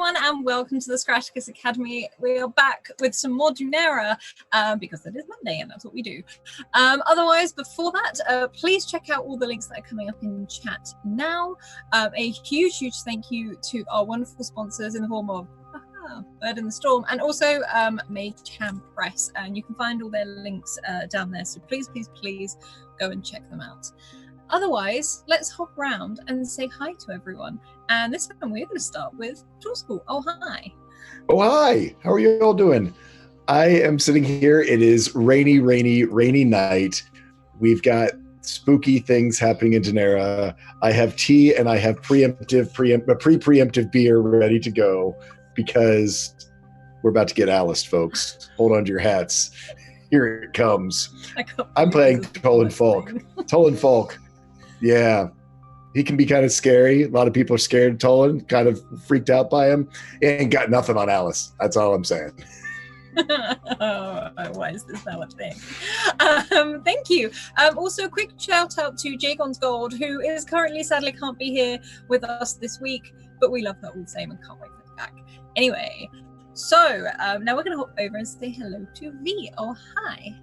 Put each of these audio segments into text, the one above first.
everyone, and welcome to the Scratticus Academy. We are back with some more Dunera, because it is Monday and that's what we do. Otherwise, before that, please check out all the links that are coming up in chat now. A huge thank you to our wonderful sponsors in the form of Bird in the Storm and also Mayhem Press, and you can find all their links down there, so please go and check them out. Otherwise, let's hop around and say hi to everyone. And this time we're going to start with Tool School. Oh, hi. Oh, hi. How are you all doing? I am sitting here. It is rainy night. We've got spooky things happening in Dunera. I have tea and I have pre-preemptive beer ready to go because we're about to get Alice, folks. Hold on to your hats. Here it comes. I'm playing Tollan Folk. Tollan Folk. Yeah, he can be kind of scary. A lot of people are scared of Tollan, kind of freaked out by him. He ain't got nothing on Alice. That's all I'm saying. Why is this now a thing? Thank you. Also, a quick shout out to Jagon's Gold, who is currently sadly can't be here with us this week, but we love her all the same and can't wait for her back. Anyway, so now we're going to hop over and say hello to V. Oh, hi.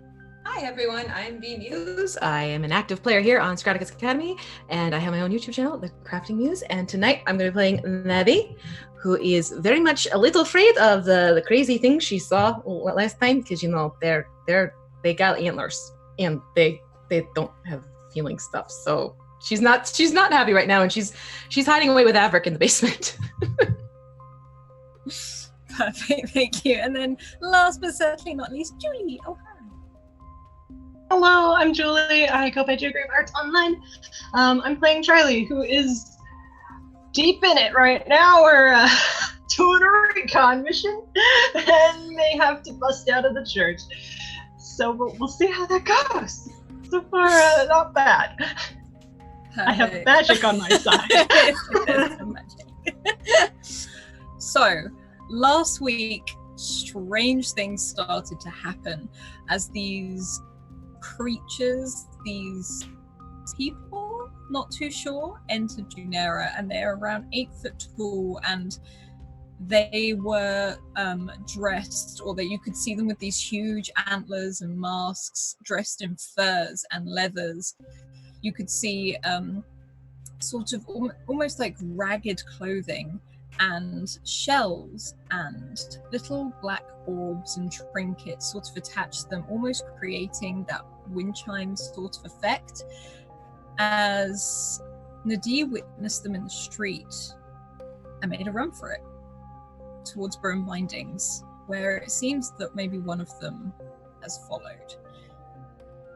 Hi everyone, I'm V Muse. I am an active player here on Scratticus Academy, and I have my own YouTube channel, The Crafting Muse. And tonight I'm going to be playing Na'di, who is very much a little afraid of the crazy things she saw last time, because you know they got antlers and they don't have healing stuff. So she's not happy right now, and she's hiding away with Avrik in the basement. Perfect, thank you. And then last but certainly not least, Julie. Oh, hi. Hello, I'm Julie. I go by Geographic Arts Online. I'm playing Charlie, who is deep in it right now. We're doing a recon mission and may have to bust out of the church. So we'll see how that goes. So far, not bad. Perfect. I have magic on my side. So, last week, strange things started to happen as these creatures, these people, not too sure, entered Dunera, and they're around 8 foot tall, and they were dressed, or that you could see them with these huge antlers and masks, dressed in furs and leathers. You could see sort of almost like ragged clothing and shells and little black orbs and trinkets sort of attached to them, almost creating that wind chime sort of effect. As Na'di witnessed them in the street and made a run for it towards Bone Bindings, where it seems that maybe one of them has followed.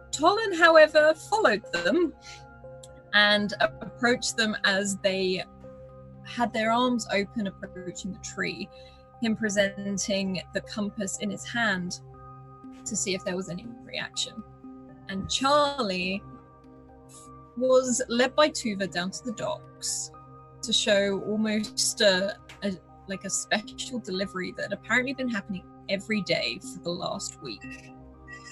Tollan, however, followed them and approached them as they had their arms open, approaching the tree, him presenting the compass in his hand to see if there was any reaction. And Charlie was led by Tuva down to the docks to show almost a special delivery that had apparently been happening every day for the last week.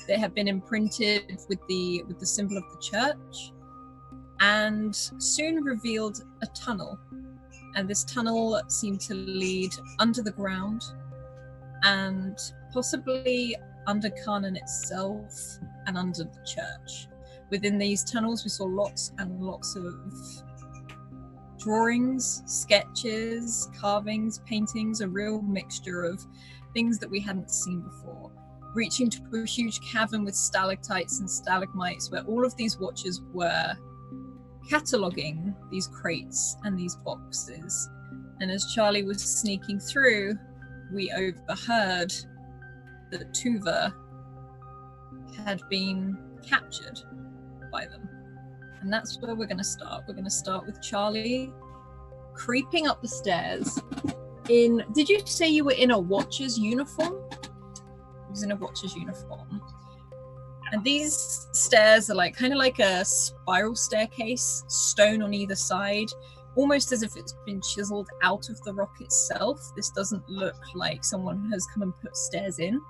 They had been imprinted with the symbol of the church, and soon revealed a tunnel. And this tunnel seemed to lead under the ground and possibly under Kanan itself and under the church. Within these tunnels, we saw lots and lots of drawings, sketches, carvings, paintings, a real mixture of things that we hadn't seen before, reaching to a huge cavern with stalactites and stalagmites where all of these watchers were cataloguing these crates and these boxes. And as Charlie was sneaking through, we overheard that Tuva had been captured by them. And that's where we're going to start. We're going to start with Charlie creeping up the stairs in... Did you say you were in a watcher's uniform? He was in a watcher's uniform. And these stairs are kind of like a spiral staircase, stone on either side, almost as if it's been chiseled out of the rock itself. This doesn't look like someone has come and put stairs in.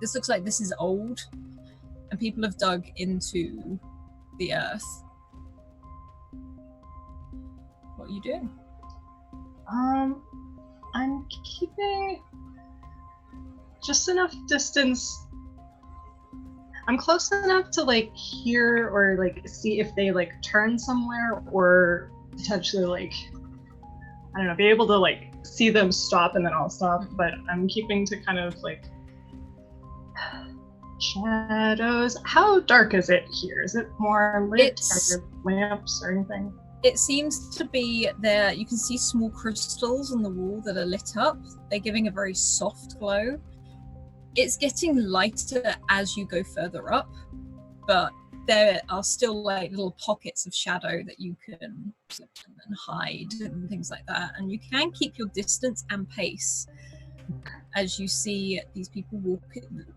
This looks like this is old, and people have dug into the earth. What are you doing? I'm keeping just enough distance. I'm close enough to like hear or like see if they like turn somewhere, or potentially like, I don't know, be able to like see them stop and then I'll stop. But I'm keeping to kind of like shadows. How dark is it here? Is it more lit? Are there lamps or anything? It seems to be there. You can see small crystals on the wall that are lit up. They're giving a very soft glow. It's getting lighter as you go further up, but there are still like little pockets of shadow that you can slip and hide and things like that. And you can keep your distance and pace as you see these people walk.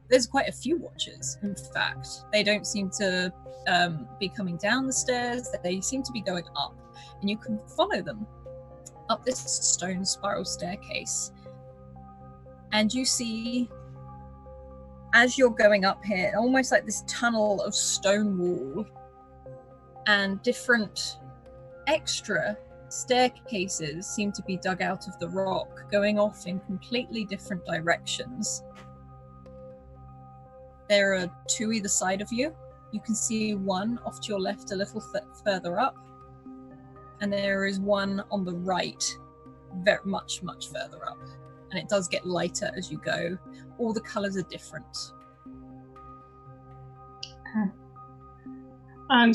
There's quite a few watchers, in fact. They don't seem to be coming down the stairs. They seem to be going up, and you can follow them up this stone spiral staircase. And you see, as you're going up here, almost like this tunnel of stone wall and different extra staircases seem to be dug out of the rock, going off in completely different directions. There are two either side of you. You can see one off to your left a little further up, and there is one on the right, very much further up. And it does get lighter as you go. All the colours are different.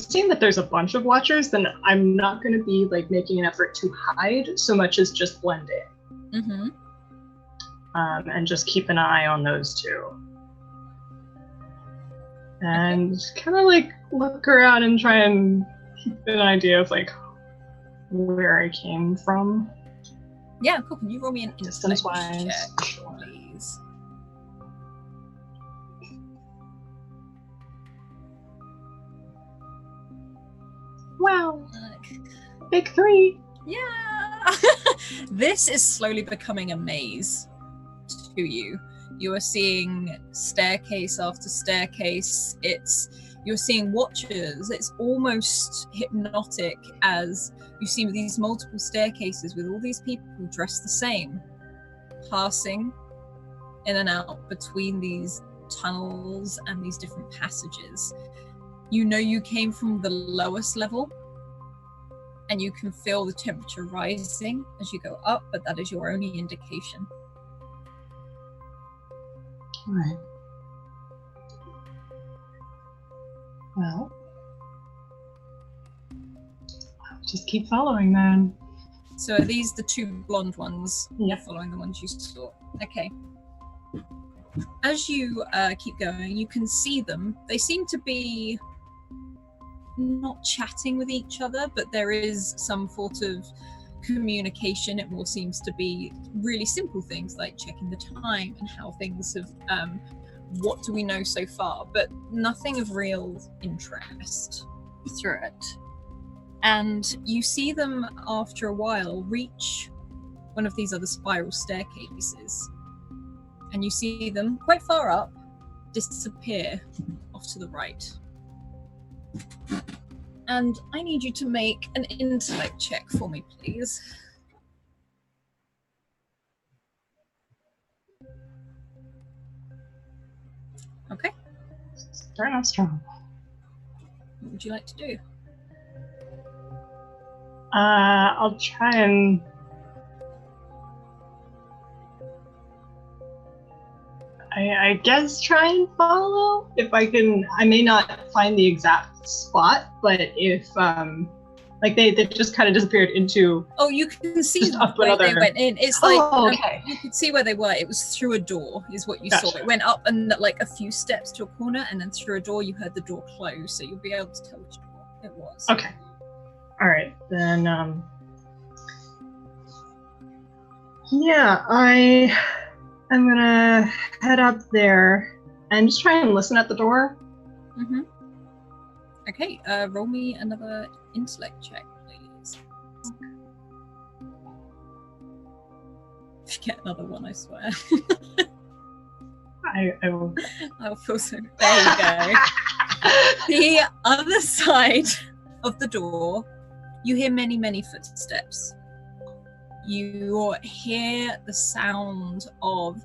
Seeing that there's a bunch of watchers, then I'm not going to be like making an effort to hide so much as just blend in. Mm-hmm. And just keep an eye on those two. And kind of like look around and try and keep an idea of like where I came from. Yeah, cool. Can you roll me an intellect Distance-wise, check, sure. please? Wow. Big 3. Yeah! This is slowly becoming a maze to you. You are seeing staircase after staircase. You're seeing watchers. It's almost hypnotic as you see these multiple staircases with all these people dressed the same, passing in and out between these tunnels and these different passages. You know you came from the lowest level, and you can feel the temperature rising as you go up, but that is your only indication. All right. Well, I'll just keep following then. So are these the two blonde ones? Yeah. You're following the ones you saw. Okay. As you keep going, you can see them. They seem to be not chatting with each other, but there is some sort of communication. It more seems to be really simple things like checking the time and how things have, what do we know so far, but nothing of real interest through it. And you see them after a while reach one of these other spiral staircases, and you see them quite far up disappear off to the right. And I need you to make an intellect check for me, please. Okay. Starting off strong. What would you like to do? I'll try and I guess try and follow if I can. I may not find the exact spot, but if like they just kind of disappeared into. Oh, you can see up where another... they went in. It's like okay. You could see where they were. It was through a door, is what you Gotcha. saw. It went up and like a few steps to a corner, and then through a door. You heard the door close, so you'll be able to tell which door it was. Okay. All right then. Yeah, I'm gonna head up there and just try and listen at the door. Mm-hmm. Okay, roll me another intellect check, please. If you get another one, I swear. I will. I'll feel so. There you go. The other side of the door, you hear many, many footsteps. you hear the sound of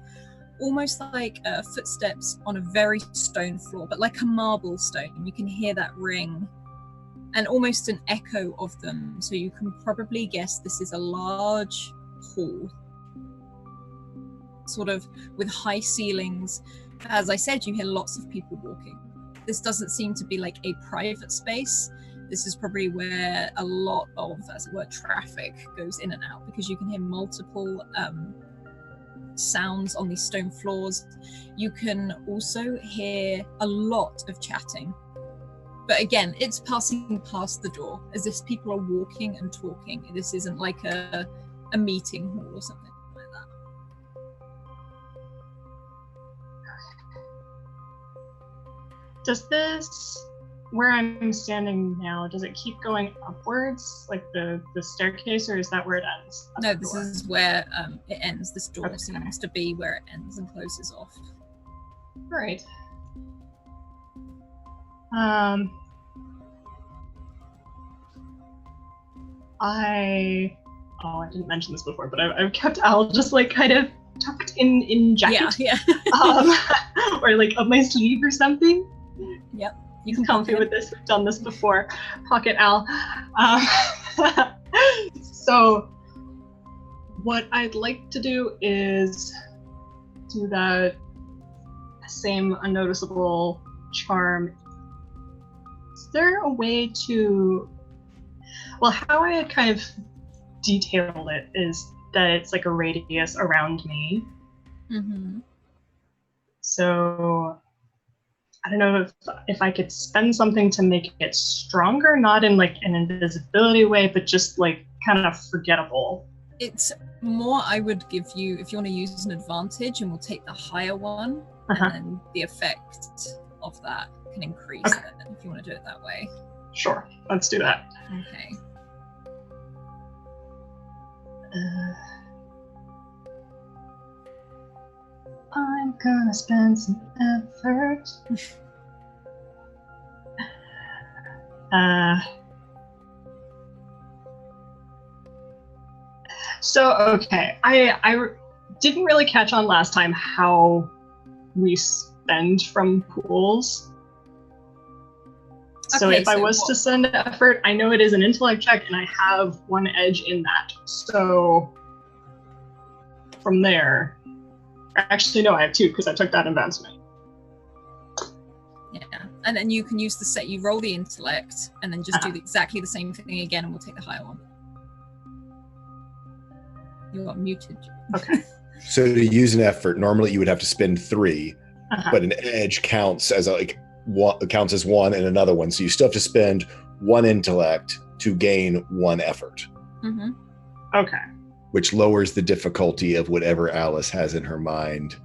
almost like footsteps on a very stone floor, but like a marble stone. You can hear that ring and almost an echo of them. So you can probably guess this is a large hall, sort of with high ceilings. As I said, you hear lots of people walking. This doesn't seem to be like a private space. This is probably where a lot of, as it were, traffic goes in and out, because you can hear multiple sounds on these stone floors. You can also hear a lot of chatting. But again, it's passing past the door, as if people are walking and talking. This isn't like a meeting hall or something like that. Does this, where I'm standing now, does it keep going upwards, like the staircase, or is that where it ends? No, this is where it ends. This door seems to be where it ends and closes off. All right. I didn't mention this before, but I've kept Al just like kind of tucked in jacket. Yeah. Or like up my sleeve or something. Yep. You can comfy with this. We've done this before. Pocket Al. So what I'd like to do is do that same unnoticeable charm. Is there a way to, well, how I had kind of detailed it is that it's like a radius around me. Mm-hmm. So I don't know if I could spend something to make it stronger, not in like an invisibility way, but just like kind of forgettable. It's more, I would give you, if you want to use an advantage, and we'll take the higher one, and then the effect of that can increase then, if you want to do it that way. Sure, let's do that. Okay. I'm gonna spend some effort. So, okay, I didn't really catch on last time how we spend from pools. So if I was to send effort, I know it is an intellect check, and I have one edge in that. So from there, actually no, I have two because I took that advancement. Yeah, and then you can use the set. You roll the intellect, and then just do exactly the same thing again, and we'll take the higher one. You got muted. Okay. So to use an effort, normally you would have to spend 3, but an edge counts as counts as 1 and another one. So you still have to spend 1 intellect to gain 1 effort. Mm-hmm. Okay. Which lowers the difficulty of whatever Alice has in her mind.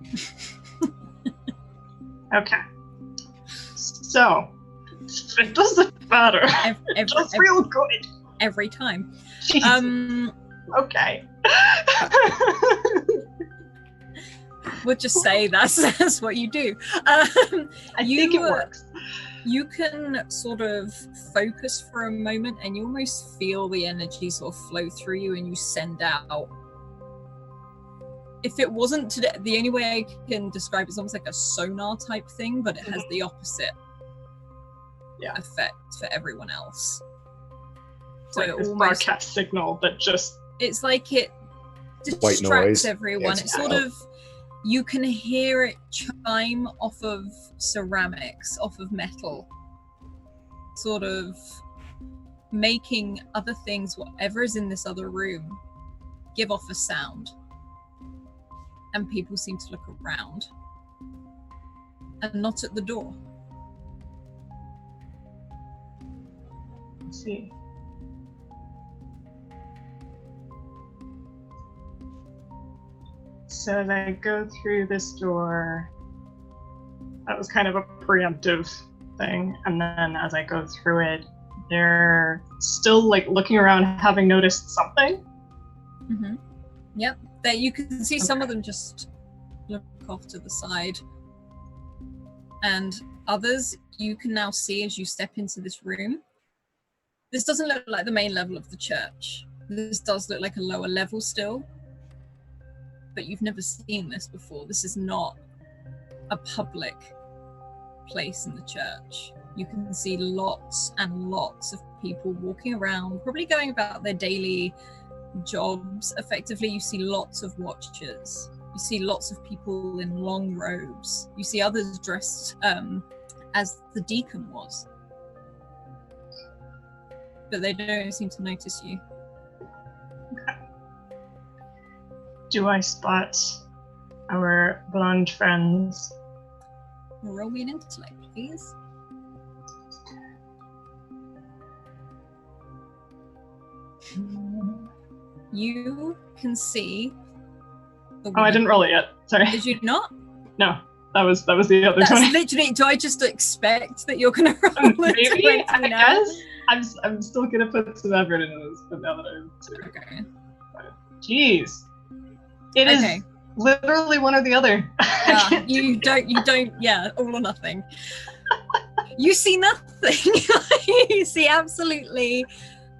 Okay. So it doesn't matter. It feels real good every time. Jesus. Okay. We'll just say that's what you do. I think it works. You can sort of focus for a moment, and you almost feel the energy sort of flow through you, and you send out. If it wasn't today, the only way I can describe it is almost like a sonar type thing, but it has the opposite effect for everyone else. So like this broadcast signal, but just it's like it distracts everyone. It's sort of, you can hear it chime off of ceramics, off of metal, sort of making other things, whatever is in this other room, give off a sound. And people seem to look around and not at the door. Let's see. So as I go through this door, that was kind of a preemptive thing. And then as I go through it, they're still like looking around, having noticed something. Mm-hmm. Yep. That you can see some of them just look off to the side. And others you can now see as you step into this room. This doesn't look like the main level of the church. This does look like a lower level still, but you've never seen this before. This is not a public place in the church. You can see lots and lots of people walking around, probably going about their daily jobs. Effectively, you see lots of watchers. You see lots of people in long robes. You see others dressed as the deacon was. But they don't seem to notice you. Do I spot our blonde friends? Roll me an intellect, please. You can see the Oh, I didn't roll it yet. Sorry. Did you not? No, that was the other That's 20. literally. Do I just expect that you're gonna roll a Maybe, 20 I now? guess. I'm still gonna put some effort into this, but now that I'm too. Okay. Jeez. It is Okay. literally one or the other. Yeah, you don't, yeah, all or nothing. You see nothing. You see absolutely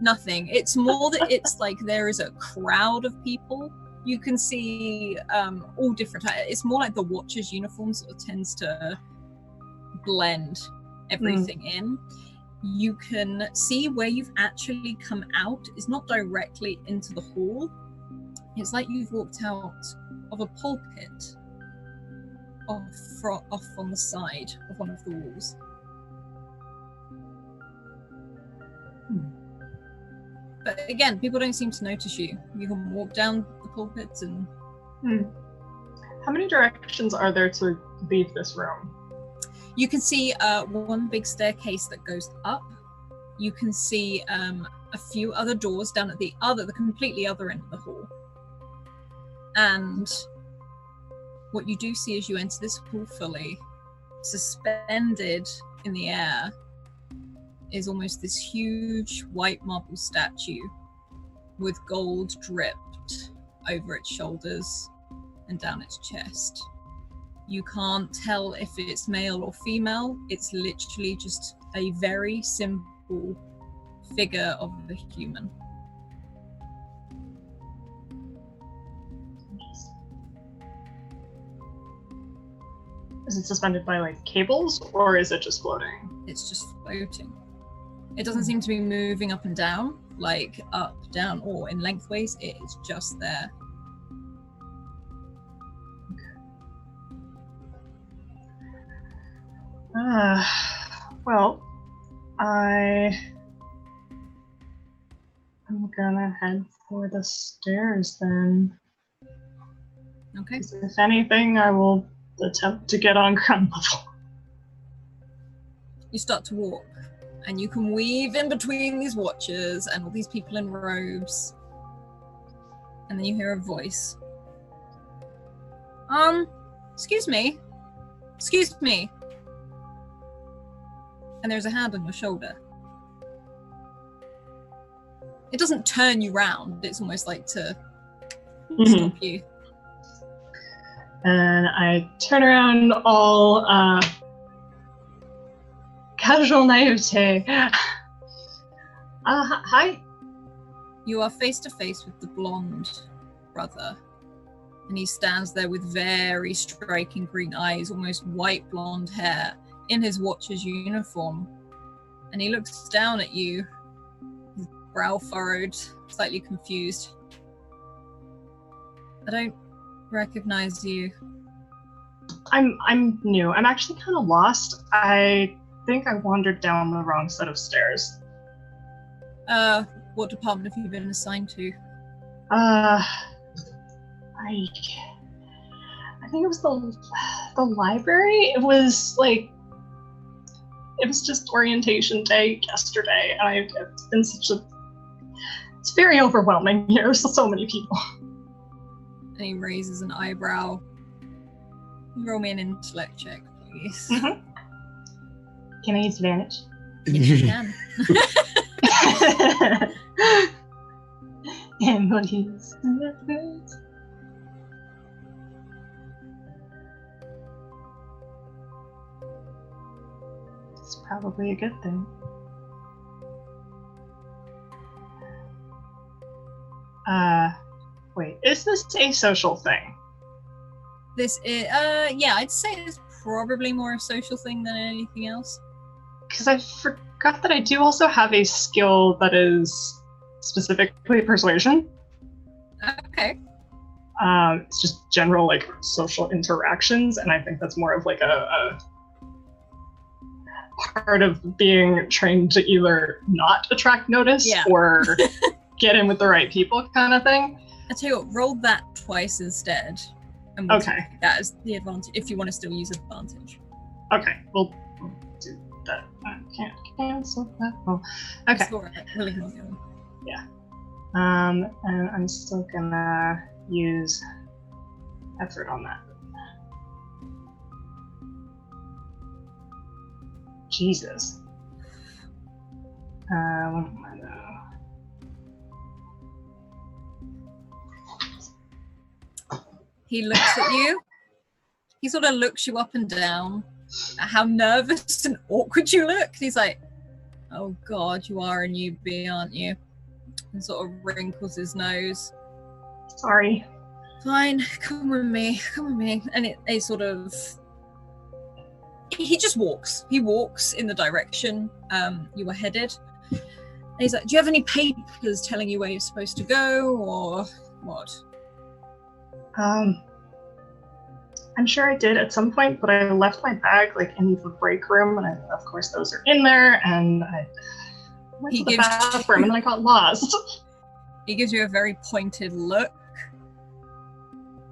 nothing. It's more that it's like there is a crowd of people. You can see all different. It's more like the Watcher's uniform sort of tends to blend everything in. You can see where you've actually come out is not directly into the hall. It's like you've walked out of a pulpit off on the side of one of the walls. But again, people don't seem to notice you. You can walk down the pulpit and... How many directions are there to leave this room? You can see one big staircase that goes up. You can see a few other doors down at the completely other end of the hall. And what you do see as you enter this hall fully, suspended in the air, is almost this huge white marble statue with gold dripped over its shoulders and down its chest. You can't tell if it's male or female. It's literally just a very simple figure of a human. Is it suspended by like cables, or is it just floating? It's just floating. It doesn't seem to be moving up and down, like up, down, or in lengthways. It is just there. Well, I'm gonna head for the stairs then. Okay. If anything, I will attempt to get on ground level. You start to walk, and you can weave in between these watchers and all these people in robes. And then you hear a voice. Excuse me. Excuse me. And there's a hand on your shoulder. It doesn't turn you round. It's almost like to stop you. And I turn around all casual naivete. Hi. You are face to face with the blonde brother. And he stands there with very striking green eyes, almost white blonde hair, in his watcher's uniform. And he looks down at you, his brow furrowed, slightly confused. I don't recognize you. I'm new. I'm actually kind of lost. I think I wandered down the wrong set of stairs. What department have you been assigned to? I think it was the library. It was just orientation day yesterday, and it's been it's very overwhelming. There's so many people. And he raises an eyebrow. Roll me an intellect check, please. Mm-hmm. Can I use advantage? Yes, you can. And what is that? It's probably a good thing. is this a social thing? This is, yeah, I'd say it's probably more a social thing than anything else. Because I forgot that I do also have a skill that is specifically persuasion. Okay. It's just general like social interactions, and I think that's more of like a part of being trained to either not attract notice or get in with the right people kind of thing. I tell you what, roll that twice instead. And we'll Okay. take that as the advantage, if you want to still use advantage. Okay, we'll do that. I can't cancel that. Oh, okay. It's all right. We'll ignore the other one. Yeah. And I'm still gonna use effort on that. Jesus. What am I now? He looks at you. He sort of looks you up and down at how nervous and awkward you look. He's like, oh God, you are a newbie, aren't you? And sort of wrinkles his nose. Sorry. Fine, come with me. And it sort of... He just walks. He walks in the direction you were headed. And he's like, do you have any papers telling you where you're supposed to go, or what? I'm sure I did at some point, but I left my bag like in the break room, and of course those are in there, and I went to the bathroom and then I got lost. He gives you a very pointed look,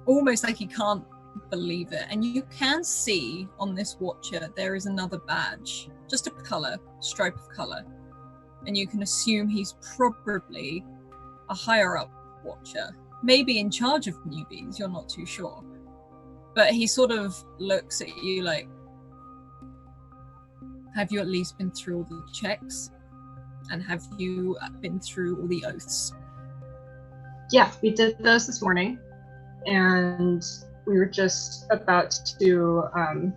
almost like he can't believe it. And you can see on this watcher there is another badge, just a stripe of color, and you can assume he's probably a higher up watcher, maybe in charge of newbies, you're not too sure. But he sort of looks at you like, have you at least been through all the checks? And have you been through all the oaths? Yeah, we did those this morning, and we were just about to, I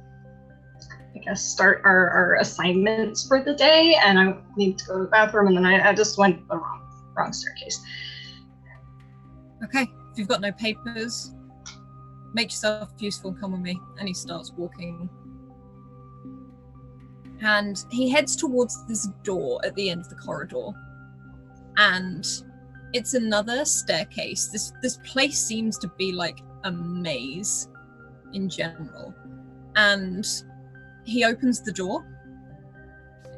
guess, start our assignments for the day, and I needed to go to the bathroom, and then I just went the wrong staircase. Okay, if you've got no papers, make yourself useful and come with me. And he starts walking. And he heads towards this door at the end of the corridor. And it's another staircase. This place seems to be like a maze in general. And he opens the door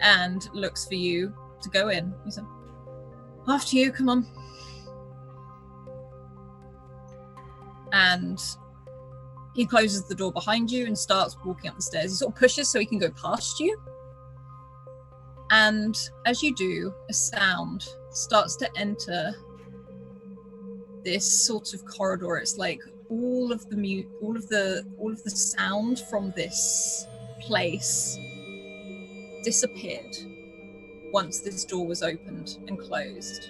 and looks for you to go in. He's like, after you, come on. And he closes the door behind you and starts walking up the stairs. He sort of pushes so he can go past you. And as you do, a sound starts to enter this sort of corridor. It's like all of the sound from this place disappeared once this door was opened and closed.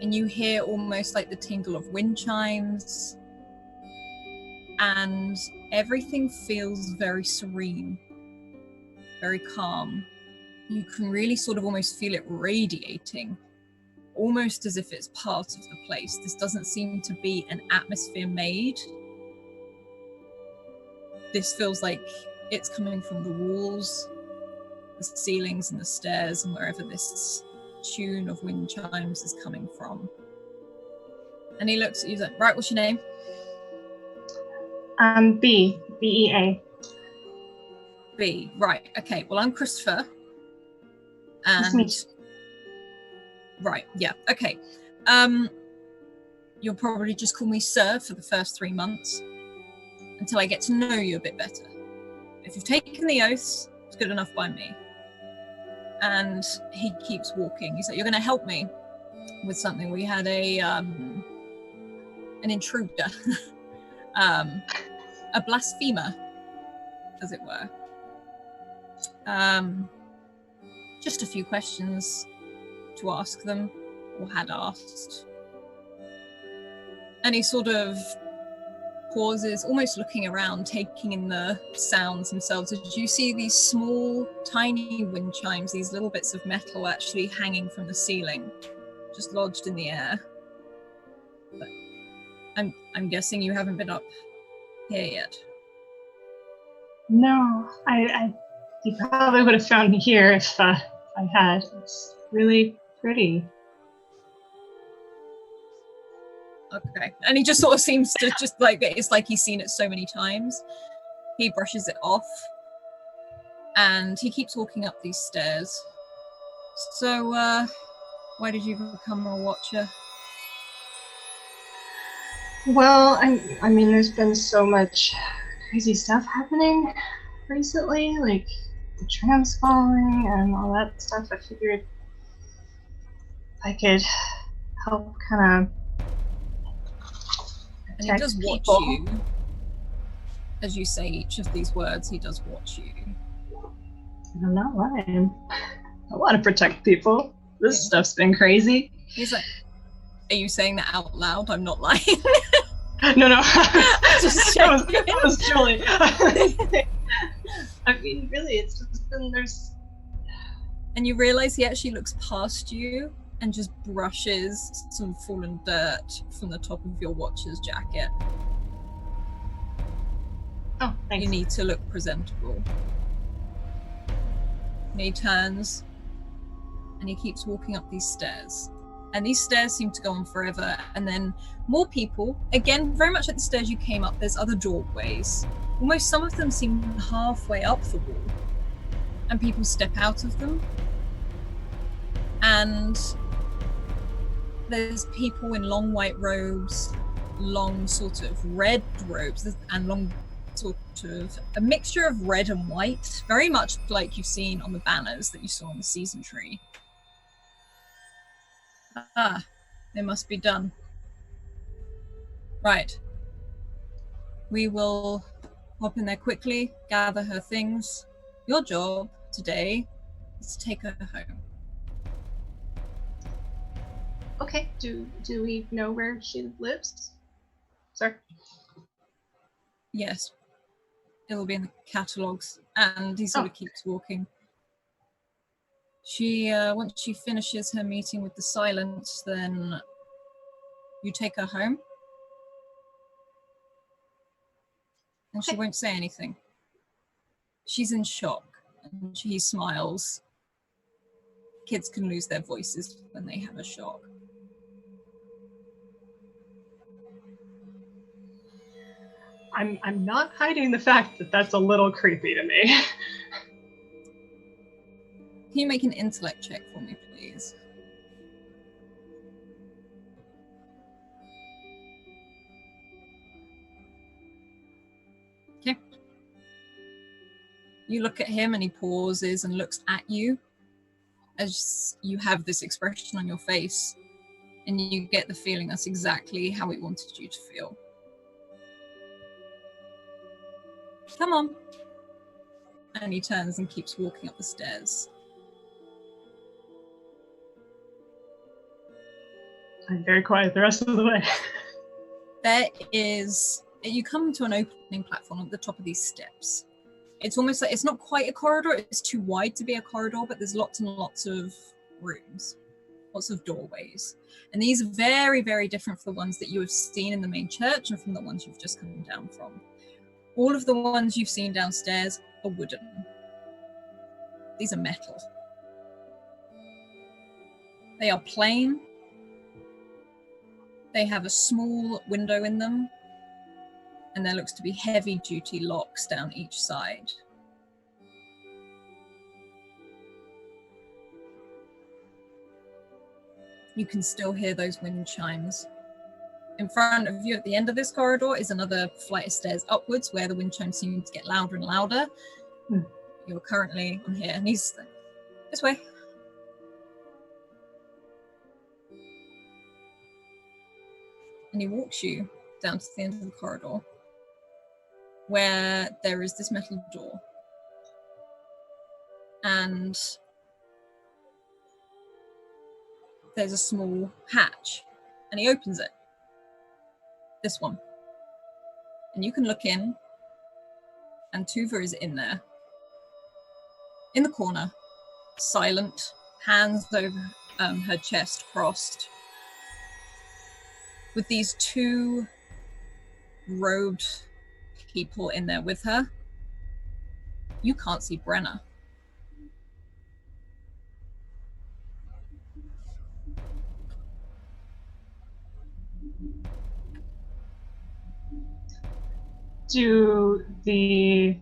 And you hear almost like the tingle of wind chimes. And everything feels very serene, very calm. You can really sort of almost feel it radiating, almost as if it's part of the place. This doesn't seem to be an atmosphere made. This feels like it's coming from the walls, the ceilings and the stairs, and wherever this tune of wind chimes is coming from. And he looks at you like, right, what's your name? B-E-A. B, right, okay. Well, I'm Christopher. Nice to meet you. Right, yeah, okay. You'll probably just call me Sir for the first 3 months until I get to know you a bit better. If you've taken the oaths, it's good enough by me. And he keeps walking. He's like, you're going to help me with something. We had an intruder, a blasphemer, as it were. Just a few questions to ask them, or had asked. And he sort of pauses, almost looking around, taking in the sounds themselves. As you see these small, tiny wind chimes, these little bits of metal actually hanging from the ceiling, just lodged in the air. But I'm guessing you haven't been up here yet. No, you probably would have found me here if I had. It's really pretty. Okay. And he just sort of seems to just like, it's like he's seen it so many times. He brushes it off and he keeps walking up these stairs. So, why did you become a watcher? Well, I mean, there's been so much crazy stuff happening recently, like the trams falling and all that stuff. I figured I could help kind of And he does watch you. As you say each of these words, he does watch you. I'm not lying. I want to protect people. This stuff's been crazy. He's like, are you saying that out loud? I'm not lying. No. that was Julie. I mean, really, it's just been there's. And you realize he actually looks past you and just brushes some fallen dirt from the top of your watcher's jacket. Oh, thanks. You need to look presentable. And he turns and he keeps walking up these stairs. And these stairs seem to go on forever. And then more people, again, very much like the stairs you came up, there's other doorways. Almost some of them seem halfway up the wall. And people step out of them. And there's people in long white robes, long sort of red robes, and long sort of a mixture of red and white, very much like you've seen on the banners that you saw on the season tree. Ah, they must be done. Right. We will hop in there quickly, gather her things. Your job today is to take her home. Okay. Do we know where she lives? Sir? Yes. It will be in the catalogues. And he sort of keeps walking. She, once she finishes her meeting with the Silence, then you take her home. And she won't say anything. She's in shock. And he smiles. Kids can lose their voices when they have a shock. I'm not hiding the fact that that's a little creepy to me. Can you make an intellect check for me, please? Okay. You look at him and he pauses and looks at you as you have this expression on your face, and you get the feeling that's exactly how he wanted you to feel. Come on. And he turns and keeps walking up the stairs. I'm very quiet the rest of the way. You come to an opening platform at the top of these steps. It's almost like, it's not quite a corridor, it's too wide to be a corridor, but there's lots and lots of rooms, lots of doorways. And these are very, very different from the ones that you have seen in the main church and from the ones you've just come down from. All of the ones you've seen downstairs are wooden. These are metal. They are plain. They have a small window in them, and there looks to be heavy-duty locks down each side. You can still hear those wind chimes. In front of you at the end of this corridor is another flight of stairs upwards where the wind chimes seem to get louder and louder. You're currently on here, and he's this way. And he walks you down to the end of the corridor where there is this metal door. And there's a small hatch, and he opens it. This one. And you can look in, and Tuva is in there. In the corner, silent, hands over her chest crossed, with these two robed people in there with her. You can't see Brenna. Do the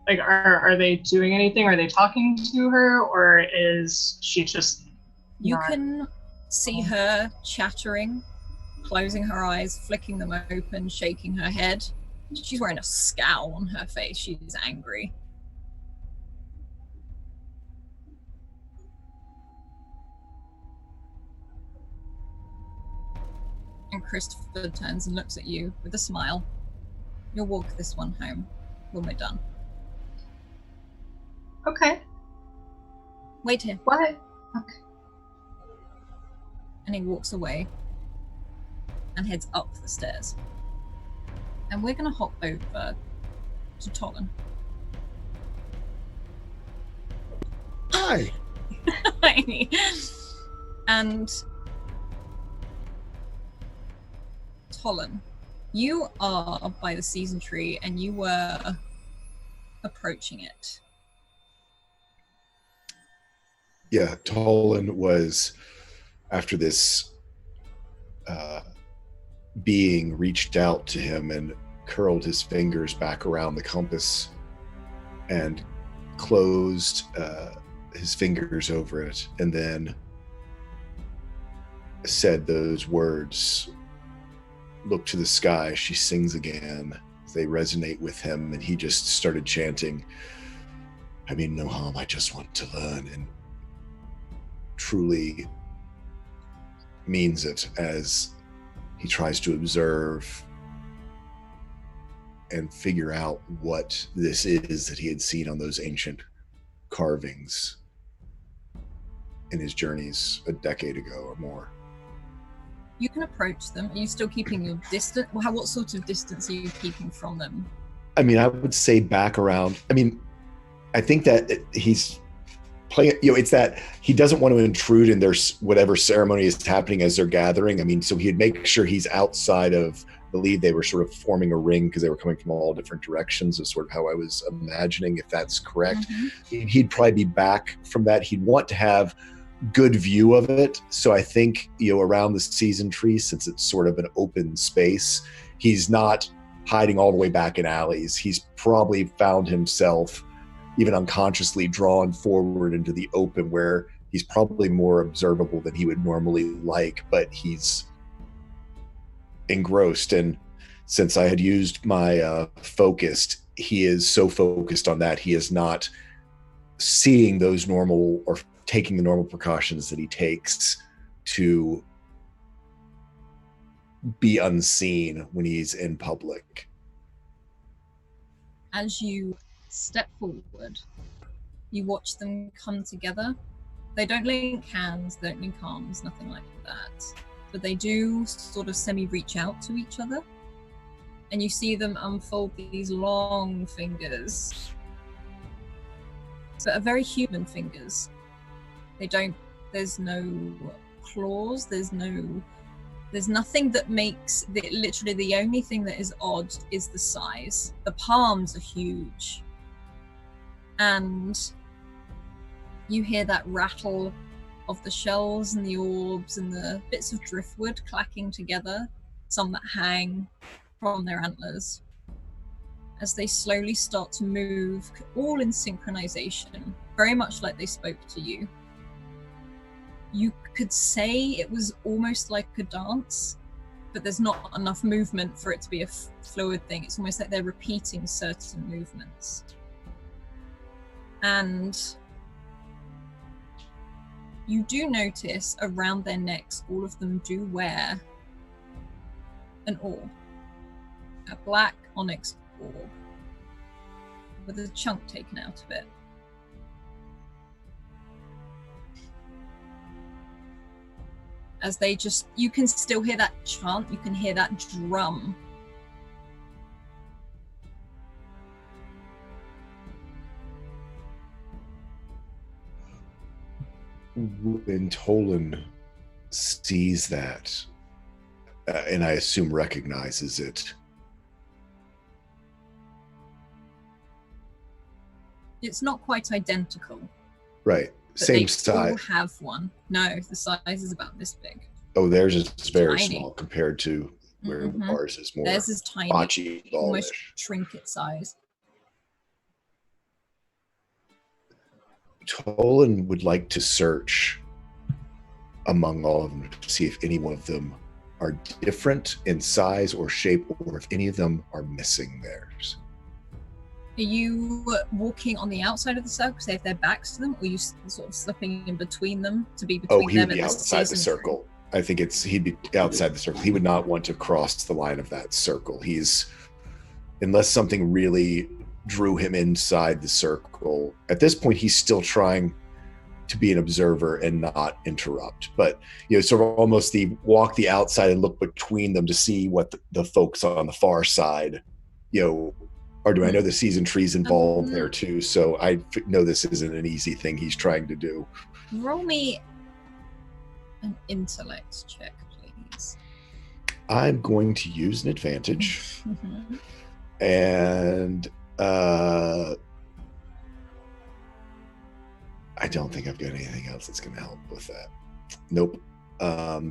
are they doing anything? Are they talking to her, or is she just? You can see her chattering, closing her eyes, flicking them open, shaking her head. She's wearing a scowl on her face. She's angry. And Christopher turns and looks at you with a smile. You'll walk this one home when we're done. Okay. Wait here. What? Okay. And he walks away and heads up the stairs. And we're going to hop over to Tollan. Hi. And Tollan, you are by the season tree and you were approaching it. Yeah, Tollan was, after this being reached out to him and curled his fingers back around the compass and closed his fingers over it, and then said those words, "Look to the sky, she sings again." They resonate with him, and he just started chanting, "I mean no harm, I just want to learn," and truly means it as he tries to observe and figure out what this is that he had seen on those ancient carvings in his journeys a decade ago or more. You can approach them. Are you still keeping your distance? What sort of distance are you keeping from them? I mean, I would say back around. I mean, I think that he's playing, it's that he doesn't want to intrude in their whatever ceremony is happening as they're gathering. I mean, so he'd make sure he's outside of, I believe they were sort of forming a ring because they were coming from all different directions, is sort of how I was imagining, if that's correct. Mm-hmm. He'd probably be back from that. He'd want to have good view of it. So I think, around the season tree, since it's sort of an open space, he's not hiding all the way back in alleys. He's probably found himself even unconsciously drawn forward into the open, where he's probably more observable than he would normally like, but he's engrossed. And since I had used my focused, he is so focused on that, he is not seeing those normal or taking the normal precautions that he takes to be unseen when he's in public. As you step forward, you watch them come together. They don't link hands, they don't link arms, nothing like that. But they do sort of semi-reach out to each other. And you see them unfold these long fingers. But are very human fingers. There's no claws, there's nothing that makes, literally the only thing that is odd is the size. The palms are huge. And you hear that rattle of the shells and the orbs and the bits of driftwood clacking together, some that hang from their antlers, as they slowly start to move, all in synchronization, very much like they spoke to you. You could say it was almost like a dance, but there's not enough movement for it to be a fluid thing. It's almost like they're repeating certain movements. And you do notice around their necks, all of them do wear an orb, a black onyx orb with a chunk taken out of it. As they just, you can still hear that chant, you can hear that drum. When Tollan sees that, and I assume recognizes it, It's not quite identical. Right. But Same they size. all have one. No, the size is about this big. Oh, theirs is very Tiny. small compared to where Mhm. ours is more Theirs is tiny, bocce almost ballish. trinket size. Tollan would like to search among all of them to see if any one of them are different in size or shape, or if any of them are missing theirs. Are you walking on the outside of the circle, say if they're backs to them, or are you sort of slipping in between them to be between He them would be and outside the season circle. I think he'd be outside the circle. He would not want to cross the line of that circle. Unless something really drew him inside the circle. At this point, he's still trying to be an observer and not interrupt. But, sort of almost walk the outside and look between them to see what the folks on the far side, or do I know the season tree's involved there too? So I know this isn't an easy thing he's trying to do. Roll me an intellect check, please. I'm going to use an advantage. Mhm. And I don't think I've got anything else that's going to help with that. Nope.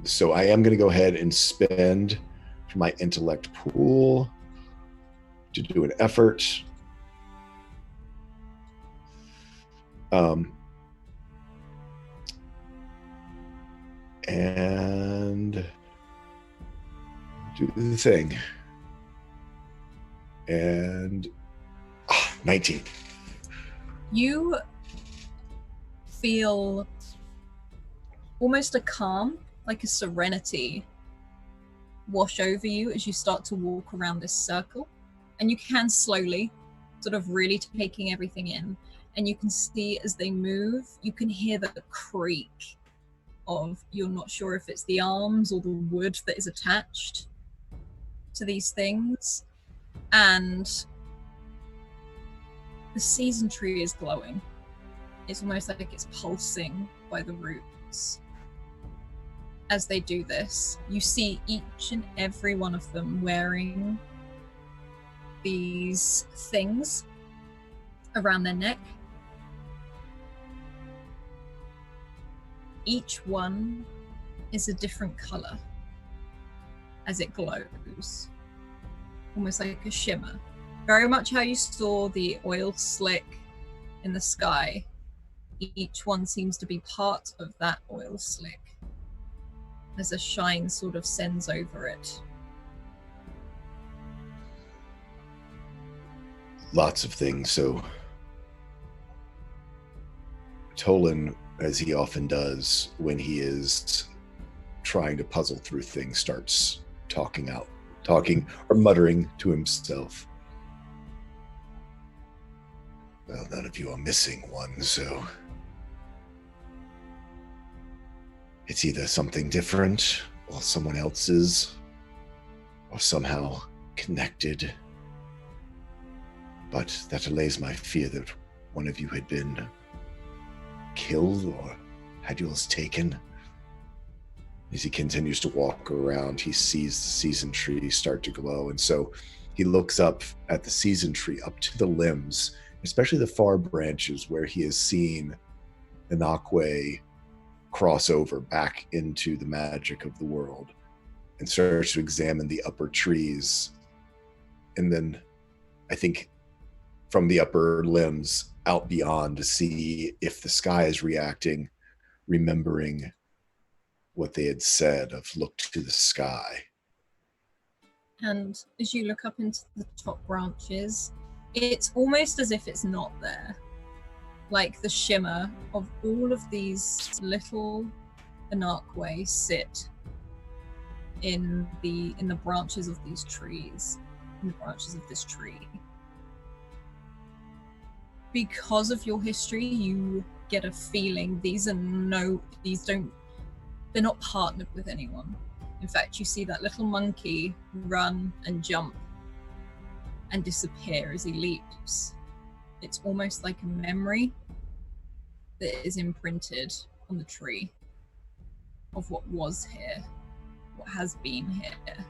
So I am going to go ahead and spend for my intellect pool to do an effort. And do the thing. And 19. You feel almost a calm, like a serenity, wash over you as you start to walk around this circle. And you can slowly, sort of really taking everything in. And you can see as they move, you can hear the creak of, you're not sure if it's the arms or the wood that is attached to these things. And the season tree is glowing. It's almost like it's pulsing by the roots. As they do this, you see each and every one of them wearing these things around their neck. Each one is a different color as it glows, almost like a shimmer. Very much how you saw the oil slick in the sky. Each one seems to be part of that oil slick as a shine sort of sends over it. Lots of things. So Tollan, as he often does when he is trying to puzzle through things, starts talking or muttering to himself. Well, none of you are missing one, so it's either something different or someone else's or somehow connected. But that allays my fear that one of you had been killed or had yours taken. As he continues to walk around, he sees the season tree start to glow, and so he looks up at the season tree, up to the limbs, especially the far branches where he has seen the Nakwe cross over back into the magic of the world, and starts to examine the upper trees. And then I think from the upper limbs out beyond to see if the sky is reacting, remembering what they had said of look to the sky. And as you look up into the top branches, it's almost as if it's not there. Like the shimmer of all of these little Anarchway sit in the branches of these trees, in the branches of this tree. Because of your history, you get a feeling they're not partnered with anyone. In fact, you see that little monkey run and jump and disappear as he leaps. It's almost like a memory that is imprinted on the tree of what was here, what has been here.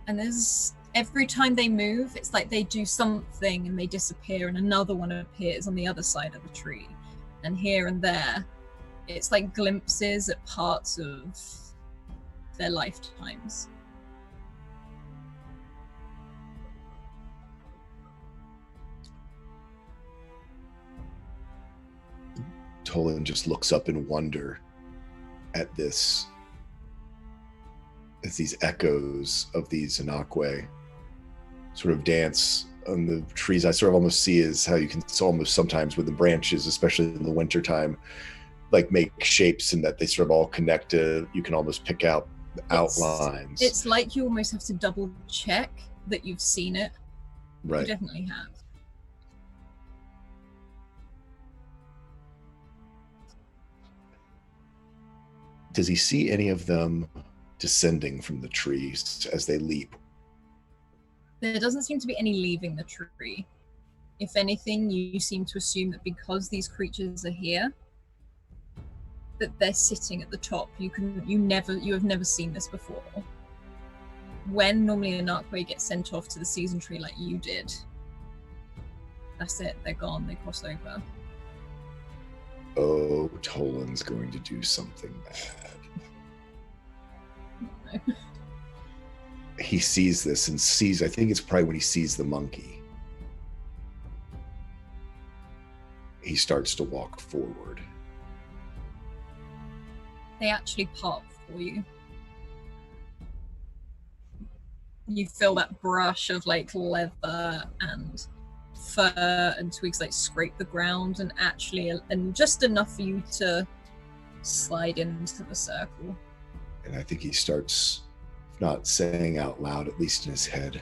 And there's every time they move, it's like they do something and they disappear and another one appears on the other side of the tree. And here and there, it's like glimpses at parts of their lifetimes. Tollan just looks up in wonder at this, as these echoes of these Anakwe sort of dance on the trees. I sort of almost see as how you can almost sometimes with the branches, especially in the wintertime, like make shapes and that they sort of all connect to, you can almost pick out the outlines. It's like you almost have to double check that you've seen it. Right. You definitely have. Does he see any of them descending from the trees as they leap? There doesn't seem to be any leaving the tree. If anything, you seem to assume that because these creatures are here, that they're sitting at the top. You have never seen this before. When normally an Archway gets sent off to the season tree like you did, that's it, they're gone, they cross over. Oh, Tollan's going to do something bad. No. He sees this and sees, I think it's probably when he sees the monkey. He starts to walk forward. They actually part for you. You feel that brush of like leather and fur and twigs like scrape the ground and just enough for you to slide into the circle. And I think he starts, if not saying out loud, at least in his head,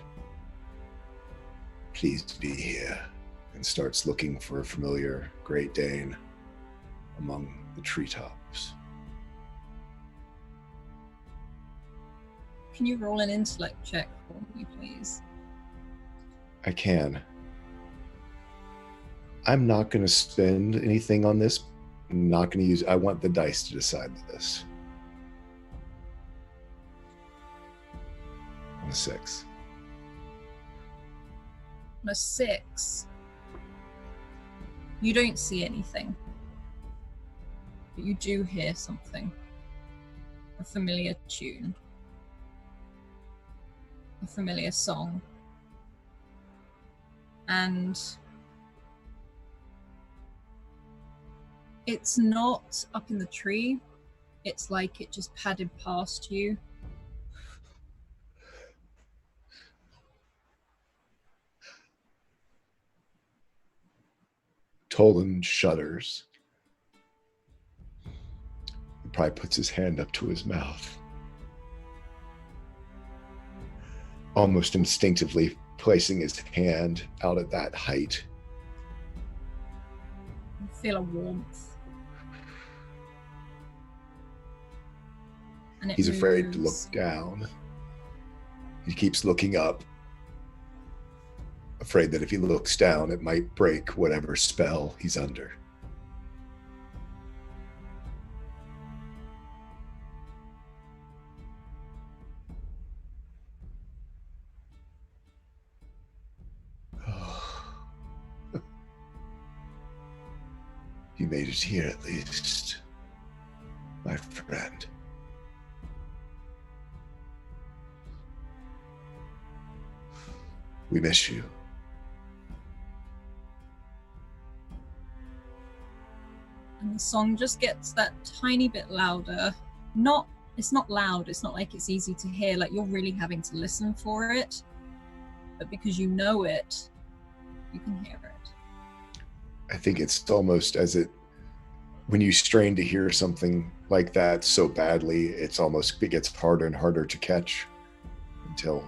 "Please be here," and starts looking for a familiar Great Dane among the treetops. Can you roll an intellect check for me, please? I can. I'm not going to spend anything on this. I'm not going to use, I want the dice to decide this. On a 6. On a 6, you don't see anything, but you do hear something. A familiar tune. A familiar song. And it's not up in the tree. It's like it just padded past you. Tollan shudders. He probably puts his hand up to his mouth. Almost instinctively placing his hand out at that height. You feel a warmth. And He's afraid to look down. He keeps looking up, afraid that if he looks down, it might break whatever spell he's under. You made it here at least, my friend. We miss you. And the song just gets that tiny bit louder. It's not loud, it's not like it's easy to hear, like you're really having to listen for it. But because you know it, you can hear it. I think it's almost as it, when you strain to hear something like that so badly, it gets harder and harder to catch until,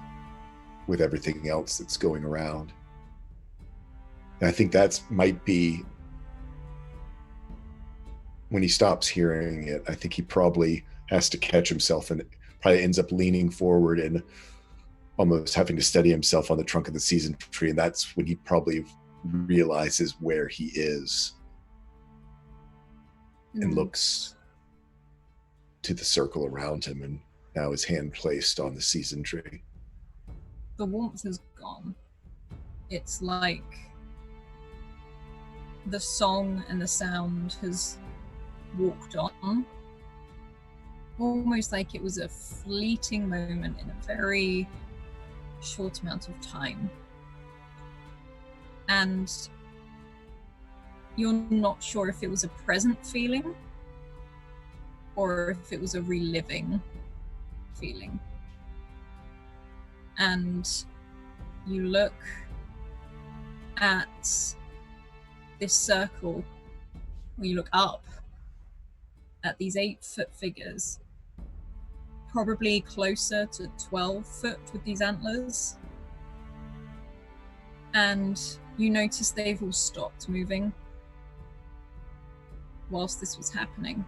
with everything else that's going around. And I think that might be, when he stops hearing it, I think he probably has to catch himself and probably ends up leaning forward and almost having to steady himself on the trunk of the season tree. And that's when he probably realizes where he is and looks to the circle around him, and now his hand placed on the season tree. the warmth is gone. It's like the song and the sound has walked on, almost like it was a fleeting moment in a very short amount of time. And you're not sure if it was a present feeling or if it was a reliving feeling. And you look at this circle, or you look up at these 8-foot figures, probably closer to 12 foot with these antlers. And you notice they've all stopped moving whilst this was happening.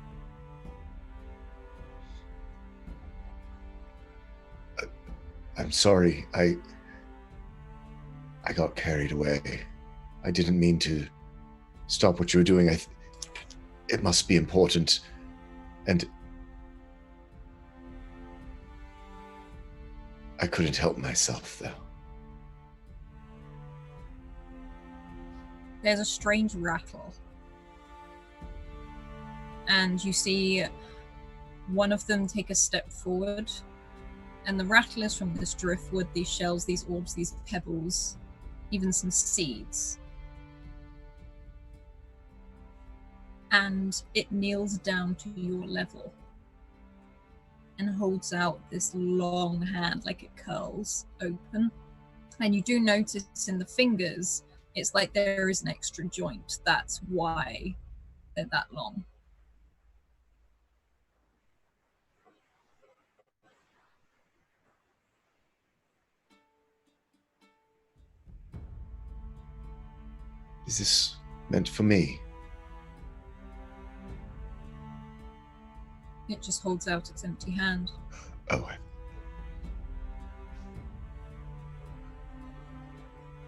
I'm sorry. I got carried away. I didn't mean to stop what you were doing. It must be important. And I couldn't help myself, though. There's a strange rattle. And you see one of them take a step forward. And the rattle is from this driftwood, these shells, these orbs, these pebbles, even some seeds. And it kneels down to your level and holds out this long hand, like it curls open. And you do notice in the fingers, it's like there is an extra joint. That's why they're that long. Is this meant for me? It just holds out its empty hand. Oh.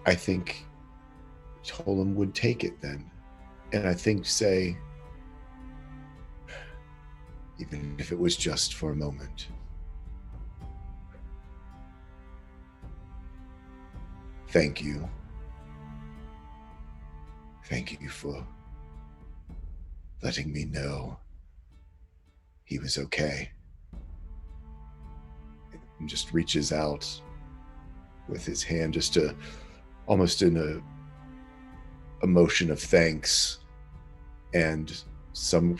I think Tollan would take it then. And I think say, even if it was just for a moment. Thank you. Thank you for letting me know he was okay. And just reaches out with his hand just to, almost in a motion of thanks and some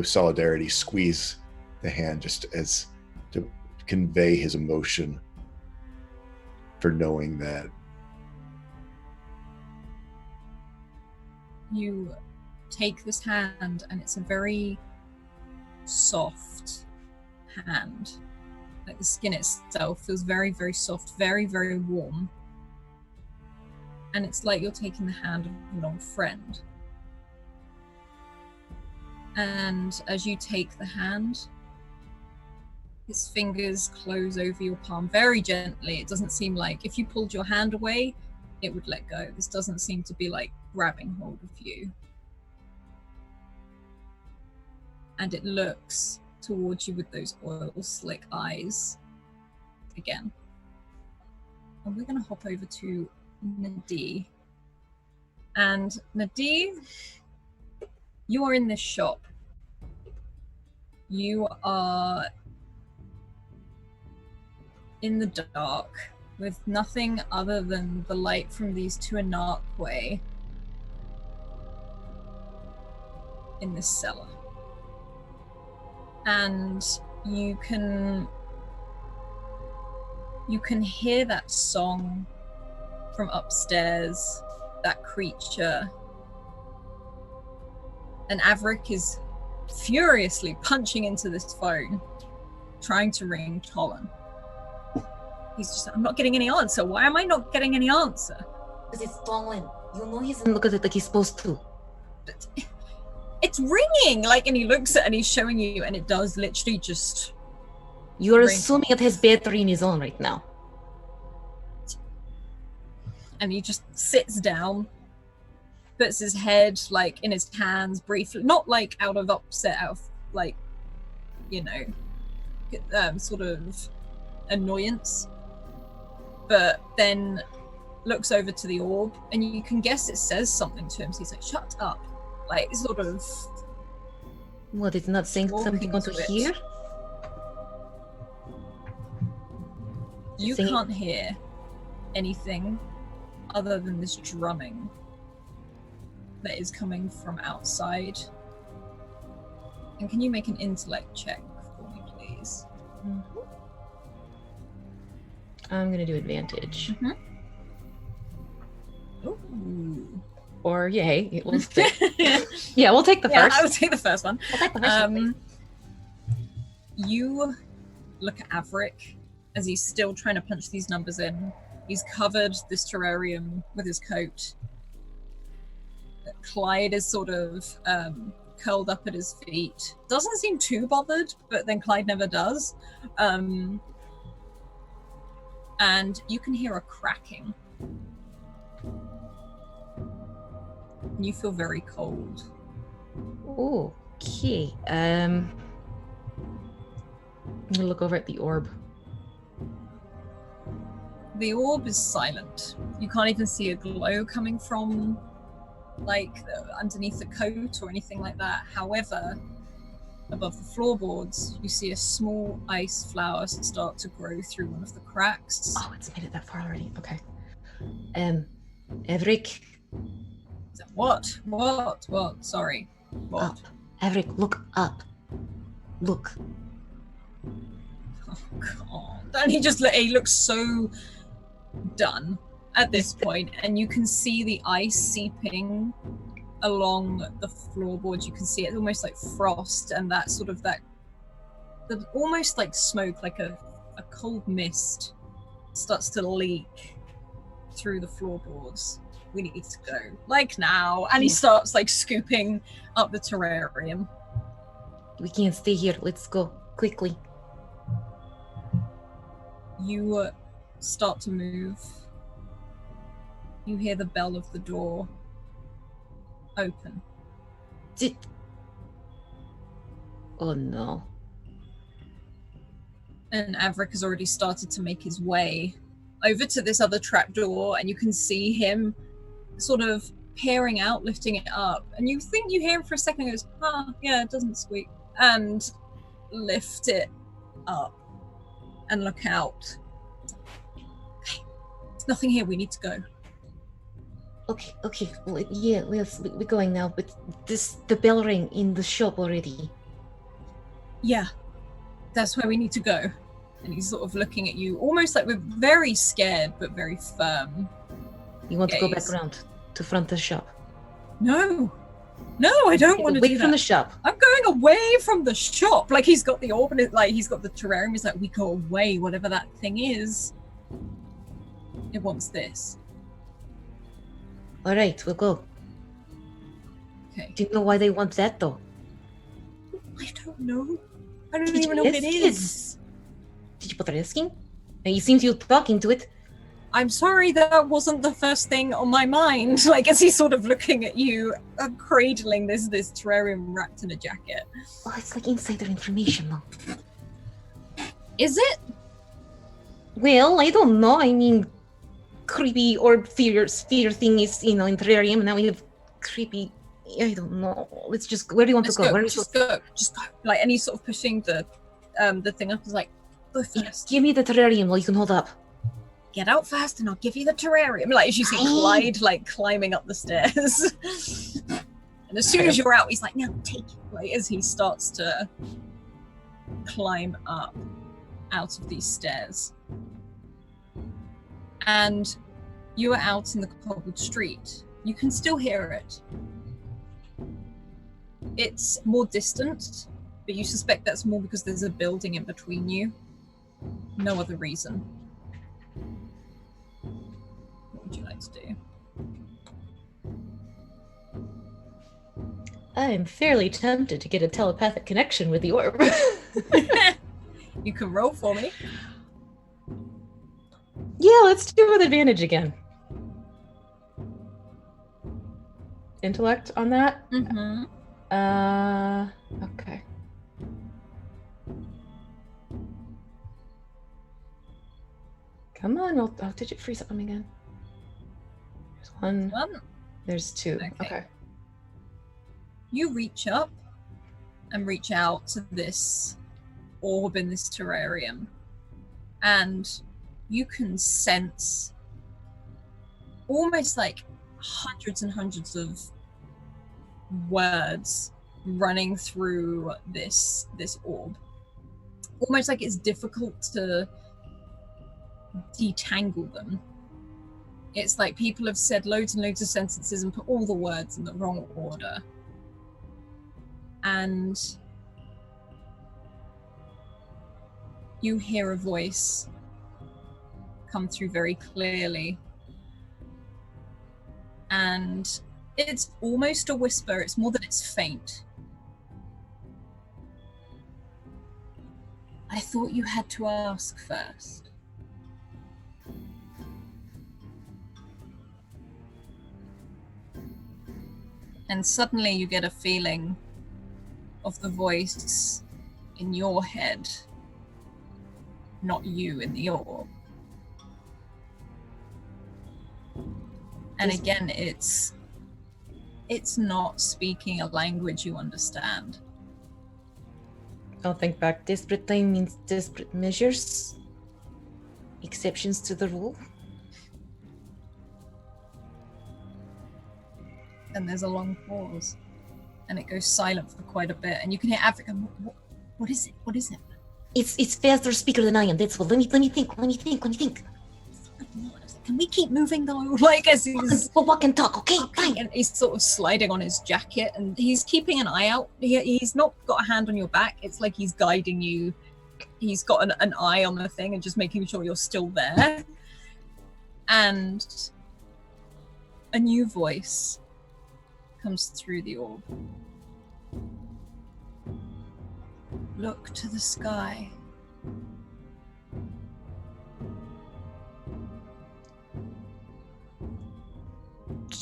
solidarity, squeeze the hand just as to convey his emotion for knowing that. You take this hand and it's a very soft hand. Like the skin itself feels very, very soft, very, very warm. And it's like you're taking the hand of an old friend. And as you take the hand, his fingers close over your palm very gently. It doesn't seem like if you pulled your hand away, it would let go. This doesn't seem to be like grabbing hold of you. And it looks towards you with those oil slick eyes again. And we're going to hop over to Na'di. And Na'di, you are in this shop. You are in the dark with nothing other than the light from these two anarchway in this cellar. And you can hear that song from upstairs, that creature. And Avrik is furiously punching into this phone, trying to ring Tollan. He's just, I'm not getting any answer. Why am I not getting any answer? Because it's Tollan. You know he doesn't look at it like he's supposed to. But it's ringing, like, and he looks at it and he's showing you, and it does literally just. You're ring. assuming that his battery is on right now. And he just sits down, puts his head like in his hands briefly, not like out of upset, out of like, you know, sort of annoyance, but then looks over to the orb, and you can guess it says something to him. So he's like, "Shut up!" Like sort of. What? It's not saying something Walking to to it. hear. You Singing. can't hear anything other than this drumming that is coming from outside. And can you make an intellect check for me, please? I'm gonna do advantage. Ooh. Or yay. We'll take. Yeah, we'll take the Yeah, first. I would take the first one. We'll take the first one, please. You look at Avrik as he's still trying to punch these numbers in. He's covered this terrarium with his coat. Clyde is sort of curled up at his feet. Doesn't seem too bothered, but then Clyde never does. And you can hear a cracking. And you feel very cold. Okay. I'm gonna look over at the orb. The orb is silent. You can't even see a glow coming from, like, underneath the coat or anything like that. However, above the floorboards, you see a small ice flower start to grow through one of the cracks. Oh, it's made it that far already. Okay. Avrik. What? Sorry. What? Up. Avrik, look up. Look. Oh, God. And he looks so done at this point, and you can see the ice seeping along the floorboards. You can see it almost like frost, and that sort of almost like smoke, like a cold mist starts to leak through the floorboards. We need to go, like now. And he starts like scooping up the terrarium. We can't stay here. Let's go quickly. You start to move. You hear the bell of the door open. Oh no. And Avrik has already started to make his way over to this other trapdoor, and you can see him sort of peering out, lifting it up. And you think you hear him for a second, and goes, yeah, it doesn't squeak. And lift it up and look out. Okay, there's nothing here, we need to go. Okay. Well, yeah, we're going now, but the bell rang in the shop already. Yeah, that's where we need to go. And he's sort of looking at you, almost like we're very scared, but very firm. You want to go back gaze. around to front the shop? No, I don't want to do Away that. from the shop. I'm going away from the shop. Like, he's got the orb, like he's got the terrarium. He's like, we go away, whatever that thing is. It wants this. All right, we'll go. Okay. Do you know why they want that, though? I don't know. I don't Did you even know what it ask is. Did you bother asking? You seem to be talking to it. I'm sorry, that wasn't the first thing on my mind. Like, as he's sort of looking at you, cradling this terrarium wrapped in a jacket. Oh, it's like insider information, though. Is it? Well, I don't know. I mean, creepy orb sphere thing is, in terrarium, and now we have creepy. I don't know. Let's just. Where do you want to go? Where are you Just go. Like, and he's sort of pushing the thing up. He's like, go first. Give me the terrarium while you can hold up. Get out fast, and I'll give you the terrarium. Like, as you see Clyde like climbing up the stairs. And as soon as you're out, he's like, now take it. Like, as he starts to climb up out of these stairs. And you are out in the cobbled street. You can still hear it. It's more distant, but you suspect that's more because there's a building in between you. No other reason. What would you like to do? I'm fairly tempted to get a telepathic connection with the orb. You can roll for me. Yeah, let's do it with advantage again. Intellect on that? Mm-hmm. Okay. Come on, oh, did it freeze up on me again? There's one. There's two. Okay. You reach up and reach out to this orb in this terrarium, and you can sense almost like hundreds and hundreds of words running through this orb, almost like it's difficult to detangle them. It's like people have said loads and loads of sentences and put all the words in the wrong order. And you hear a voice come through very clearly. And it's almost a whisper. It's more that it's faint. I thought you had to ask first. And suddenly you get a feeling of the voice in your head, not you in the orb. And again, it's not speaking a language you understand. I'll think back. Desperate time means desperate measures. Exceptions to the rule. And there's a long pause, and it goes silent for quite a bit. And you can hear Avrik. What is it? What is it? It's faster speaker than I am. That's what. Let me think. Can we keep moving though? Like as he's we'll walk and talk. Okay, fine. And he's sort of sliding on his jacket, and he's keeping an eye out. He's not got a hand on your back. It's like he's guiding you. He's got an eye on the thing and just making sure you're still there. And a new voice comes through the orb. Look to the sky.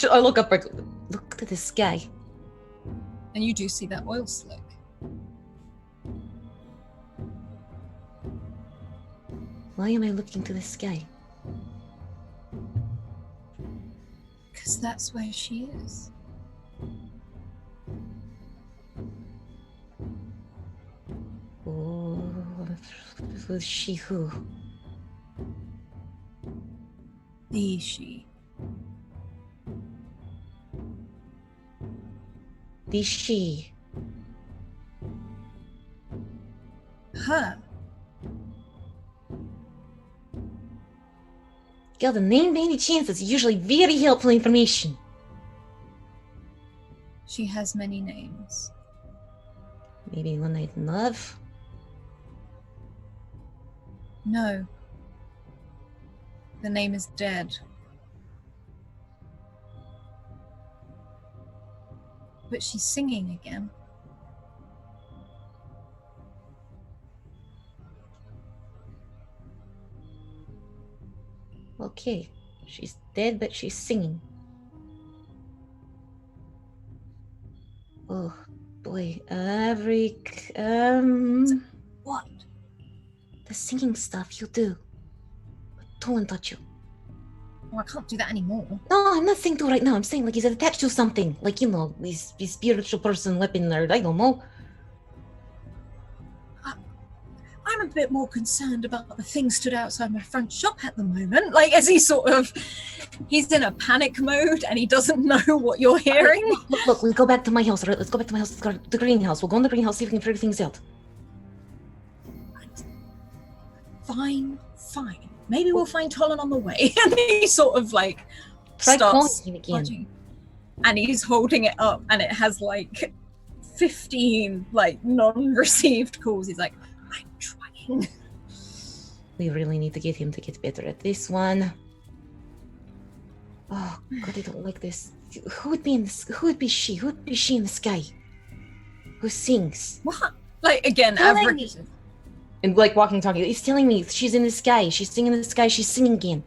I look up. Look to the sky. And you do see that oil slick. Why am I looking to the sky? Because that's where she is. Oh, who's she who? The she. The she. Her. Girl, the name by any chance is usually very helpful information. She has many names. Maybe one night in love? No. The name is dead. But she's singing again. Okay, she's dead, but she's singing. Oh boy, Avrik, What? the singing stuff you do. Tollan taught you. Oh, I can't do that anymore. No, I'm not saying to right now. I'm saying like he's attached to something, like his spiritual person, weapon, or I don't know. I'm a bit more concerned about the thing stood outside my front shop at the moment. Like, as he's in a panic mode and he doesn't know what you're hearing. Look, we'll go back to my house, alright? Let's go back to my house. Let's go to the greenhouse. We'll go in the greenhouse, see if we can figure things out. Fine. Maybe we'll find Tollan on the way. And he sort of like Try starts calling him again. watching. And he's holding it up and it has like 15 like non-received calls. He's like, I'm trying. We really need to get him to get better at this one. Oh God, I don't like this. Who would be she? Who would be she in the sky? Who sings? What? Like again, Avrik. And like walking, talking. He's telling me she's in the sky. She's singing in the sky. She's singing again.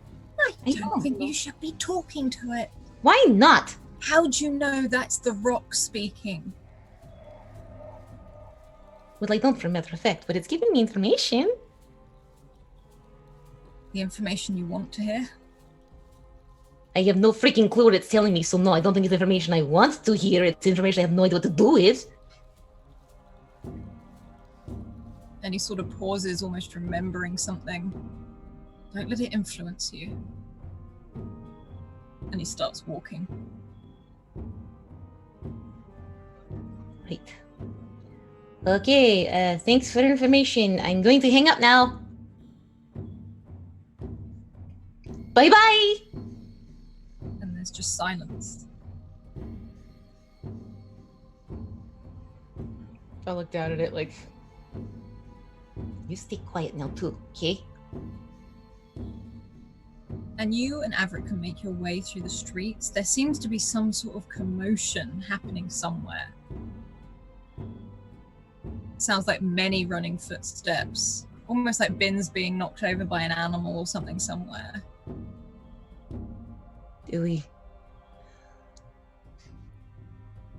I don't think you should be talking to it. Why not? How'd you know that's the rock speaking? Well, I don't, for a matter of fact, but it's giving me information. The information you want to hear? I have no freaking clue what it's telling me, so no, I don't think it's information I want to hear. It's information I have no idea what to do with. And he sort of pauses, almost remembering something. Don't let it influence you. And he starts walking. Right. Okay, thanks for the information. I'm going to hang up now. Bye-bye! And there's just silence. I look down at it like... You stay quiet now too, okay? And you and Avrik can make your way through the streets. There seems to be some sort of commotion happening somewhere. Sounds like many running footsteps. Almost like bins being knocked over by an animal or something somewhere. Do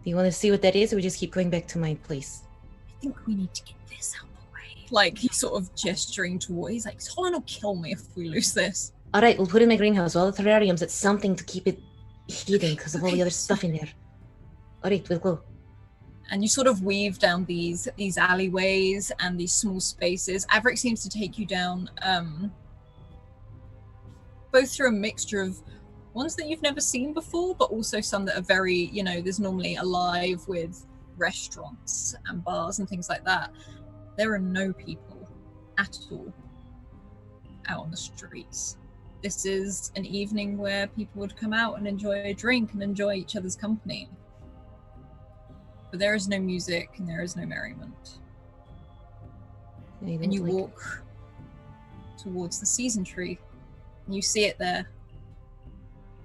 you want to see what that is, or we just keep going back to my place? I think we need to get this out of the way. Like, he's sort of gesturing toward... He's like, Tollan will kill me if we lose this. Alright, we'll put it in my greenhouse. All the terrariums, it's something to keep it hidden because of all the other stuff in there. Alright, we'll go. And you sort of weave down these alleyways and these small spaces. Avrik seems to take you down both through a mixture of ones that you've never seen before, but also some that are very, there's normally alive with restaurants and bars and things like that. There are no people at all out on the streets. This is an evening where people would come out and enjoy a drink and enjoy each other's company. But there is no music and there is no merriment. And you walk towards the season tree and you see it there,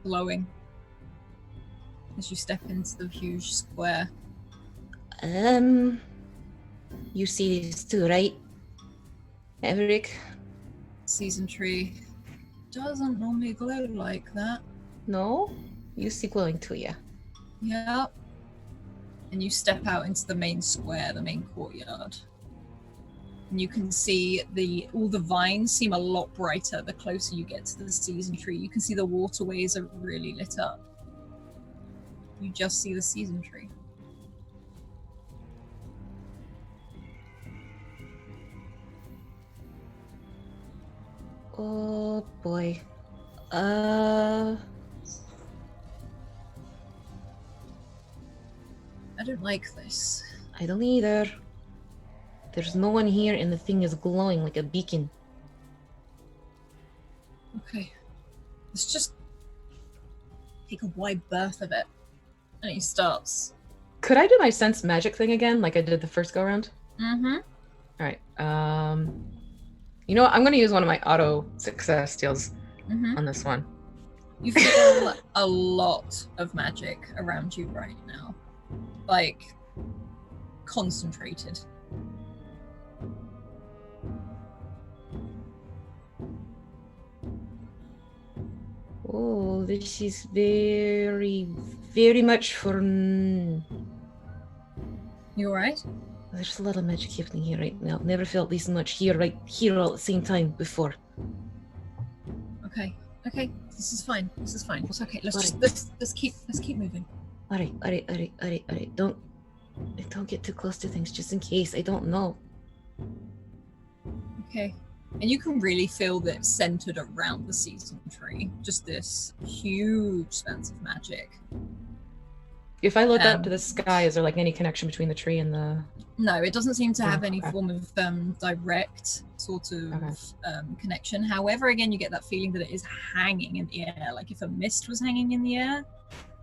glowing, as you step into the huge square. You see this too, right? Avrik? Season tree doesn't normally glow like that. No? You see glowing too, yeah. Yeah. And you step out into the main square, the main courtyard. And you can see all the vines seem a lot brighter the closer you get to the season tree. You can see the waterways are really lit up. You just see the season tree. Oh boy. I don't like this. I don't either. There's no one here and the thing is glowing like a beacon. Okay. Let's just take a wide berth of it. And he starts. Could I do my sense magic thing again like I did the first go around? Mm-hmm. Alright. You know what? I'm gonna use one of my auto success deals on this one. You feel a lot of magic around you right now. Like, concentrated. Oh, this is very, very much for... You alright? There's a lot of magic happening here right now. Never felt this much here, right here all at the same time before. Okay. This is fine. It's okay. Let's keep moving. Alright. Don't get too close to things just in case. I don't know. Okay. And you can really feel that it's centered around the season tree. Just this huge sense of magic. If I look up to the sky, is there like any connection between the tree and the... No, it doesn't seem to have any form of direct sort of connection. However, again, you get that feeling that it is hanging in the air. Like if a mist was hanging in the air,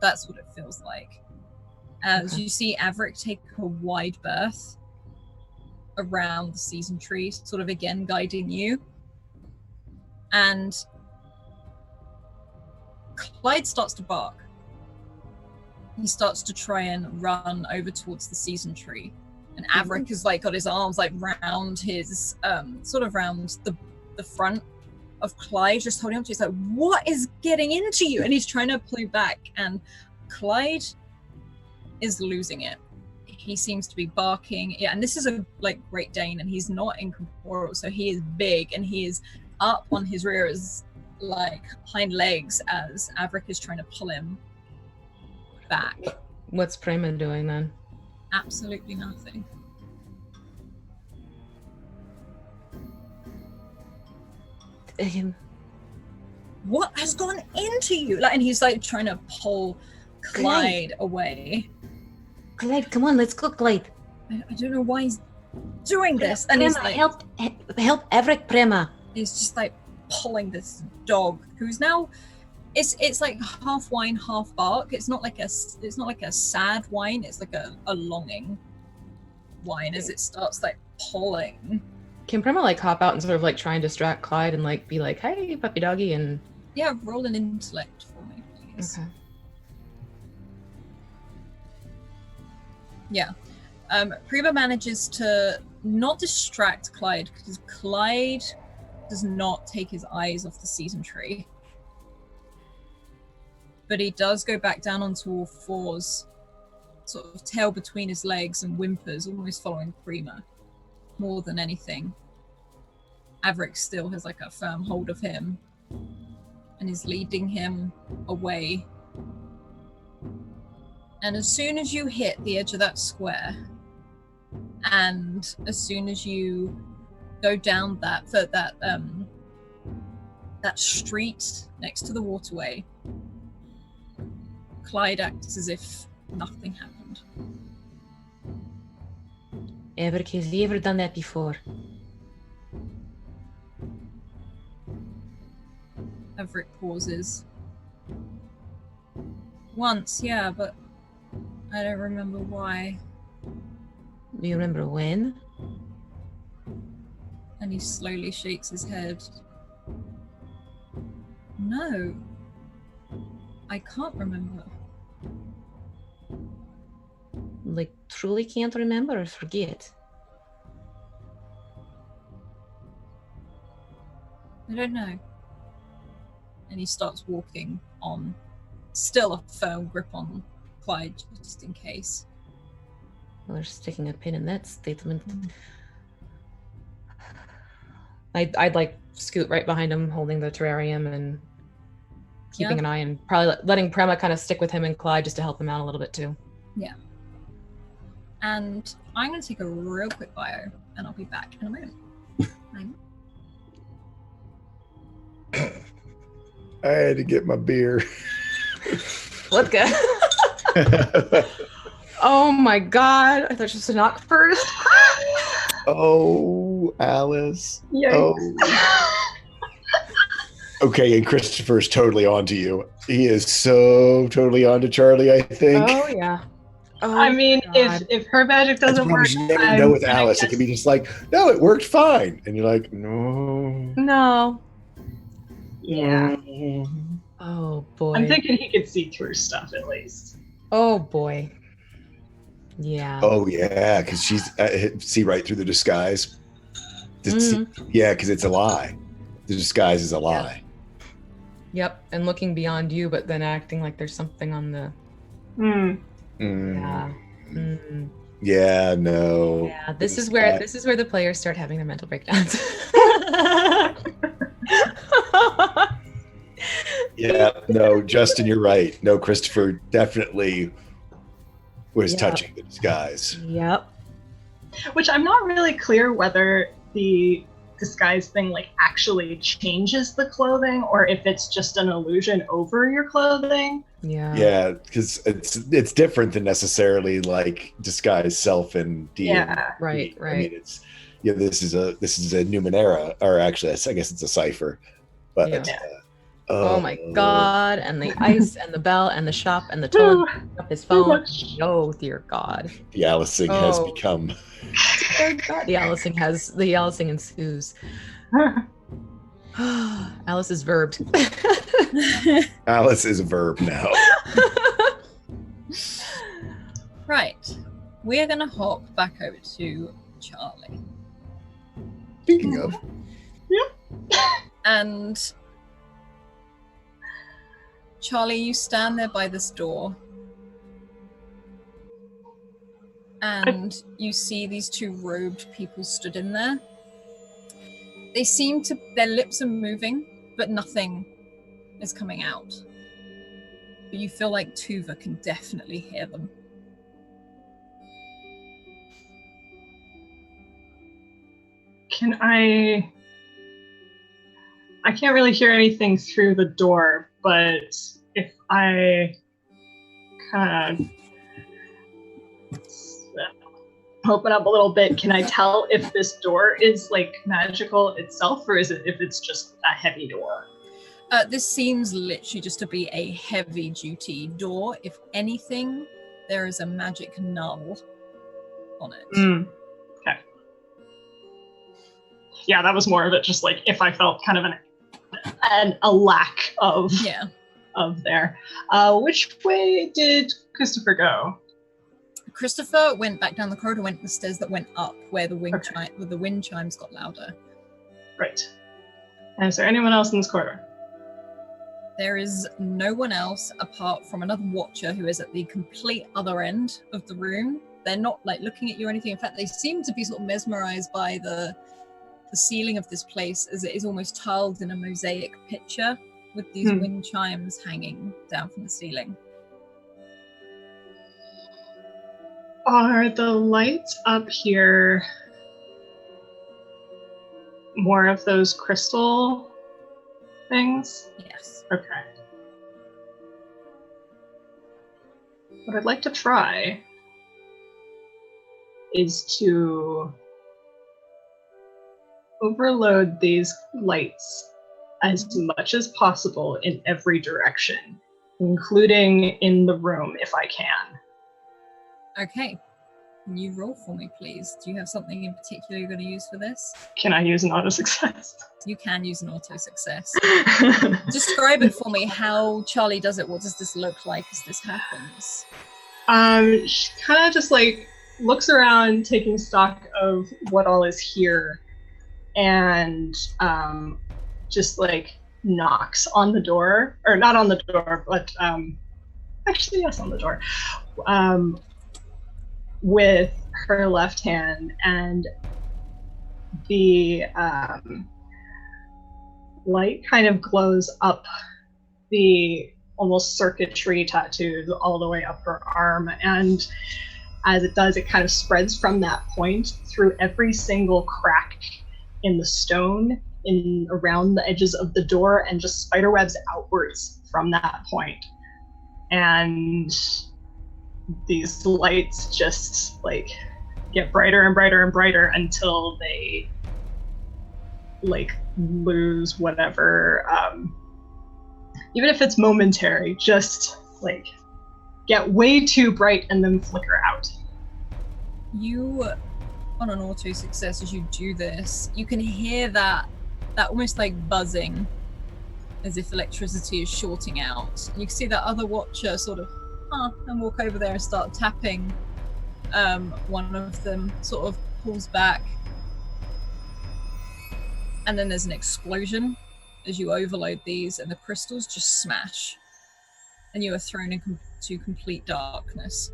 that's what it feels like. As you see Avrik take a wide berth around the season tree, sort of again guiding you. And Clyde starts to bark. He starts to try and run over towards the season tree. And Avrik has like got his arms like round his sort of round the front of Clyde, just holding on to. He's like, what is getting into you? And he's trying to pull back, and Clyde is losing it. He seems to be barking. Yeah, and this is a like Great Dane, and he's not incorporeal, so he is big and he is up on his rear like hind legs as Avrik is trying to pull him back. What's Prema doing then? Absolutely nothing. What has gone into you? Like, and he's like trying to pull Clyde away. Clyde, come on, let's go, Clyde. I don't know why he's doing this. And he's like, help Avrik, Prema. He's just like pulling this dog who's now it's like half whine, half bark. It's not like a sad whine. It's like a longing whine as it starts like pulling. Can Prema like hop out and sort of like try and distract Clyde and like be like, "Hey, puppy doggy," and yeah, roll an intellect for me, please. Okay. Yeah. Prema manages to not distract Clyde because Clyde does not take his eyes off the season tree. But he does go back down onto all fours, sort of tail between his legs and whimpers, almost following Prema more than anything. Avrik still has like a firm hold of him and is leading him away. And as soon as you hit the edge of that square, and as soon as you go down that street next to the waterway, Clyde acts as if nothing happened. Avrik, has he ever done that before? Avrik pauses. Once, yeah, but I don't remember why. Do you remember when? And he slowly shakes his head. No. I can't remember. Like, truly can't remember or forget? I don't know. And he starts walking on, still a firm grip on Clyde, just in case. We're sticking a pin in that statement. I'd like scoot right behind him, holding the terrarium and keeping an eye, and probably letting Prema kind of stick with him and Clyde just to help him out a little bit too. Yeah. And I'm going to take a real quick bio, and I'll be back in a moment. I had to get my beer. Vodka. Oh my god! I thought you were supposed to knock first. Oh, Alice. Yikes. Oh. Okay, and Christopher's totally onto you. He is so totally onto Charlie, I think. Oh yeah. Oh, I mean, God. if her magic doesn't work, You never know with Alice. It can be just like, no, it worked fine. And you're like, no. No. Yeah. Oh boy. I'm thinking he could see through stuff at least. Oh boy. Yeah. Oh, yeah, because she's see right through the disguise. Yeah, because it's a lie. The disguise is a lie. Yep, and looking beyond you, but then acting like there's something on the. Yeah. Yeah. No. Yeah. This is where the players start having their mental breakdowns. Yeah. No, Justin, you're right. No, Christopher definitely was touching the disguise. Yep. Which I'm not really clear whether the disguise thing like actually changes the clothing or if it's just an illusion over your clothing. Yeah. Yeah, because it's different than necessarily like disguise self and D&D. Yeah. Right. I mean, it's this is a Numenera, or actually, I guess it's a cipher. But oh my god! And the ice and the bell and the shop and the Tollan up his phone. Oh dear God! The Alicing has become. Dear God. The Alicing ensues. Alice is verbed. Alice is a verb now. Right. We are going to hop back over to Charlie. Speaking of. And Charlie, you stand there by this door. And you see these two robed people stood in there. They seem to, their lips are moving, but nothing is coming out. But you feel like Tuva can definitely hear them. Can I can't really hear anything through the door, but if I kind of open up a little bit, can I tell if this door is like magical itself, or is it if it's just a heavy door? This seems literally just to be a heavy-duty door. If anything, there is a magic null on it. Okay. Yeah, that was more of it. Just like if I felt kind of a lack of there. Which way did Christopher go? Christopher went back down the corridor, went the stairs that went up where the wind chimes got louder. Right. And is there anyone else in this corridor? There is no one else apart from another watcher who is at the complete other end of the room. They're not like looking at you or anything. In fact, they seem to be sort of mesmerized by the ceiling of this place, as it is almost tiled in a mosaic picture with these wind chimes hanging down from the ceiling. Are the lights up here more of those crystal things? Yes. Okay. What I'd like to try is to overload these lights as much as possible in every direction, including in the room if I can. Okay. Can you roll for me, please? Do you have something in particular you're going to use for this? Can I use an auto success? You can use an auto success. Describe it for me. How Charlie does it. What does this look like as this happens? She kind of just like looks around, taking stock of what all is here, and just like knocks on the door, or not on the door, but actually yes, on the door, with her left hand, and the light kind of glows up the almost circuitry tattoos all the way up her arm, and as it does, it kind of spreads from that point through every single crack in the stone in around the edges of the door, and just spiderwebs outwards from that point. And these lights just like get brighter and brighter and brighter until they like lose whatever, even if it's momentary, just like get way too bright and then flicker out. You, on an auto success, as you do this, you can hear that almost like buzzing, as if electricity is shorting out. You can see that other watcher sort of and walk over there and start tapping. One of them sort of pulls back, and then there's an explosion as you overload these, and the crystals just smash, and you are thrown into complete darkness.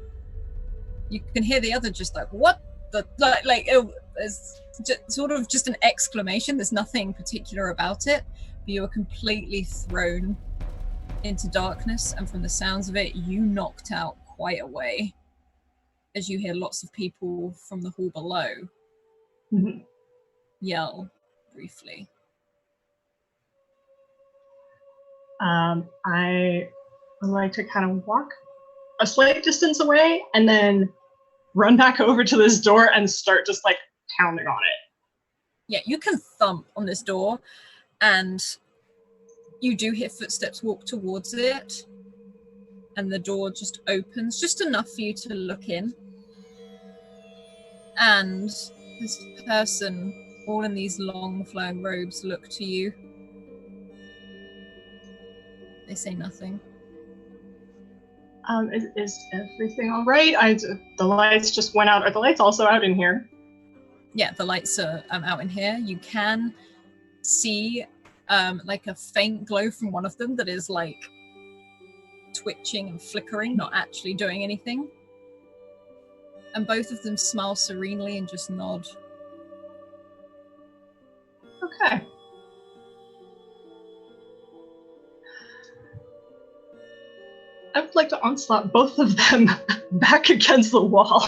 You can hear the other just like, what the, like it's sort of just an exclamation. There's nothing particular about it, but you are completely thrown into darkness, and from the sounds of it, you knocked out quite a way, as you hear lots of people from the hall below yell briefly. I would like to kind of walk a slight distance away and then run back over to this door and start just like pounding on it. Yeah, you can thump on this door, and you do hear footsteps walk towards it, and the door just opens just enough for you to look in. And this person, all in these long flowing robes, look to you. They say nothing. Is everything all right? The lights just went out. Are the lights also out in here? Yeah, the lights are out in here. You can see like a faint glow from one of them that is like twitching and flickering, not actually doing anything. And both of them smile serenely and just nod. Okay. I would like to onslaught both of them back against the wall.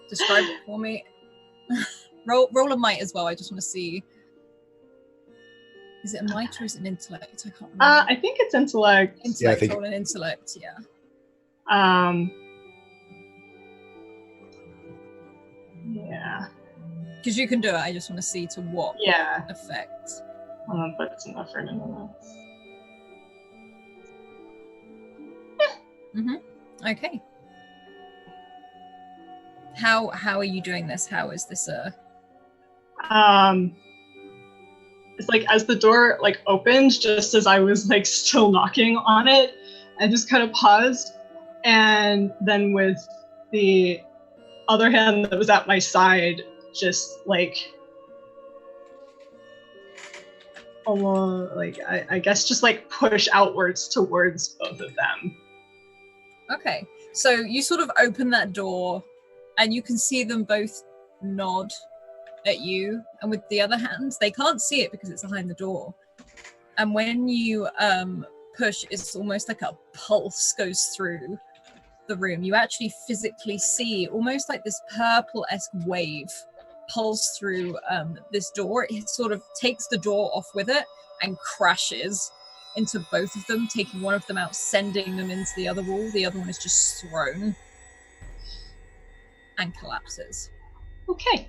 Describe it for me. roll a might as well. I just want to see. Is it a might or is it an intellect? I can't remember. I think it's intellect. Intellect, think... roll an intellect, yeah. Yeah. Because you can do it, I just want to see to what effect. I'm gonna put some effort into this. Okay. How are you doing this? How is this It's like as the door like opened, just as I was like still knocking on it, I just kind of paused, and then with the other hand that was at my side, just like almost like I guess just like push outwards towards both of them. Okay, so you sort of open that door and you can see them both nod at you, and with the other hand, they can't see it because it's behind the door. And when you push, it's almost like a pulse goes through the room. You actually physically see almost like this purple-esque wave pulse through this door. It sort of takes the door off with it and crashes into both of them, taking one of them out, sending them into the other wall. The other one is just thrown and collapses. Okay.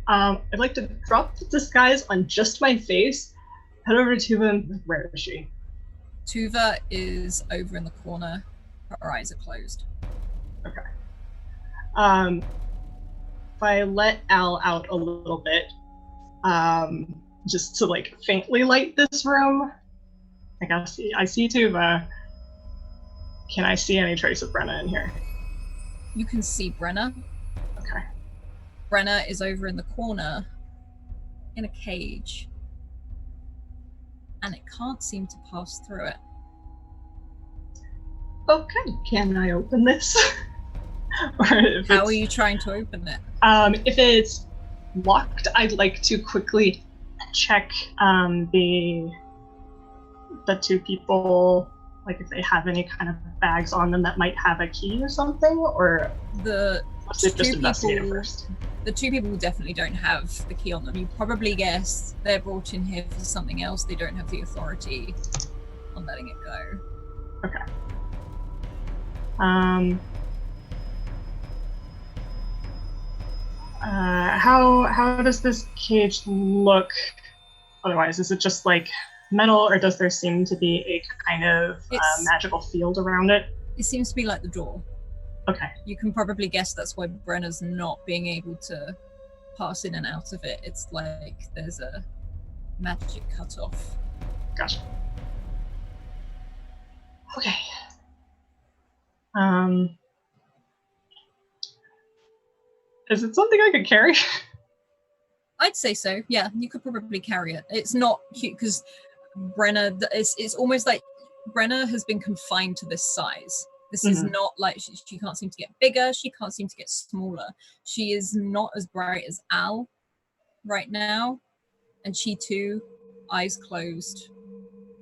I'd like to drop the disguise on just my face, head over to Tuva. Where is she? Tuva is over in the corner. Her eyes are closed. Okay. If I let Al out a little bit, just to like faintly light this room, I see Tuva. Can I see any trace of Brenna in here? You can see Brenna. Okay. Brenna is over in the corner in a cage, and it can't seem to pass through it. Okay, can I open this? How are you trying to open it? If it's locked, I'd like to quickly check the two people, like if they have any kind of bags on them that might have a key or something, or must it just investigate it first? The two people definitely don't have the key on them. You probably guess they're brought in here for something else. They don't have the authority on letting it go. Okay. How does this cage look otherwise? Is it just like metal, or does there seem to be a kind of magical field around it? It seems to be like the door. Okay. You can probably guess that's why Brenna's not being able to pass in and out of it. It's like there's a magic cutoff. Gotcha. Okay. Is it something I could carry? I'd say so. Yeah, you could probably carry it. It's not cute because Brenna. It's almost like Brenna has been confined to this size. This is not like she can't seem to get bigger. She can't seem to get smaller. She is not as bright as Al right now, and she too, eyes closed,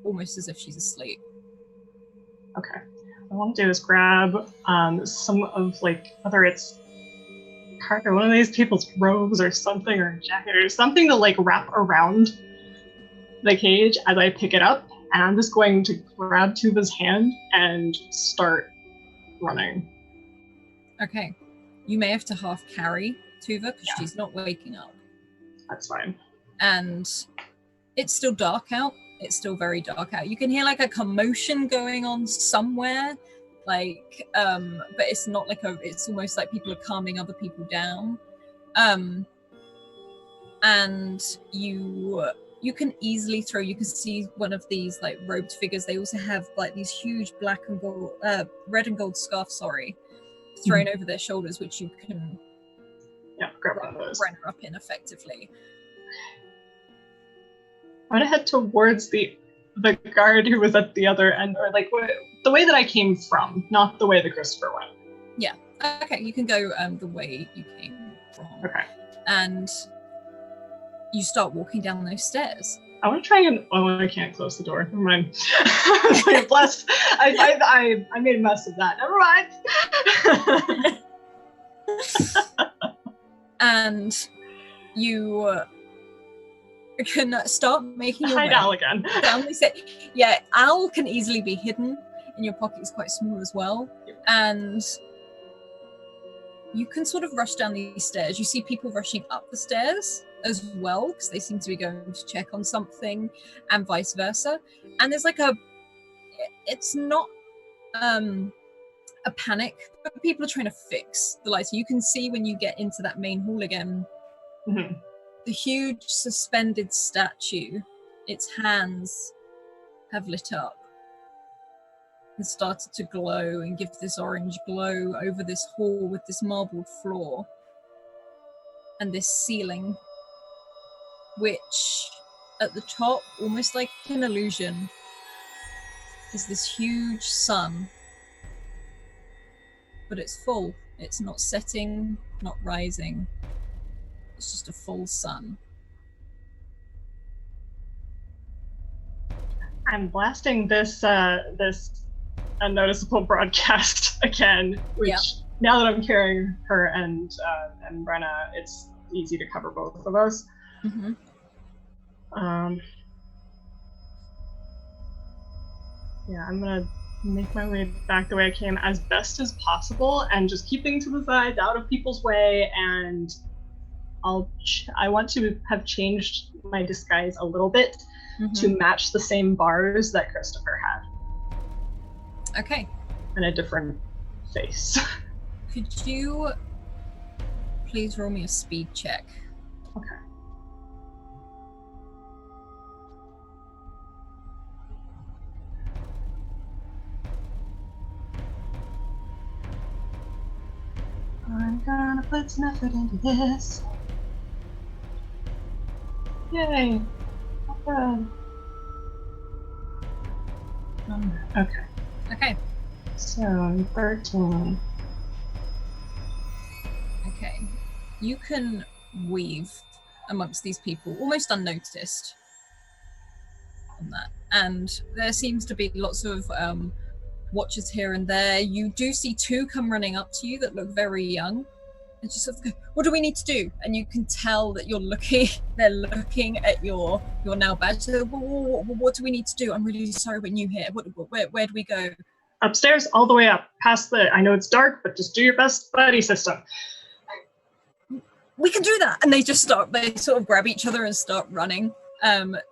almost as if she's asleep. Okay. What I want to do is grab some of like whether it's one of these people's robes or something, or a jacket or something to like wrap around the cage as I pick it up, and I'm just going to grab Tuva's hand and start running. Okay. You may have to half carry Tuva because she's not waking up. That's fine. And it's still dark out. It's still very dark out. You can hear like a commotion going on somewhere, like but it's not like it's almost like people are calming other people down. And you can easily throw, you can see one of these like robed figures. They also have like these huge black and gold, red and gold scarf, thrown over their shoulders, which you can grab one of those. Brenna up in effectively. I'm gonna head towards the guard who was at the other end, or like the way that I came from, not the way that Christopher went. Yeah. Okay, you can go the way you came from. Okay. And you start walking down those stairs. I want to try and. Oh, I can't close the door. Never mind. Like, bless. I made a mess of that. Never mind. And you can start making your Hide way Al again. down this. Yeah, Al can easily be hidden, and your pocket is quite small as well. And you can sort of rush down these stairs. You see people rushing up the stairs as well, because they seem to be going to check on something, and vice versa. And there's like it's not a panic, but people are trying to fix the lights. You can see when you get into that main hall again, the huge suspended statue, its hands have lit up and started to glow and give this orange glow over this hall with this marbled floor and this ceiling, which at the top, almost like an illusion, is this huge sun. But it's full. It's not setting, not rising. It's just a full sun. I'm blasting this unnoticeable broadcast again, which now that I'm carrying her and Brenna, it's easy to cover both of us. Mm-hmm. Yeah, I'm gonna make my way back the way I came as best as possible, and just keep things to the side, out of people's way. And I want to have changed my disguise a little bit to match the same bars that Christopher had. Okay. And a different face. Could you please roll me a speed check? Okay. I'm gonna put some effort into this. Yay! Not bad. Okay. Okay. So, 13. Okay. You can weave amongst these people almost unnoticed on that. And there seems to be lots of watchers here and there. You do see two come running up to you that look very young. And just sort of go, what do we need to do? And you can tell that they're looking at your now badge. So, what do we need to do? I'm really sorry, we're new here. Where do we go? Upstairs, all the way up, past I know it's dark, but just do your best buddy system. We can do that. And they sort of grab each other and start running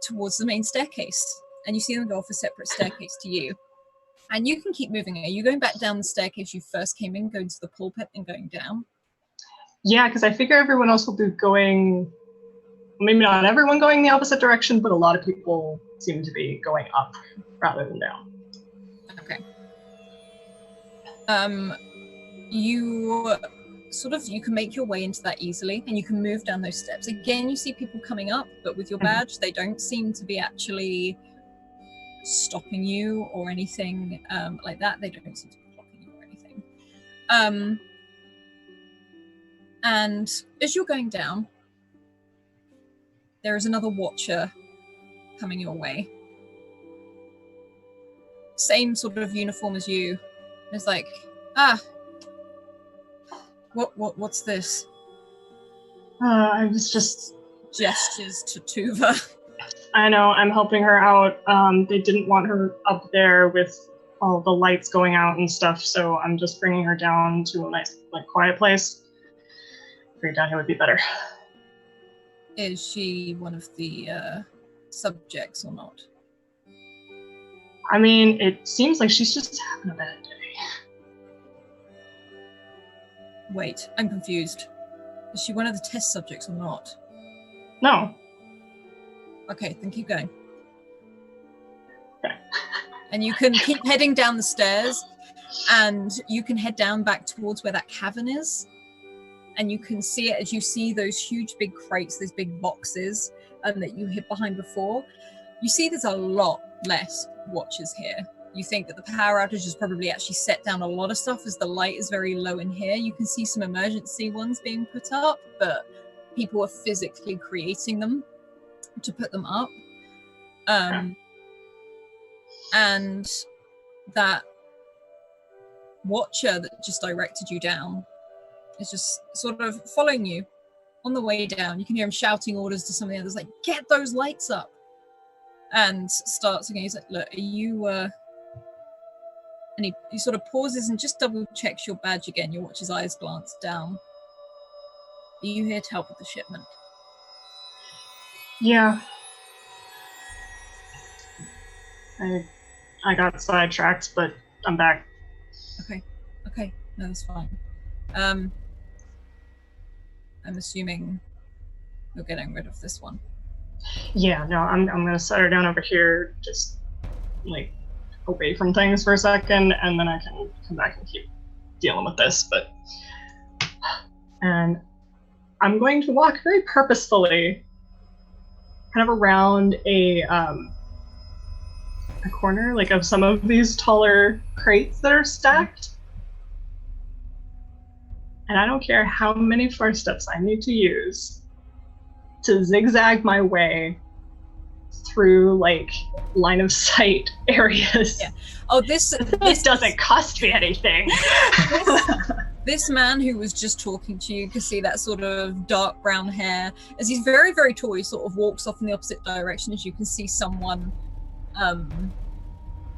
towards the main staircase. And you see them go off a separate staircase to you. And you can keep moving. Are you going back down the staircase you first came in, going to the pulpit and going down? Yeah, because I figure everyone else will be going, maybe not everyone going the opposite direction, but a lot of people seem to be going up rather than down. Okay. You can make your way into that easily, and you can move down those steps. Again, you see people coming up, but with your badge, they don't seem to be actually stopping you or anything like that. They don't seem to be blocking you or anything. And as you're going down, there is another watcher coming your way. Same sort of uniform as you. It's like, what's this? I was just gestures to Tuva. I know, I'm helping her out. They didn't want her up there with all the lights going out and stuff, so I'm just bringing her down to a nice, quiet place. Figured down here would be better. Is she one of the subjects or not? I mean, it seems like she's just having a bad day. Wait, I'm confused. Is she one of the test subjects or not? No. Okay, then keep going. Okay. And you can keep heading down the stairs, and you can head down back towards where that cavern is. And you can see it as you see those huge big crates, those big boxes that you hid behind before. You see there's a lot less watchers here. You think that the power outage has probably actually set down a lot of stuff as the light is very low in here. You can see some emergency ones being put up, but people are physically creating them to put them up. And that watcher that just directed you down is just sort of following you on the way down. You can hear him shouting orders to some of the others, like, get those lights up. And starts again. He's like, look, are you... And he sort of pauses and just double checks your badge again. You watch his eyes glance down. Are you here to help with the shipment? Yeah. I got sidetracked, but I'm back. Okay. No, that's fine. I'm assuming you're getting rid of this one. Yeah, no, I'm gonna set her down over here, just like away from things for a second, and then I can come back and keep dealing with this. And I'm going to walk very purposefully, kind of around a corner, like of some of these taller crates that are stacked. And I don't care how many footsteps I need to use to zigzag my way through like line of sight areas. Yeah. Oh, this doesn't cost me anything. This man who was just talking to you, can see that sort of dark brown hair. As he's very, very tall, he sort of walks off in the opposite direction. As you can see someone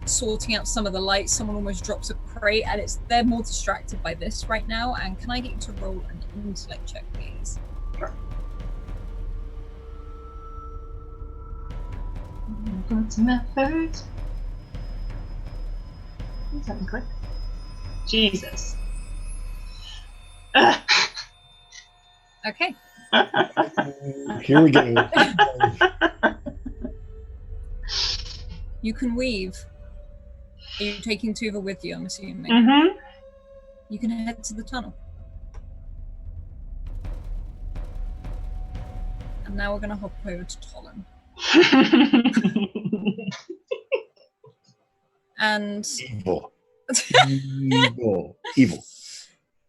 sorting out some of the lights. Someone almost drops a crate, and they're more distracted by this right now. And can I get you to roll an intellect check, please? Sure. Put some effort. Something click. Jesus. Okay. Here we go. You can weave. Are you taking Tuva with you, I'm assuming? Mm-hmm. You can head to the tunnel. And now we're going to hop over to Tollan. And... Evil.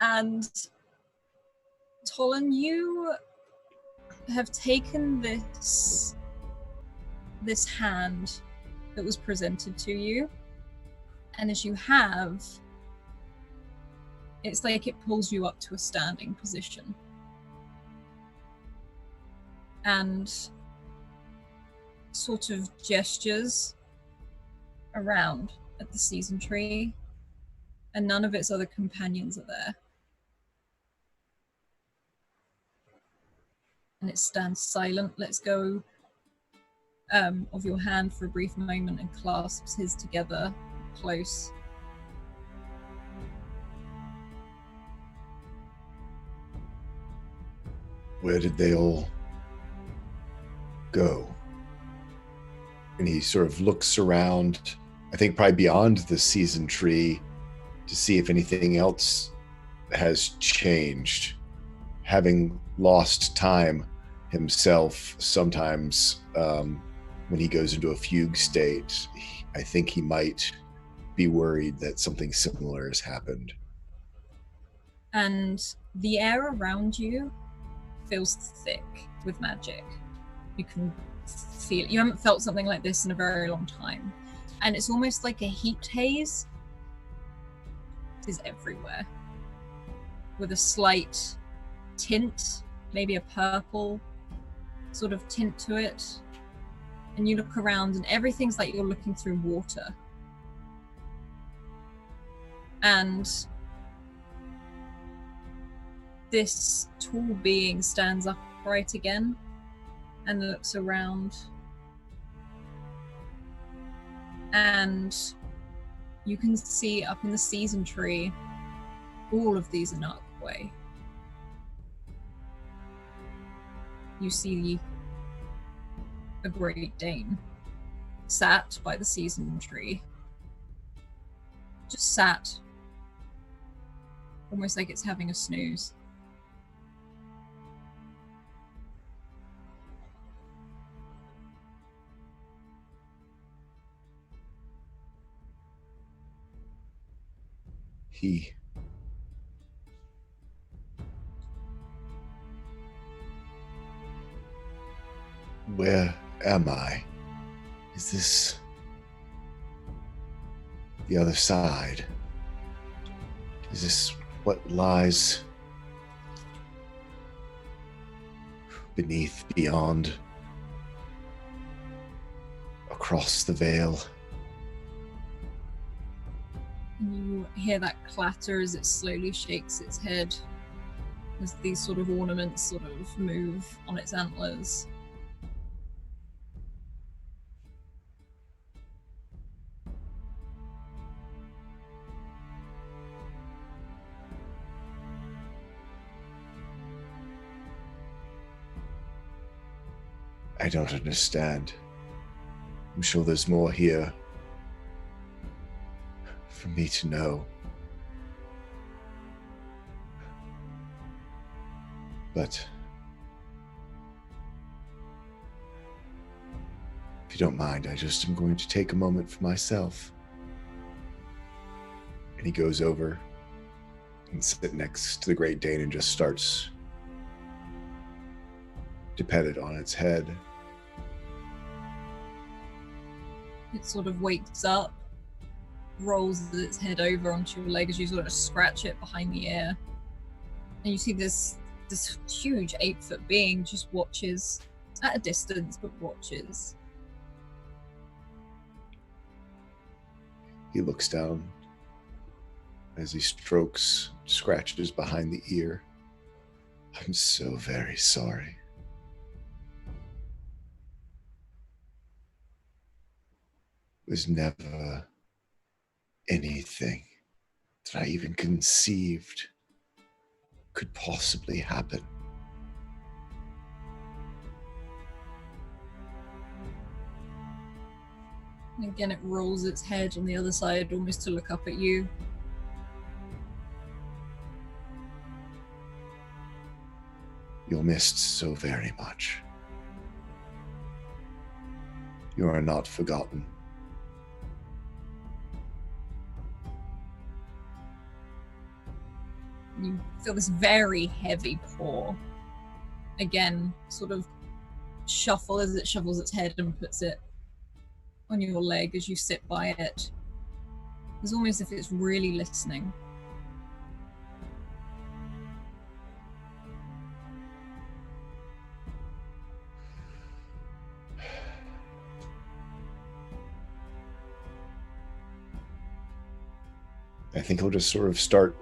And Tollan, you have taken this hand that was presented to you, and as you have, it's like it pulls you up to a standing position. And sort of gestures around at the season tree, and none of its other companions are there. And it stands silent, lets go of your hand for a brief moment and clasps his together close. Where did they all go? And he sort of looks around, I think probably beyond the season tree, to see if anything else has changed. Having lost time himself sometimes, when he goes into a fugue state, I think he might be worried that something similar has happened. And the air around you feels thick with magic. You can feel it. You haven't felt something like this in a very long time. And it's almost like a heat haze is everywhere, with a slight tint, maybe a purple sort of tint to it. And you look around and everything's like you're looking through water. And this tall being stands upright again and looks around. And you can see up in the season tree, all of these are Narkway. You see a Great Dane sat by the season tree. Just sat. Almost like it's having a snooze. Where am I? Is this the other side? Is this what lies beneath, beyond, across the veil? And you hear that clatter as it slowly shakes its head, as these sort of ornaments sort of move on its antlers. I don't understand. I'm sure there's more here for me to know. But if you don't mind, I just am going to take a moment for myself. And he goes over and sits next to the Great Dane and just starts to pet it on its head. It sort of wakes up, rolls its head over onto your leg as you sort of scratch it behind the ear. And you see this huge 8-foot being just watches at a distance, but watches. He looks down as he scratches behind the ear. I'm so very sorry. It was never anything that I even conceived could possibly happen. And again, it rolls its head on the other side, almost to look up at you. You're missed so very much. You are not forgotten. You feel this very heavy paw. Again, sort of shuffle as it shovels its head and puts it on your leg as you sit by it. It's almost as if it's really listening. I think he'll just sort of start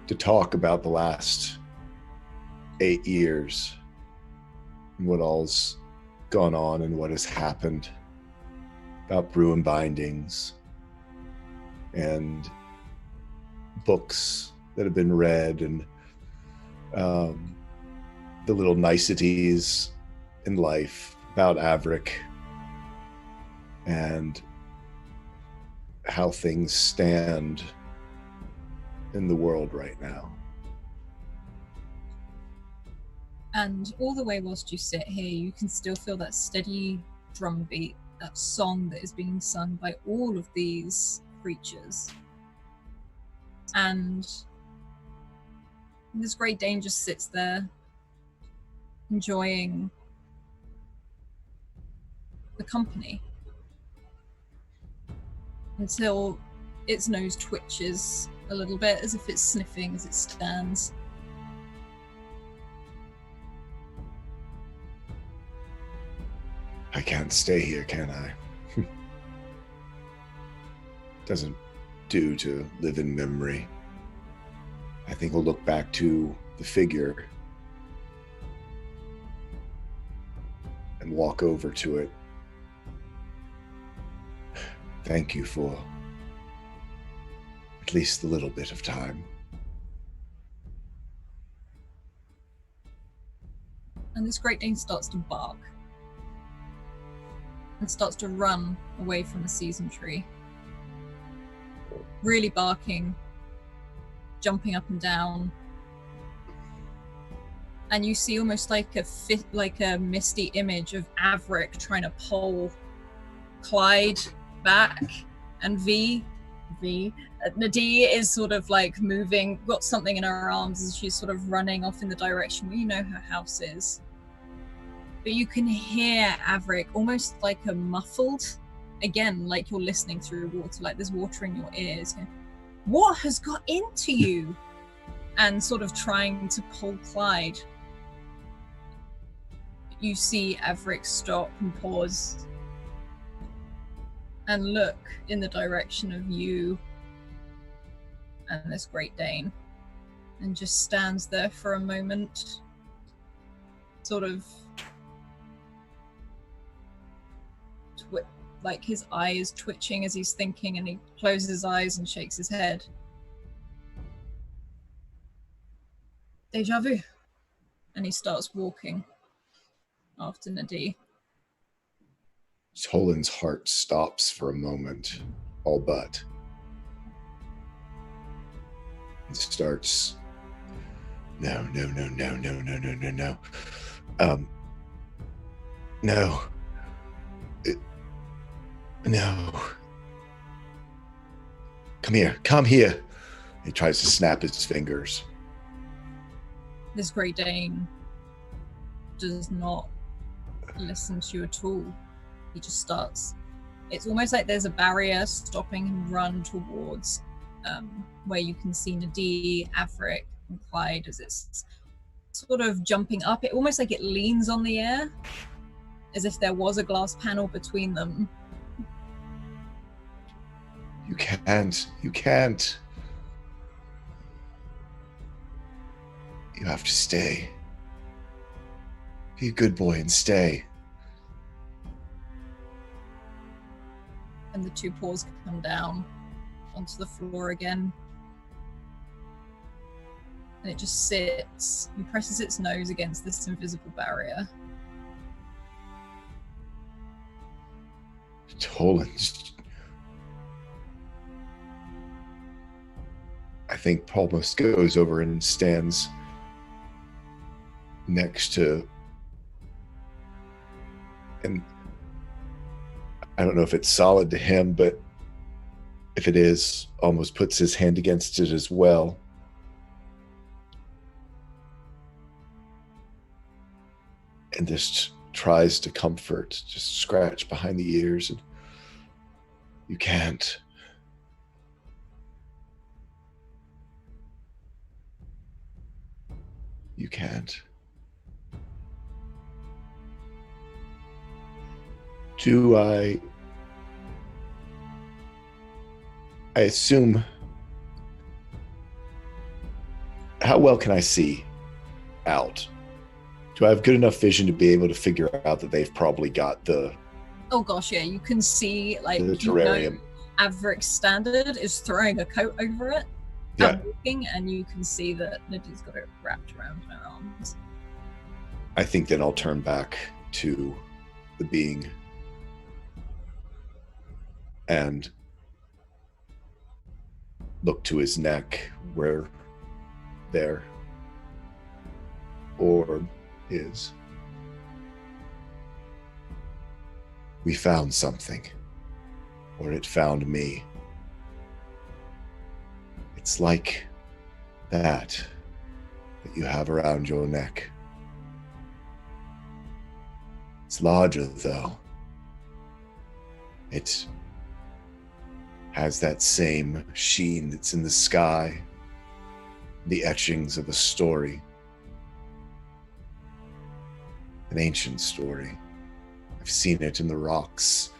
to talk about the last 8 years and what all's gone on and what has happened, about brew and bindings and books that have been read, and the little niceties in life about Avrik and how things stand in the world right now. And all the way whilst you sit here, you can still feel that steady drum beat, that song that is being sung by all of these creatures. And this Great Dane just sits there, enjoying the company, until its nose twitches a little bit as if it's sniffing as it stands. I can't stay here, can I? Doesn't do to live in memory. I think we'll look back to the figure and walk over to it. Thank you for at least a little bit of time. And this Great Dane starts to bark and starts to run away from the season tree. Really barking, jumping up and down. And you see almost like a misty image of Avrik trying to pull Clyde back, and Na'di is sort of like moving, got something in her arms as she's sort of running off in the direction where you know her house is. But you can hear Avrik almost like a muffled, again, like you're listening through water, like there's water in your ears. What has got into you? And sort of trying to pull Clyde. You see Avrik stop and pause and look in the direction of you and this Great Dane, and just stands there for a moment, sort of like his eye is twitching as he's thinking, and he closes his eyes and shakes his head. Deja vu. And he starts walking after Na'di. Tollan's heart stops for a moment, all but. He starts, no. No. Come here. He tries to snap his fingers. This Great Dane does not listen to you at all. He just starts. It's almost like there's a barrier stopping him run towards where you can see Na'di, Avrik, and Clyde as it's sort of jumping up. It almost like it leans on the air, as if there was a glass panel between them. You can't. You have to stay. Be a good boy and stay. And the two paws come down onto the floor again. And it just sits and presses its nose against this invisible barrier. Tollan, I think almost goes over and stands next to, and I don't know if it's solid to him, but if it is, almost puts his hand against it as well. And just tries to comfort, just scratch behind the ears, and you can't. You can't. Do I assume, how well can I see out? Do I have good enough vision to be able to figure out that they've probably got the... Oh gosh, yeah, you can see, like, the terrarium. Avrik's standard is throwing a coat over it. Yeah. Walking, and you can see that Nadi's got it wrapped around her arms. I think then I'll turn back to the being and look to his neck where their orb is. We found something, or it found me. It's like that you have around your neck. It's larger, though. It has that same sheen that's in the sky, the etchings of a story, an ancient story. I've seen it in the rocks,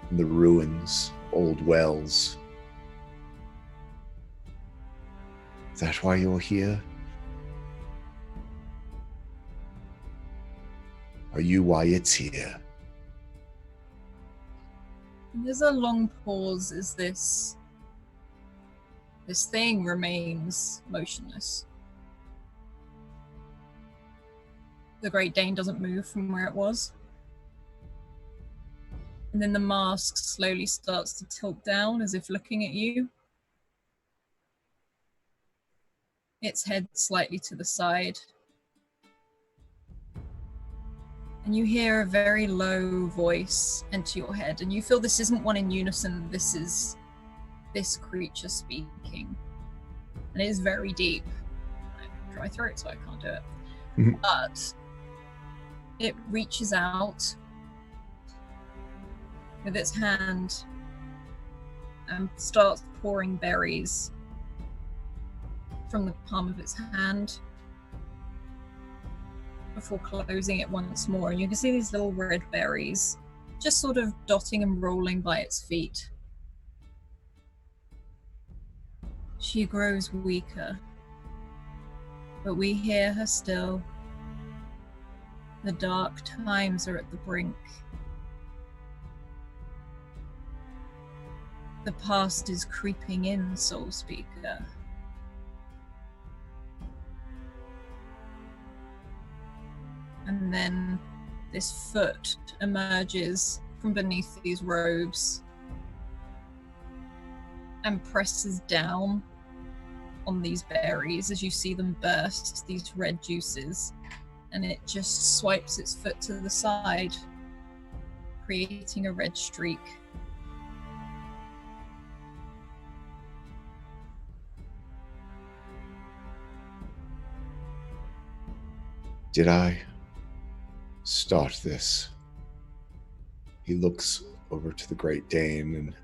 in the ruins, old wells. Is that why you're here? Are you why it's here? There's a long pause as this thing remains motionless. The Great Dane doesn't move from where it was. And then the mask slowly starts to tilt down as if looking at you. Its head slightly to the side. And you hear a very low voice enter your head, and you feel this isn't one in unison, this is this creature speaking. And it is very deep. I dry throat, so I can't do it. Mm-hmm. But It reaches out with its hand and starts pouring berries from the palm of its hand before closing it once more. And you can see these little red berries just sort of dotting and rolling by its feet. She grows weaker, but we hear her still. The dark times are at the brink. The past is creeping in, Soul Speaker. And then this foot emerges from beneath these robes and presses down on these berries as you see them burst, these red juices, and it just swipes its foot to the side, creating a red streak. Did I start this? He looks over to the Great Dane and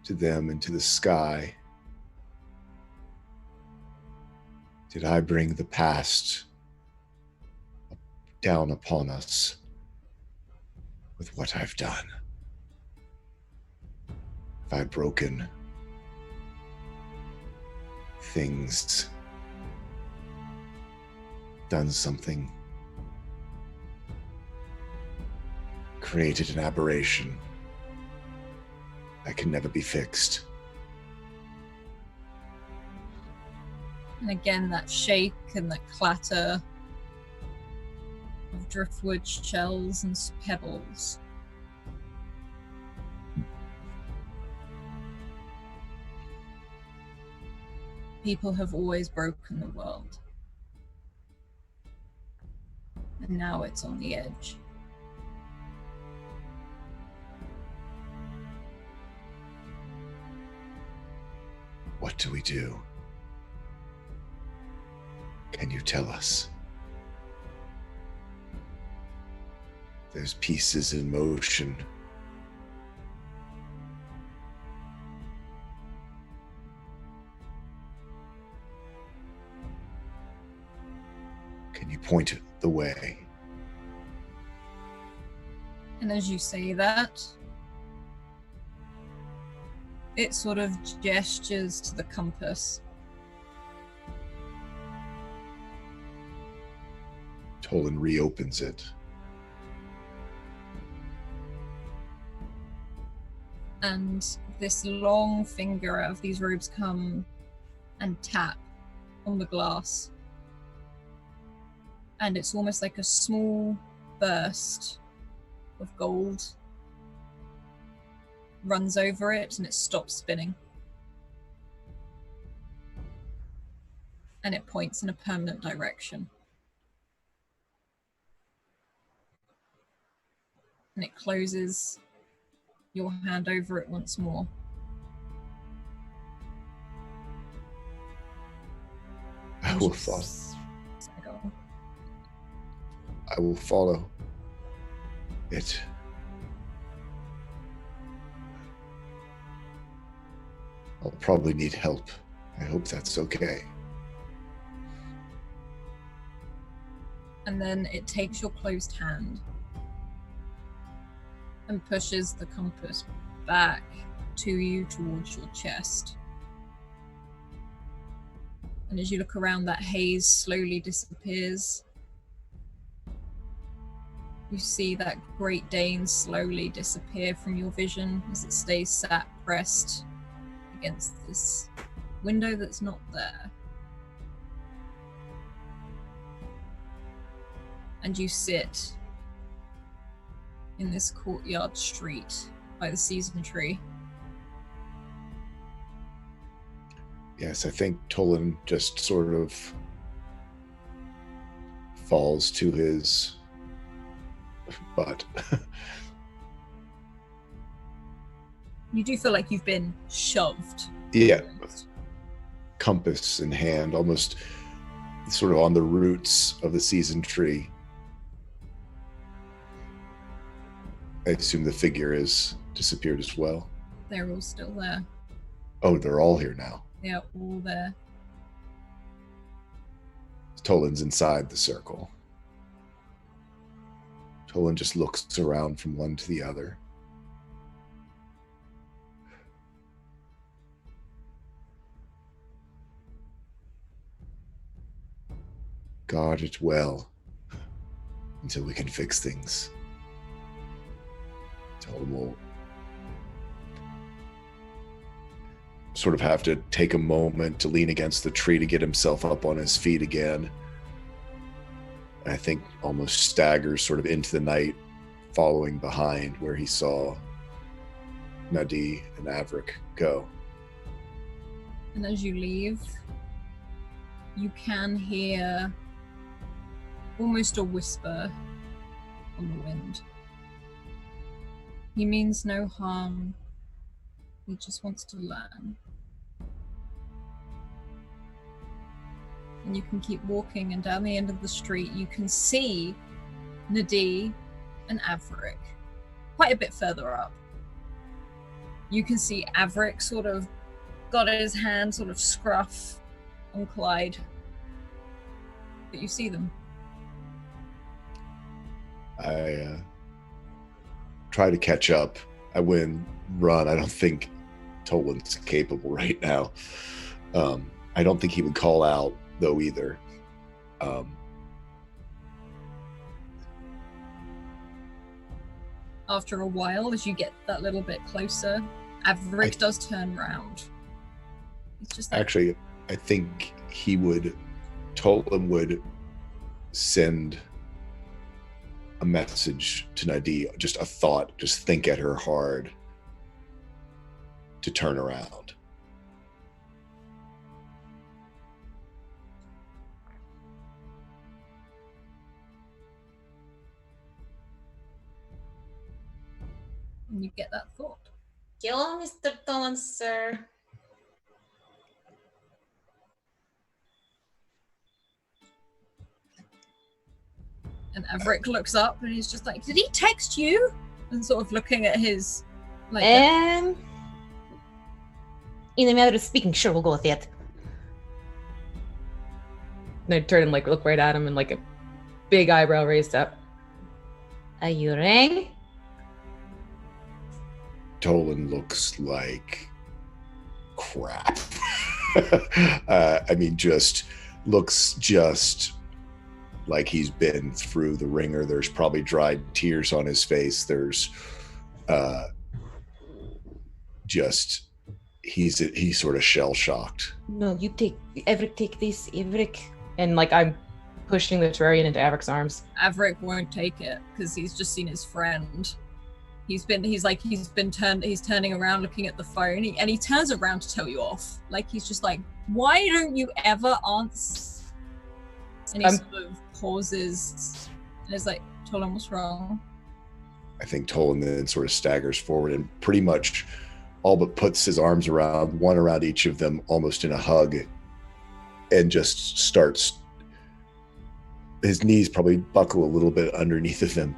to them and to the sky. Did I bring the past down upon us with what I've done? Have I broken things? Done something? Created an aberration that can never be fixed? And again, that shake and that clatter of driftwood shells and pebbles. People have always broken the world. And now it's on the edge. What do we do? Can you tell us? There's pieces in motion. Can you point the way? And as you say that, it sort of gestures to the compass. Tollan reopens it. And this long finger out of these robes come and tap on the glass. And it's almost like a small burst of gold runs over it and it stops spinning. And it points in a permanent direction. And it closes your hand over it once more. I will follow. I will follow it. I'll probably need help. I hope that's okay. And then it takes your closed hand and pushes the compass back to you towards your chest. And as you look around, that haze slowly disappears. You see that Great Dane slowly disappear from your vision as it stays sat pressed against this window that's not there. And you sit in this courtyard street by the season tree. Yes, I think Tollan just sort of falls to his butt. You do feel like you've been shoved. Yeah, compass in hand, almost sort of on the roots of the season tree. I assume the figure is disappeared as well. They're all still there. Oh, they're all here now. They're all there. Tollan's inside the circle. Tollan just looks around from one to the other. Guard it well until we can fix things. Tollan will sort of have to take a moment to lean against the tree to get himself up on his feet again. I think almost staggers sort of into the night, following behind where he saw Na'di and Avrik go. And as you leave, you can hear almost a whisper on the wind. He means no harm. He just wants to learn. And you can keep walking, and down the end of the street you can see Na'di and Avrik quite a bit further up. You can see Avrik sort of got his hand sort of scruff on Clyde. But you see them. I try to catch up. I win, run. I don't think Tollan's capable right now. I don't think he would call out, though, either. After a while, as you get that little bit closer, Avrik does turn around. It's just like, actually, I think Tollan would send a message to Na'di, just a thought, just think at her hard to turn around. and you get that thought. Kill Mr. Tollan, sir. And Avrik looks up and he's just like, did he text you? And sort of looking at his like In a matter of speaking, sure, we'll go with it. And I turn and like look right at him and like a big eyebrow raised up. Are you rang? Tollan looks like crap. I mean, looks like he's been through the ringer. There's probably dried tears on his face. There's he's sort of shell shocked. No, you take this, Avrik. And like I'm pushing the terrarian into Avrik's arms. Avrik won't take it because he's just seen his friend. He's turning around looking at the phone and he turns around to tell you off. Like he's just like, why don't you ever answer? And he sort of pauses and is like, Tollan, what's wrong? I think Tollan then sort of staggers forward and pretty much all but puts his arms around each of them almost in a hug and just starts, his knees probably buckle a little bit underneath of him.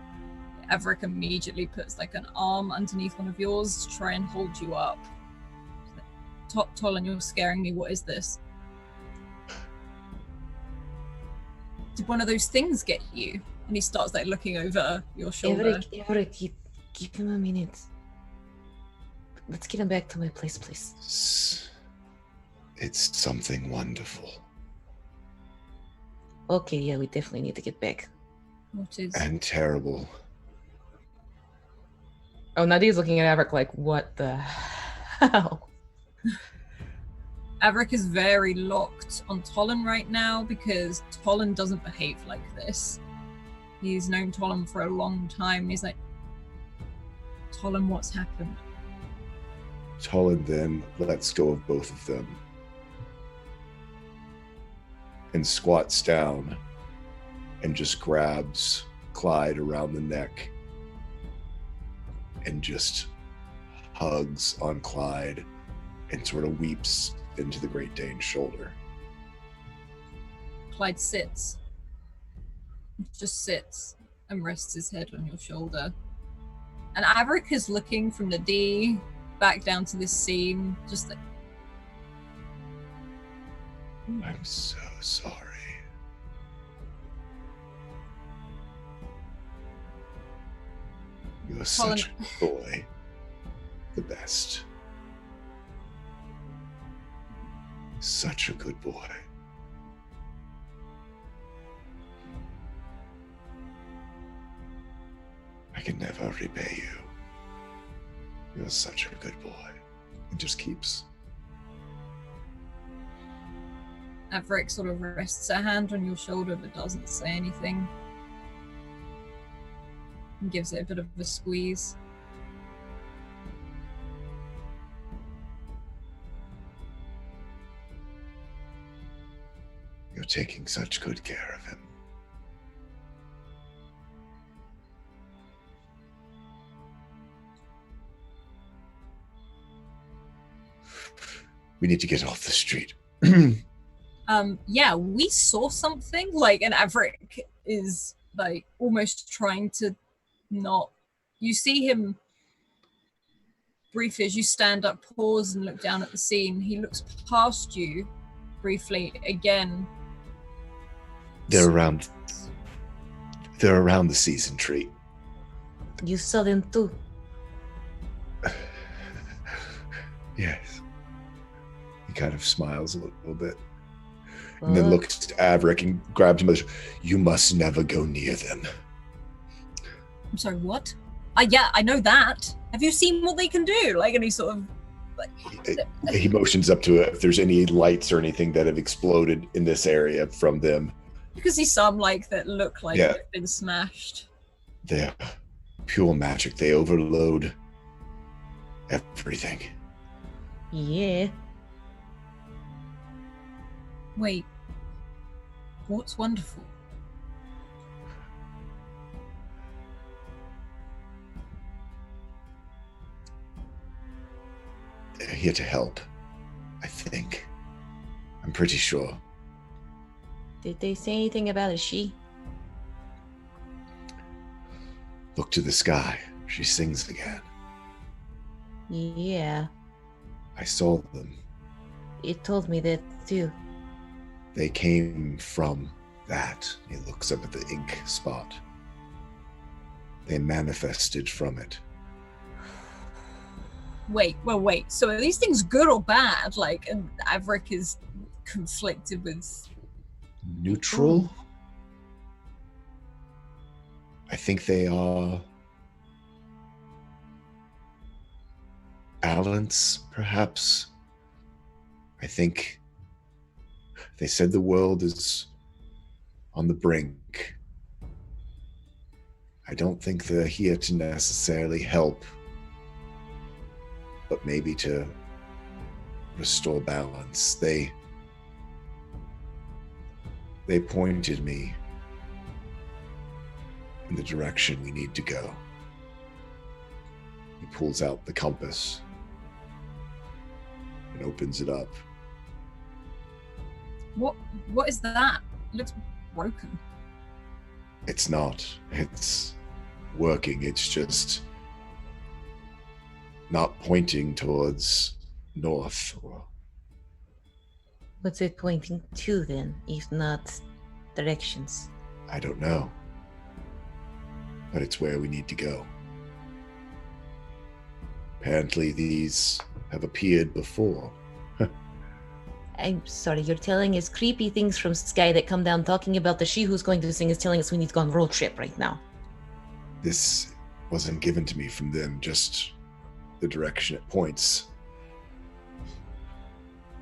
Avrik immediately puts like an arm underneath one of yours to try and hold you up. Tollan, you're scaring me. What is this? Did one of those things get you? And he starts like looking over your shoulder. Avrik, give him a minute. Let's get him back to my place, please. It's something wonderful. Okay, yeah, we definitely need to get back. What is? And terrible. Oh, Nadia's looking at Avrik like, what the hell? Avrik is very locked on Tollan right now because Tollan doesn't behave like this. He's known Tollan for a long time. He's like, Tollan, what's happened? Tollan then lets go of both of them and squats down and just grabs Clyde around the neck and just hugs on Clyde and sort of weeps into the Great Dane's shoulder. Clyde sits. Just sits and rests his head on your shoulder. And Avrik is looking from the D back down to this scene, just like, I'm so sorry. You're such a good boy. The best. Such a good boy. I can never repay you. You're such a good boy. It just keeps. Avrik sort of rests a hand on your shoulder but doesn't say anything. And gives it a bit of a squeeze. You're taking such good care of him. We need to get off the street. Yeah, we saw something, like, and Avrik is, like, almost trying to not... You see him briefly as you stand up, pause and look down at the scene. He looks past you briefly again. They're around the season tree. You saw them too. Yes. He kind of smiles a little bit. And then looks to Avrik and grabs him. You must never go near them. I'm sorry, what? Yeah, I know that. Have you seen what they can do? Like, and he sort of... like, he motions up to it if there's any lights or anything that have exploded in this area from them. You can see some, like, that look like they've been smashed. They're pure magic. They overload everything. Yeah. Wait. What's wonderful? They're here to help, I think. I'm pretty sure. Did they say anything about a she? Look to the sky. She sings again. Yeah. I saw them. It told me that too. They came from that. He looks up at the ink spot. They manifested from it. Wait. So are these things good or bad? Like, and Avrik is conflicted with... Neutral? I think they are... balance, perhaps. I think they said the world is on the brink. I don't think they're here to necessarily help, but maybe to restore balance. They pointed me in the direction we need to go. He pulls out the compass and opens it up. What is that? It looks broken. It's not. It's working. It's just not pointing towards north. What's it pointing to then, if not directions? I don't know. But it's where we need to go. Apparently these have appeared before. I'm sorry, you're telling us creepy things from sky that come down talking about the she who's going to sing is telling us we need to go on a road trip right now. This wasn't given to me from them, just the direction it points.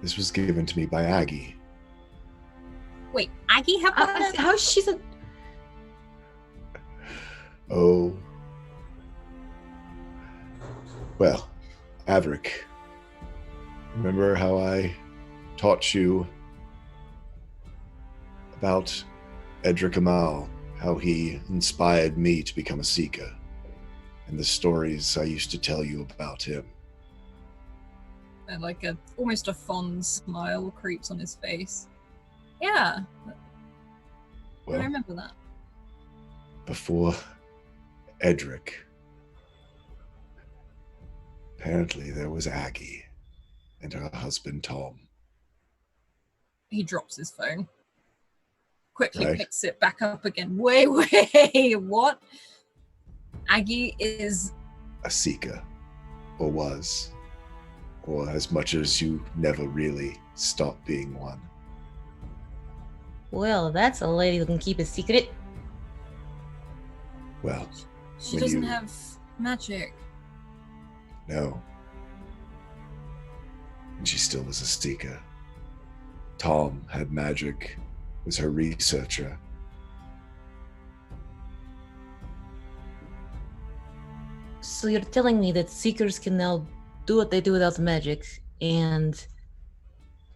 This was given to me by Aggie. Wait, Aggie have one? How is she the... Oh. Well, Avrik, remember how I taught you about Edric Amal, how he inspired me to become a seeker, and the stories I used to tell you about him? And like almost a fond smile creeps on his face. Yeah, I Well, remember that. before Edric, apparently there was Aggie and her husband Tom. He drops his phone. Quickly Right. picks it back up again. Wait, what? Aggie is... A seeker, or was, or as much as you never really stopped being one. Well, that's a lady who can keep a secret. Well, She When doesn't you- have magic. no. And she still was a seeker. Tom had magic, was her researcher. So you're telling me that seekers can now do what they do without magic, and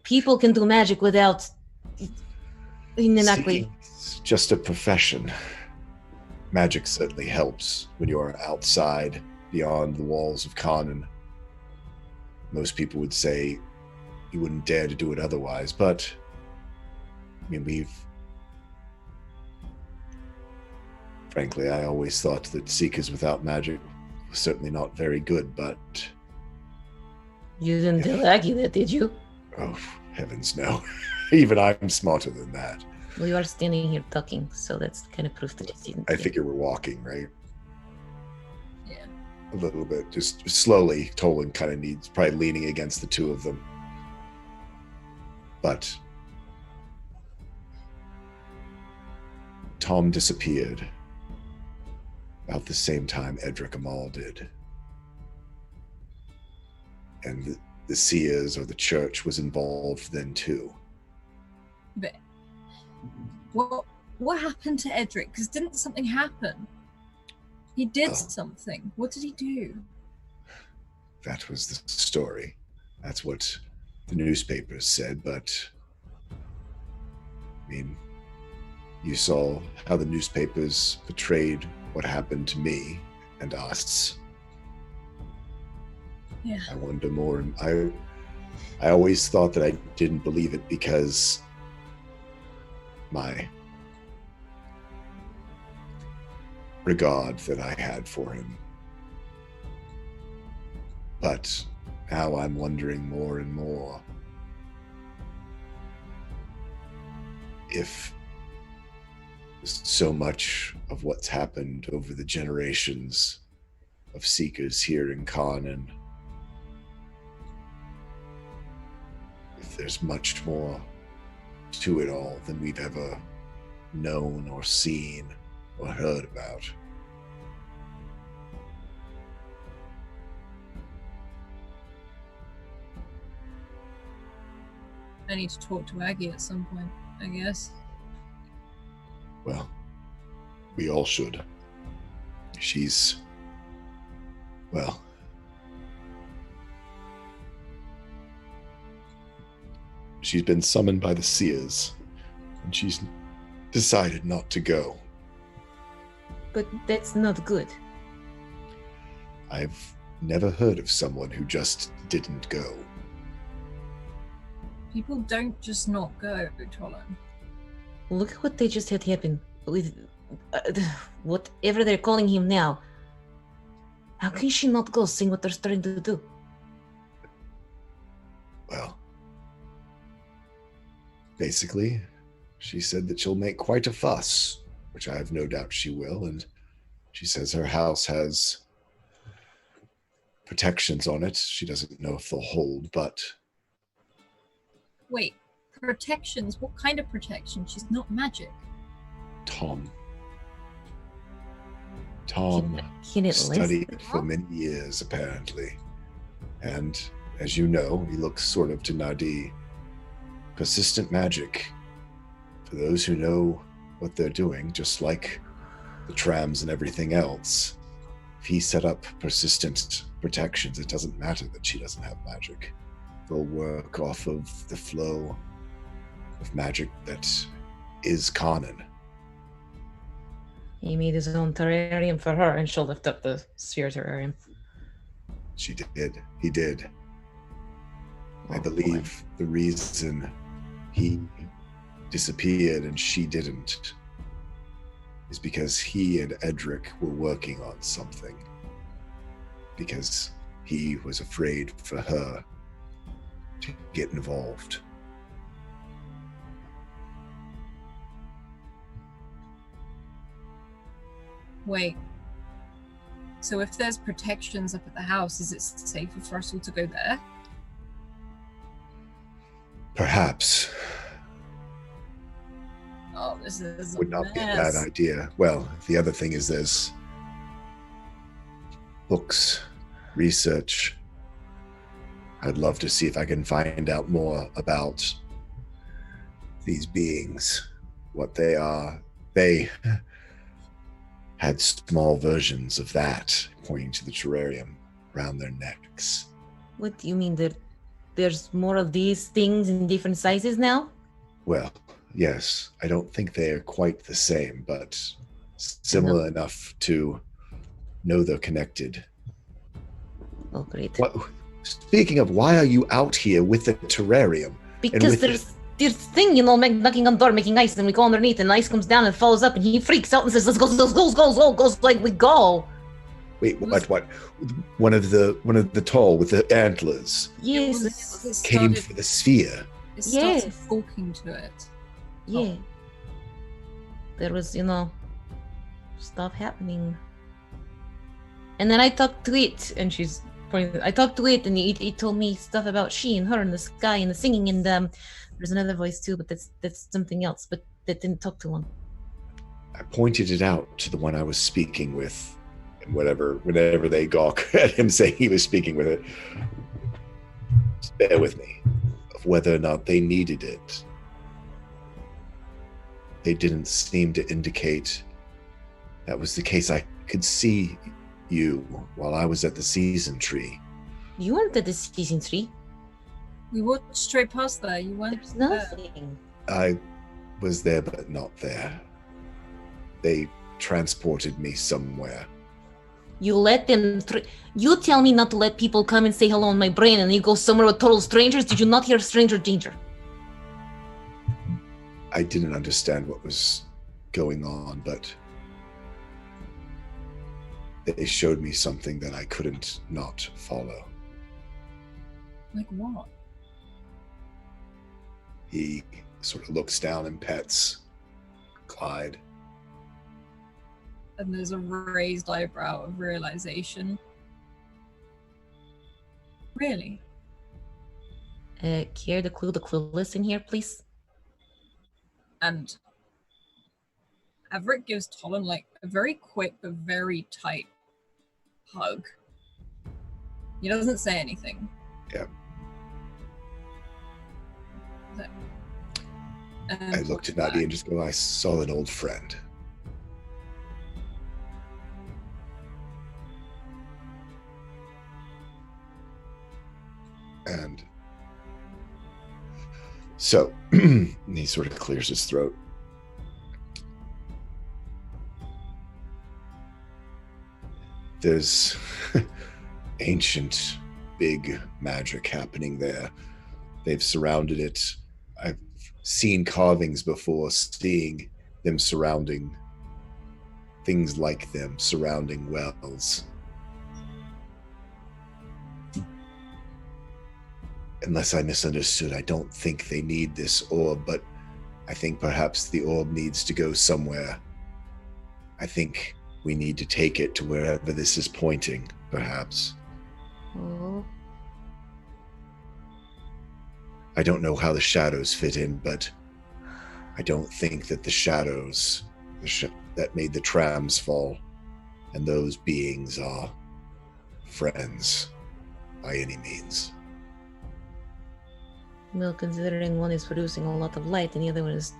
people can do magic without exactly. Seeking's just a profession. Magic certainly helps when you are outside, beyond the walls of Conan. Most people would say you wouldn't dare to do it otherwise, but I mean, frankly, I always thought that seekers without magic were certainly not very good, but You didn't tell Aggie that, did you? oh, heavens no. Even I'm smarter than that. We are standing here talking, so that's kind of proof that you didn't. I figure we're walking, right? Yeah. A little bit, just slowly. Tollan kind of needs, probably leaning against the two of them. But Tom disappeared about the same time Edric Amal did. And the seers or the church was involved then too. But what happened to Edric? Because didn't something happen? He did Oh. something. What did he do? That was the story. That's what the newspapers said, but I mean, you saw how the newspapers portrayed what happened to me and us. Yeah. I wonder more, and I always thought that I didn't believe it because my regard that I had for him. But now I'm wondering more and more if so much of what's happened over the generations of seekers here in Conan, if there's much more to it all than we've ever known or seen or heard about. I need to talk to Aggie at some point, I guess. Well, we all should. She's, well, she's been summoned by the seers, and she's decided not to go. But that's not good. I've never heard of someone who just didn't go. People don't just not go, Tollan. Look at what they just had happen with whatever they're calling him now. How can she not go, seeing what they're starting to do? Well, basically, she said that she'll make quite a fuss, which I have no doubt she will, and she says her house has protections on it. She doesn't know if they'll hold, but Wait, protections? What kind of protection? She's not magic. Tom Can it studied last? for many years, apparently. And as you know, he looks sort of to Na'di. Persistent magic. For those who know what they're doing, just like the trams and everything else, if he set up persistent protections, it doesn't matter that she doesn't have magic. They'll work off of the flow of magic that is Conan. He made his own terrarium for her, and she'll lift up the sphere terrarium. She did. He did. I Oh, believe the reason he disappeared and she didn't is because he and Edric were working on something. Because he was afraid for her to get involved. Wait. So if there's protections up at the house, is it safer for us all to go there? Perhaps. Oh, this is Would not be a bad idea. Well, the other thing is there's books, research. I'd love to see if I can find out more about these beings, what they are. They had small versions of that, pointing to the terrarium, around their necks. What do you mean? There's more of these things in different sizes now? Well, yes. I don't think they're quite the same, but similar enough to know they're connected. Oh, great. Speaking of, why are you out here with the terrarium? Because there's this thing, knocking on the door, making ice, and we go underneath, and ice comes down and follows up, and he freaks out and says, "Let's go, like we go." Wait, what? One of the tall with the antlers. Yes. Came for the sphere. It started talking to it. Yeah. Oh. There was, stuff happening. And then I talked to it, and she's pointing. I talked to it, and it told me stuff about she and her and the sky and the singing, and there's another voice too, but that's something else. But that didn't talk to one. I pointed it out to the one I was speaking with, and whenever they gawk at him saying he was speaking with it, just bear with me, of whether or not they needed it. They didn't seem to indicate that was the case. I could see you while I was at the season tree. You weren't at the season tree. We walked straight past there. You weren't. There's nothing. I was there, but not there. They transported me somewhere. You let them. You tell me not to let people come and say hello in my brain, and you go somewhere with total strangers. Did you not hear stranger danger? I didn't understand what was going on, but they showed me something that I couldn't not follow. Like what? He sort of looks down and pets Clyde. And there's a raised eyebrow of realization. Really? Care to clue the clueless in here, please? And Avrik gives Tollan like a very quick but very tight hug. He doesn't say anything. Yeah. And I looked at Na'di and just go, I saw an old friend. And so he sort of clears his throat. There's ancient, big magic happening there. They've surrounded it. I've seen carvings before, seeing them surrounding things like them surrounding wells. Unless I misunderstood, I don't think they need this orb, but I think perhaps the orb needs to go somewhere. I think we need to take it to wherever this is pointing, perhaps. Oh. I don't know how the shadows fit in, but I don't think that the shadows that made the trams fall and those beings are friends by any means. Well, considering one is producing a lot of light and the other one is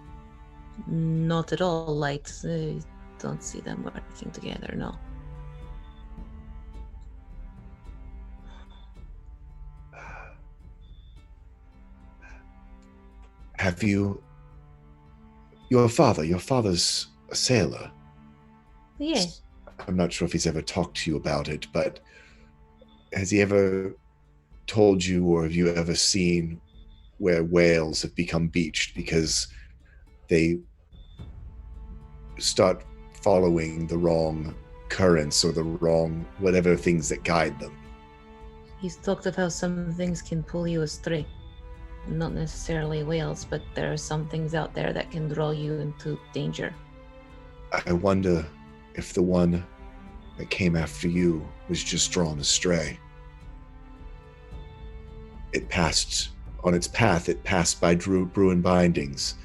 not at all light, I don't see them working together, no. Have you... Your father's a sailor. Yeah. I'm not sure if he's ever talked to you about it, but has he ever told you, or have you ever seen where whales have become beached because they start following the wrong currents or the wrong whatever things that guide them. He's talked of how some things can pull you astray. Not necessarily whales, but there are some things out there that can draw you into danger. I wonder if the one that came after you was just drawn astray. It passed on its path, it passed by Bruin bindings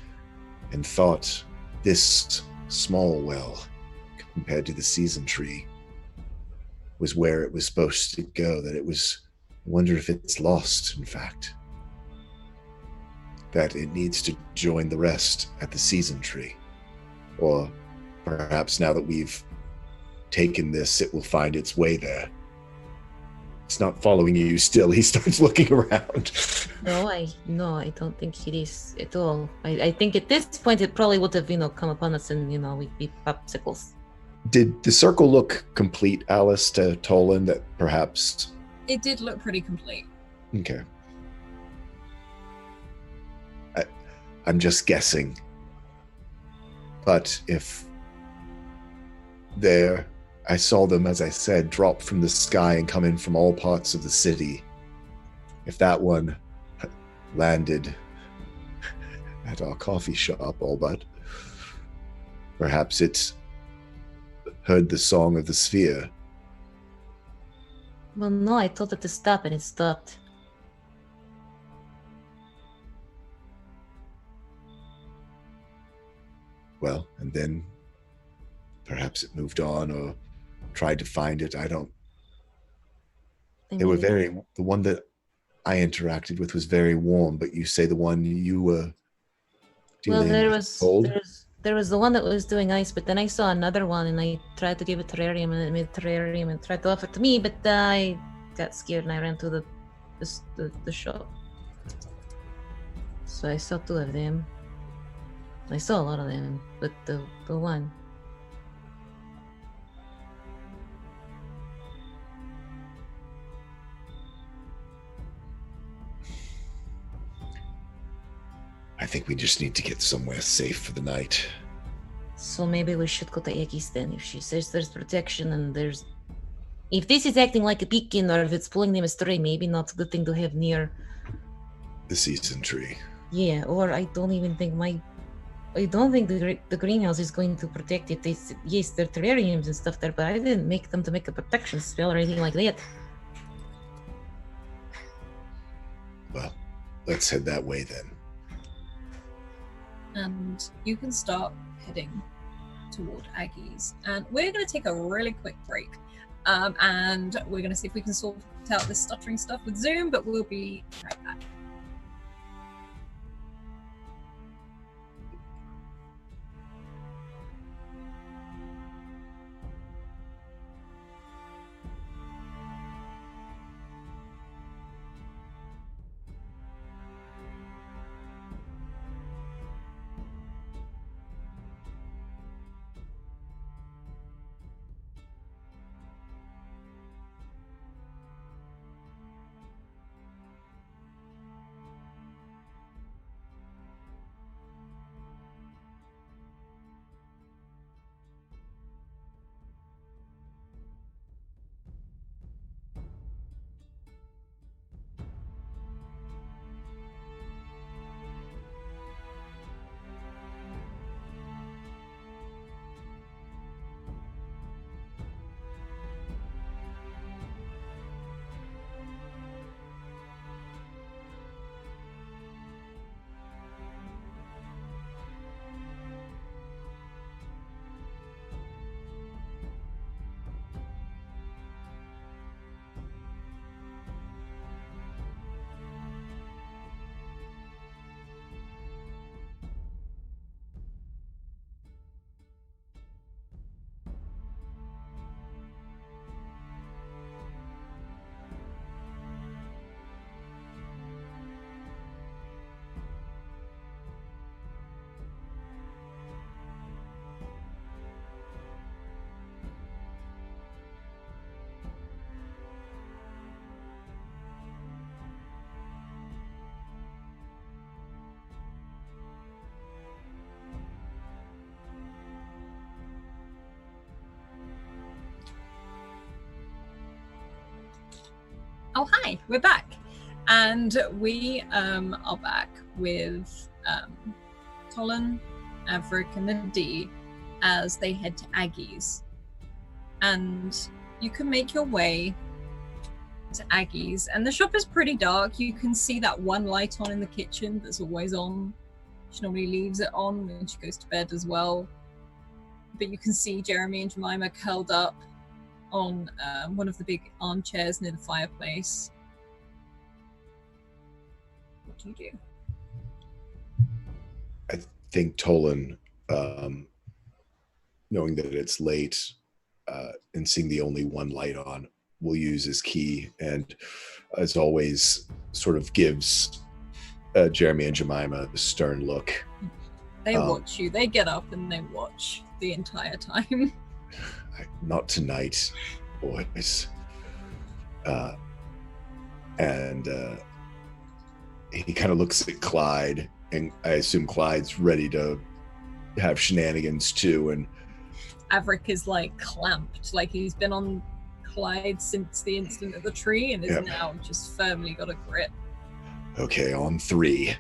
and thought this small well compared to the season tree was where it was supposed to go, that it was, I wonder if it's lost, in fact. That it needs to join the rest at the season tree. Or perhaps now that we've taken this, it will find its way there. It's not following you still. He starts looking around. No, I don't think it is at all. I think at this point it probably would have, come upon us and, we'd be popsicles. Did the circle look complete, Alice, to Tollan, that perhaps... It did look pretty complete. Okay. I'm just guessing. But if there, I saw them, as I said, drop from the sky and come in from all parts of the city. If that one landed at our coffee shop, all but, perhaps it heard the song of the sphere. Well, no, I told it to stop and it stopped. Well, and then perhaps it moved on or tried to find it. I don't... They were the one that I interacted with was very warm, but you say the one you were dealing with cold? There was the one that was doing ice, but then I saw another one and I tried to give it terrarium and it made terrarium and tried to offer it to me, but I got scared and I ran to the shop. So I saw two of them. I saw a lot of them, but the one. I think we just need to get somewhere safe for the night. So maybe we should go to Aegis then. If she says there's protection and there's... If this is acting like a beacon or if it's pulling them astray, maybe not a good thing to have near... the season tree. Yeah, or I don't think the greenhouse is going to protect it. Yes, there are terrariums and stuff there, but I didn't make them to make a protection spell or anything like that. Well, let's head that way then. And you can start heading toward Aggie's. And we're going to take a really quick break. And we're going to see if we can sort out this stuttering stuff with Zoom, but we'll be right back. Oh, hi, we're back. And we are back with Tollan, Avrik and Na'di as they head to Aggie's. And you can make your way to Aggie's. And the shop is pretty dark. You can see that one light on in the kitchen that's always on. She normally leaves it on when she goes to bed as well. But you can see Jeremy and Jemima curled up on one of the big armchairs near the fireplace. What do you do? I think Tollan, knowing that it's late and seeing the only one light on, will use his key and, as always, sort of gives Jeremy and Jemima a stern look. They watch you. They get up and they watch the entire time. Not tonight, boys. And he kind of looks at Clyde, and I assume Clyde's ready to have shenanigans too. And Avrik is like clamped, like he's been on Clyde since the incident at the tree, and is now just firmly got a grip. Okay, on 3.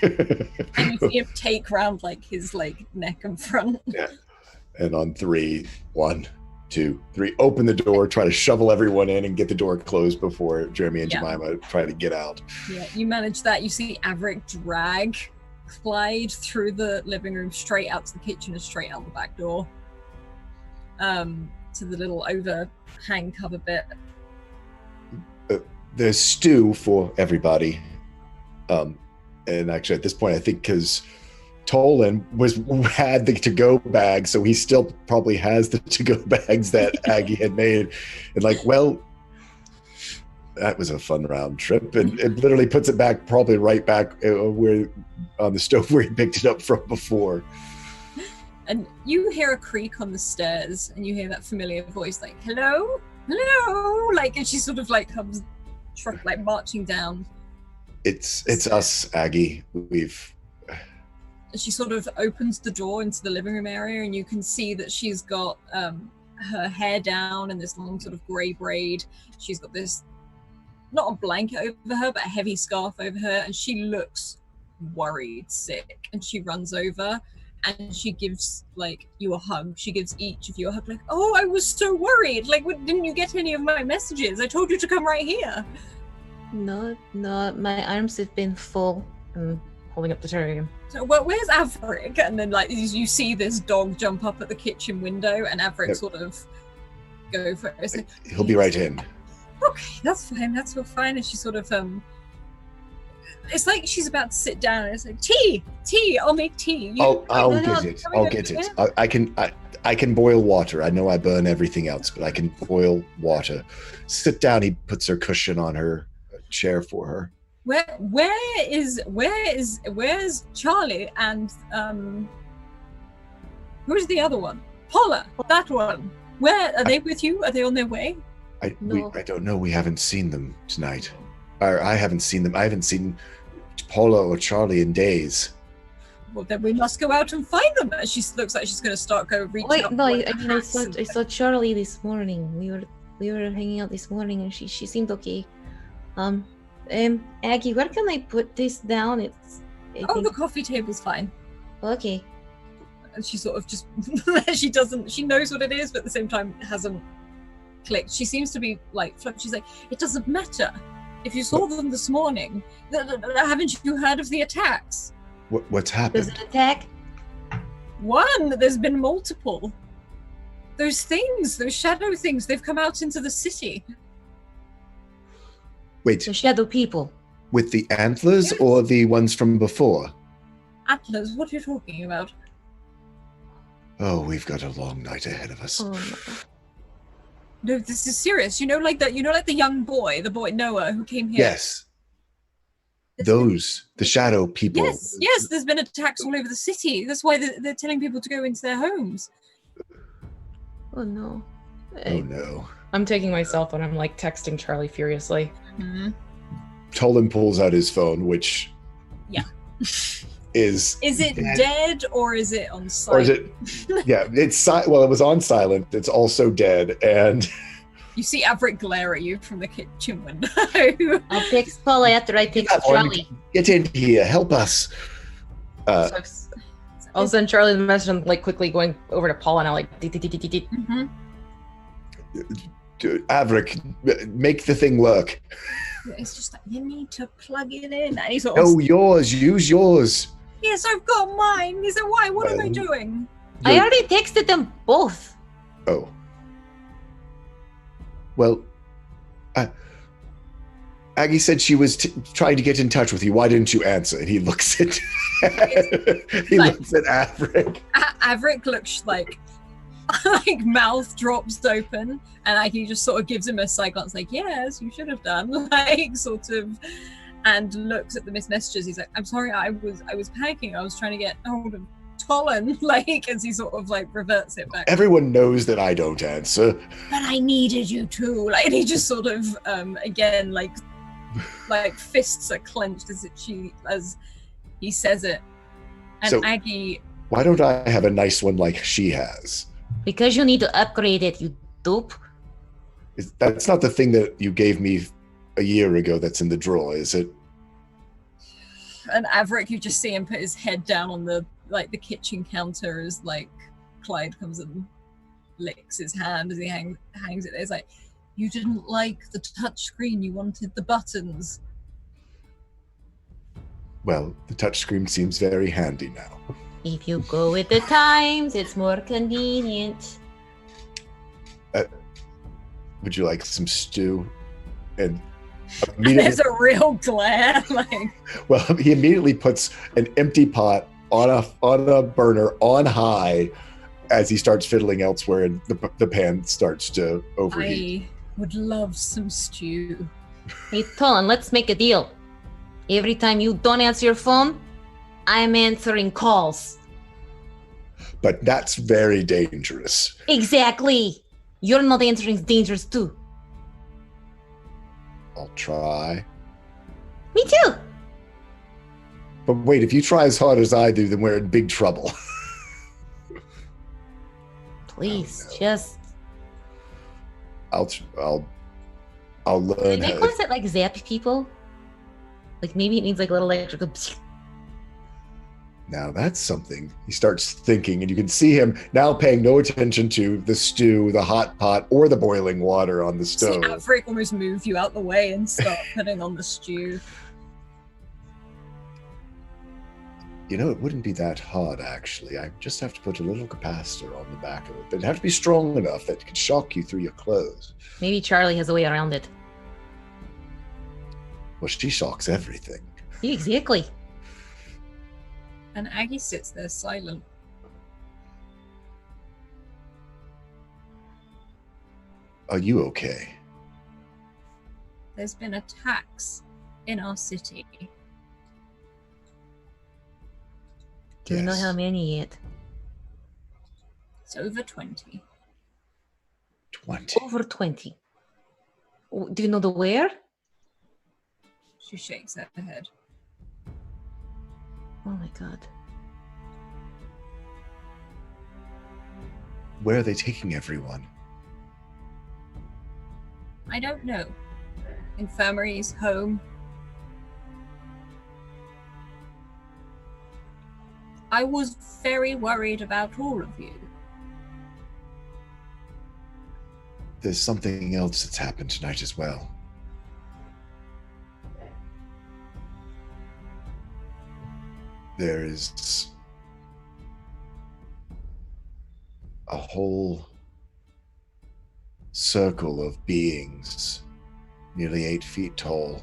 And you see him take round like his neck and front. Yeah. And on 3, 1, 2, 3, open the door, try to shovel everyone in and get the door closed before Jeremy and Jemima try to get out. Yeah, you manage that. You see Avrik drag Clyde through the living room, straight out to the kitchen and straight out the back door. To the little overhang cover bit. There's stew for everybody. And actually at this point, I think because Tollan had the to-go bag, so he still probably has the to-go bags that Aggie had made. And that was a fun round trip. And it literally puts it back, probably right back where on the stove where he picked it up from before. And you hear a creak on the stairs, and you hear that familiar voice, like, hello? Hello? And she sort of comes marching down. It's us, Aggie. She sort of opens the door into the living room area, and you can see that she's got her hair down in this long sort of grey braid. She's got this, not a blanket over her, but a heavy scarf over her, and she looks worried, sick. And she runs over, and she gives you a hug. She gives each of you a hug, oh, I was so worried. Didn't you get any of my messages? I told you to come right here. No, my arms have been full. I'm holding up the terrarium. So, well, where's Avrik? And then, you see this dog jump up at the kitchen window, and Avrik sort of go for it. He'll be right in. Okay, that's fine. That's all fine. And she sort of, it's like she's about to sit down, and it's like, tea. I'll make tea. I'll get it. I can boil water. I know I burn everything else, but I can boil water. Sit down. He puts her cushion on her chair for her. Where's Charlie and who's the other one? Paula, that one. Where are they with you? Are they on their way? I don't know. We haven't seen them tonight. Or I haven't seen them. I haven't seen Paula or Charlie in days. Well, then we must go out and find them. She looks like she's going to reaching Wait, up. No, I saw Charlie this morning. We were hanging out this morning, and she seemed okay. Aggie, where can I put this down? The coffee table's fine. Okay. And she sort of just she knows what it is, but at the same time hasn't clicked. She seems to be she's like, it doesn't matter. If you saw them this morning, haven't you heard of the attacks? What's happened? There's an attack? One, there's been multiple. Those shadow things, they've come out into the city. Wait. The shadow people. With the antlers or the ones from before? Antlers, what are you talking about? Oh, we've got a long night ahead of us. Oh, no, this is serious. The young boy, the boy Noah who came here. Yes. The shadow people. Yes, there's been attacks all over the city. That's why they're telling people to go into their homes. Oh no. Oh no. I'm taking my cell phone. I'm texting Charlie furiously. Mm-hmm. Tollan pulls out his phone, which is it dead or is it on silent? Or is it? Yeah, it was on silent. It's also dead, and You see Avrik glare at you from the kitchen window. I'll text Paula after I text Come on, Charlie. get in here. Help us. I'll send Charlie the message and like quickly going over to Paula and I'll like Mhm. Avrik, make the thing work. It's just like, you need to plug it in. And he's sort of, No, yours. Use yours. yes, I've got mine. Is that why? What am I doing? I already texted them both. Oh. Well, Aggie said she was trying to get in touch with you. Why didn't you answer? And he looks at looks at Avrik. Avrik looks like mouth drops open, and he just sort of gives him a side glance, like, yes, you should have done, like sort of, and looks at the missed messages. He's like, I'm sorry, I was panicking. I was trying to get hold of Tollan, like, as he sort of like reverts it back. Everyone knows that I don't answer. But I needed you to, like, and he just sort of again like fists are clenched as he says it. And So- Aggie, Why don't I have a nice one like she has? Because you need to upgrade it, you dope. That's not the thing that you gave me a year ago that's in the drawer, is it? and Avrik, you just see him put his head down on the kitchen counter as like Clyde comes and licks his hand as he hangs it there. It's like, you didn't like the touch screen, you wanted the buttons. Well, the touchscreen seems very handy now. If you go with the times, it's more convenient. Would you like some stew? And There's a real glare. well, he immediately puts an empty pot on a burner on high as he starts fiddling elsewhere, and the pan starts to overheat. I would love some stew. Hey, Tollan, let's make a deal. Every time you don't answer your phone, I'm answering calls. But that's very dangerous. Exactly. You're not answering is dangerous too. I'll try. Me too. But wait, if you try as hard as I do, then we're in big trouble. Please, Oh, no. just. I'll learn Did they how. cause it like zap people? Like maybe it needs like a little electrical. Now that's something. He starts thinking, and you can see him now paying no attention to the stew, the hot pot, or the boiling water on the See stove. Avrik almost move you out the way and start putting on the stew. You know, it wouldn't be that hard, actually. I just have to put a little capacitor on the back of it. But it'd have to be strong enough that it could shock you through your clothes. Maybe Charlie has a way around it. Well, she shocks everything. Exactly. And Aggie sits there silent. Are you okay? There's been attacks in our city. Do you know Yes. how many yet? It's over 20. 20. Over 20. Do you know the where? She shakes her head. Oh my god. Where are they taking everyone? I don't know. Infirmaries, home. I was very worried about all of you. There's something else that's happened tonight as well. There is a whole circle of beings, nearly 8 feet tall,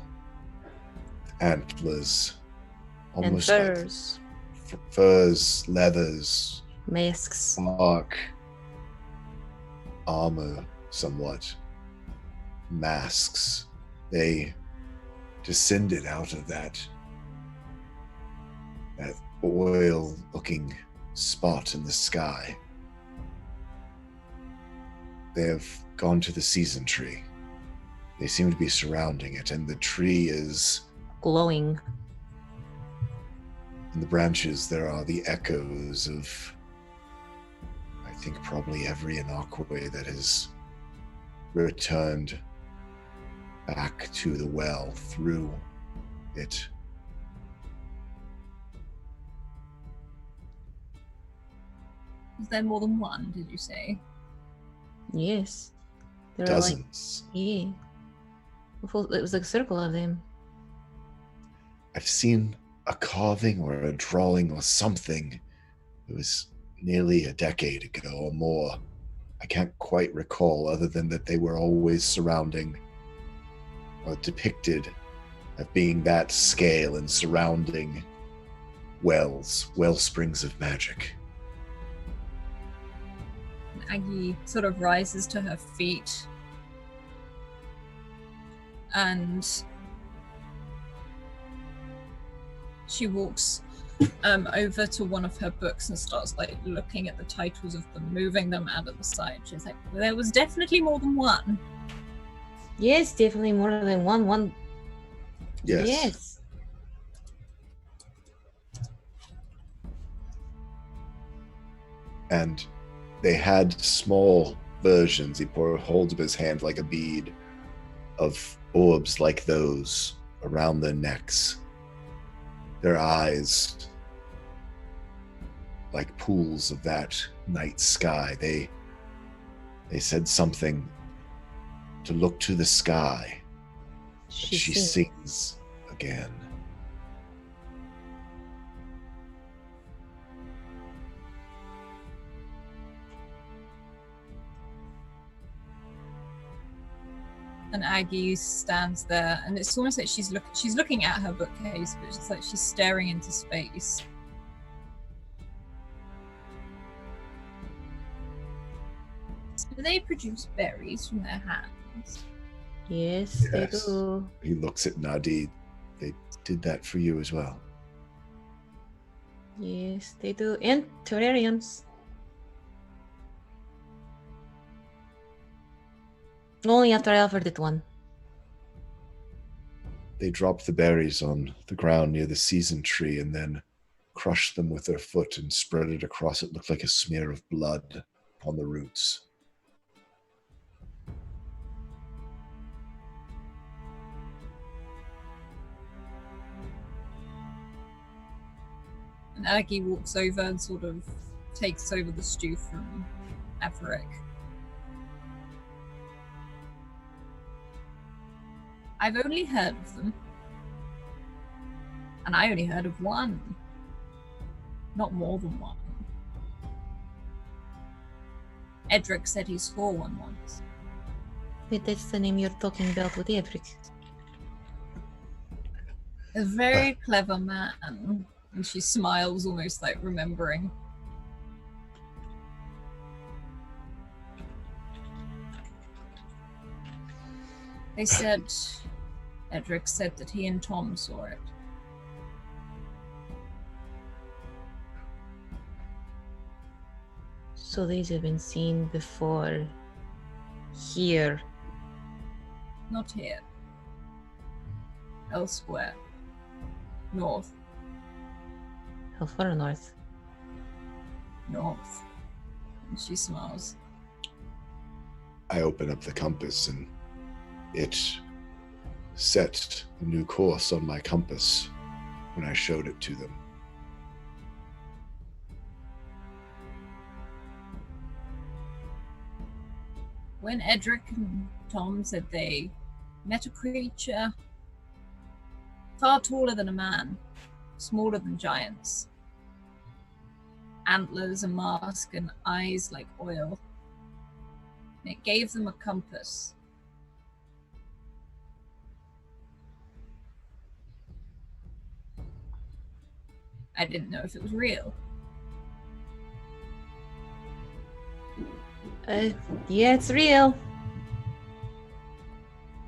with antlers, And almost like furs. furs, leathers, Masks. bark, armor, somewhat, masks. They descended out of that oil-looking spot in the sky. They have gone to the season tree. They seem to be surrounding it, and the tree is, Glowing. in the branches, there are the echoes of, I think, probably every Inakwe that has returned back to the well through it. Was there more than one, did you say? Yes. There are Dozens. yeah. It was like a circle of them. I've seen a carving or a drawing or something. It was nearly a decade ago or more. I can't quite recall, other than that they were always surrounding or depicted as being that scale and surrounding well springs of magic. Aggie sort of rises to her feet and she walks over to one of her books and starts like looking at the titles of them, moving them out of the side. She's like, there was definitely more than one. Yes, definitely more than one. Yes. Yes. And they had small versions. He holds up his hand like a bead of orbs like those around their necks. Their eyes like pools of that night sky. They said something to look to the sky. She sings again. And Aggie stands there, and it's almost like she's looking at her bookcase, but it's like she's staring into space. Do they produce berries from their hands? Yes, they Yes. do. He looks at Na'di. They did that for you as well. Yes, they do. And terrariums. Only after I offered it one. They dropped the berries on the ground near the season tree and then crushed them with their foot and spread it across. It looked like a smear of blood upon the roots. And Aggie walks over and sort of takes over the stew from Avrik. I've only heard of them. And I only heard of one. Not more than one. Edric said he saw one once. Wait, that's the name you're talking about with Avrik. A very clever man. And she smiles, almost like remembering. They said, Edric said that he and Tom saw it. So these have been seen before here. Not here. Elsewhere. North. How far north? North. And she smiles. I open up the compass and it set a new course on my compass when I showed it to them. When Edric and Tom said they met a creature far taller than a man, smaller than giants, antlers, a mask, and eyes like oil, and it gave them a compass. I didn't know if it was real. Yeah, it's real.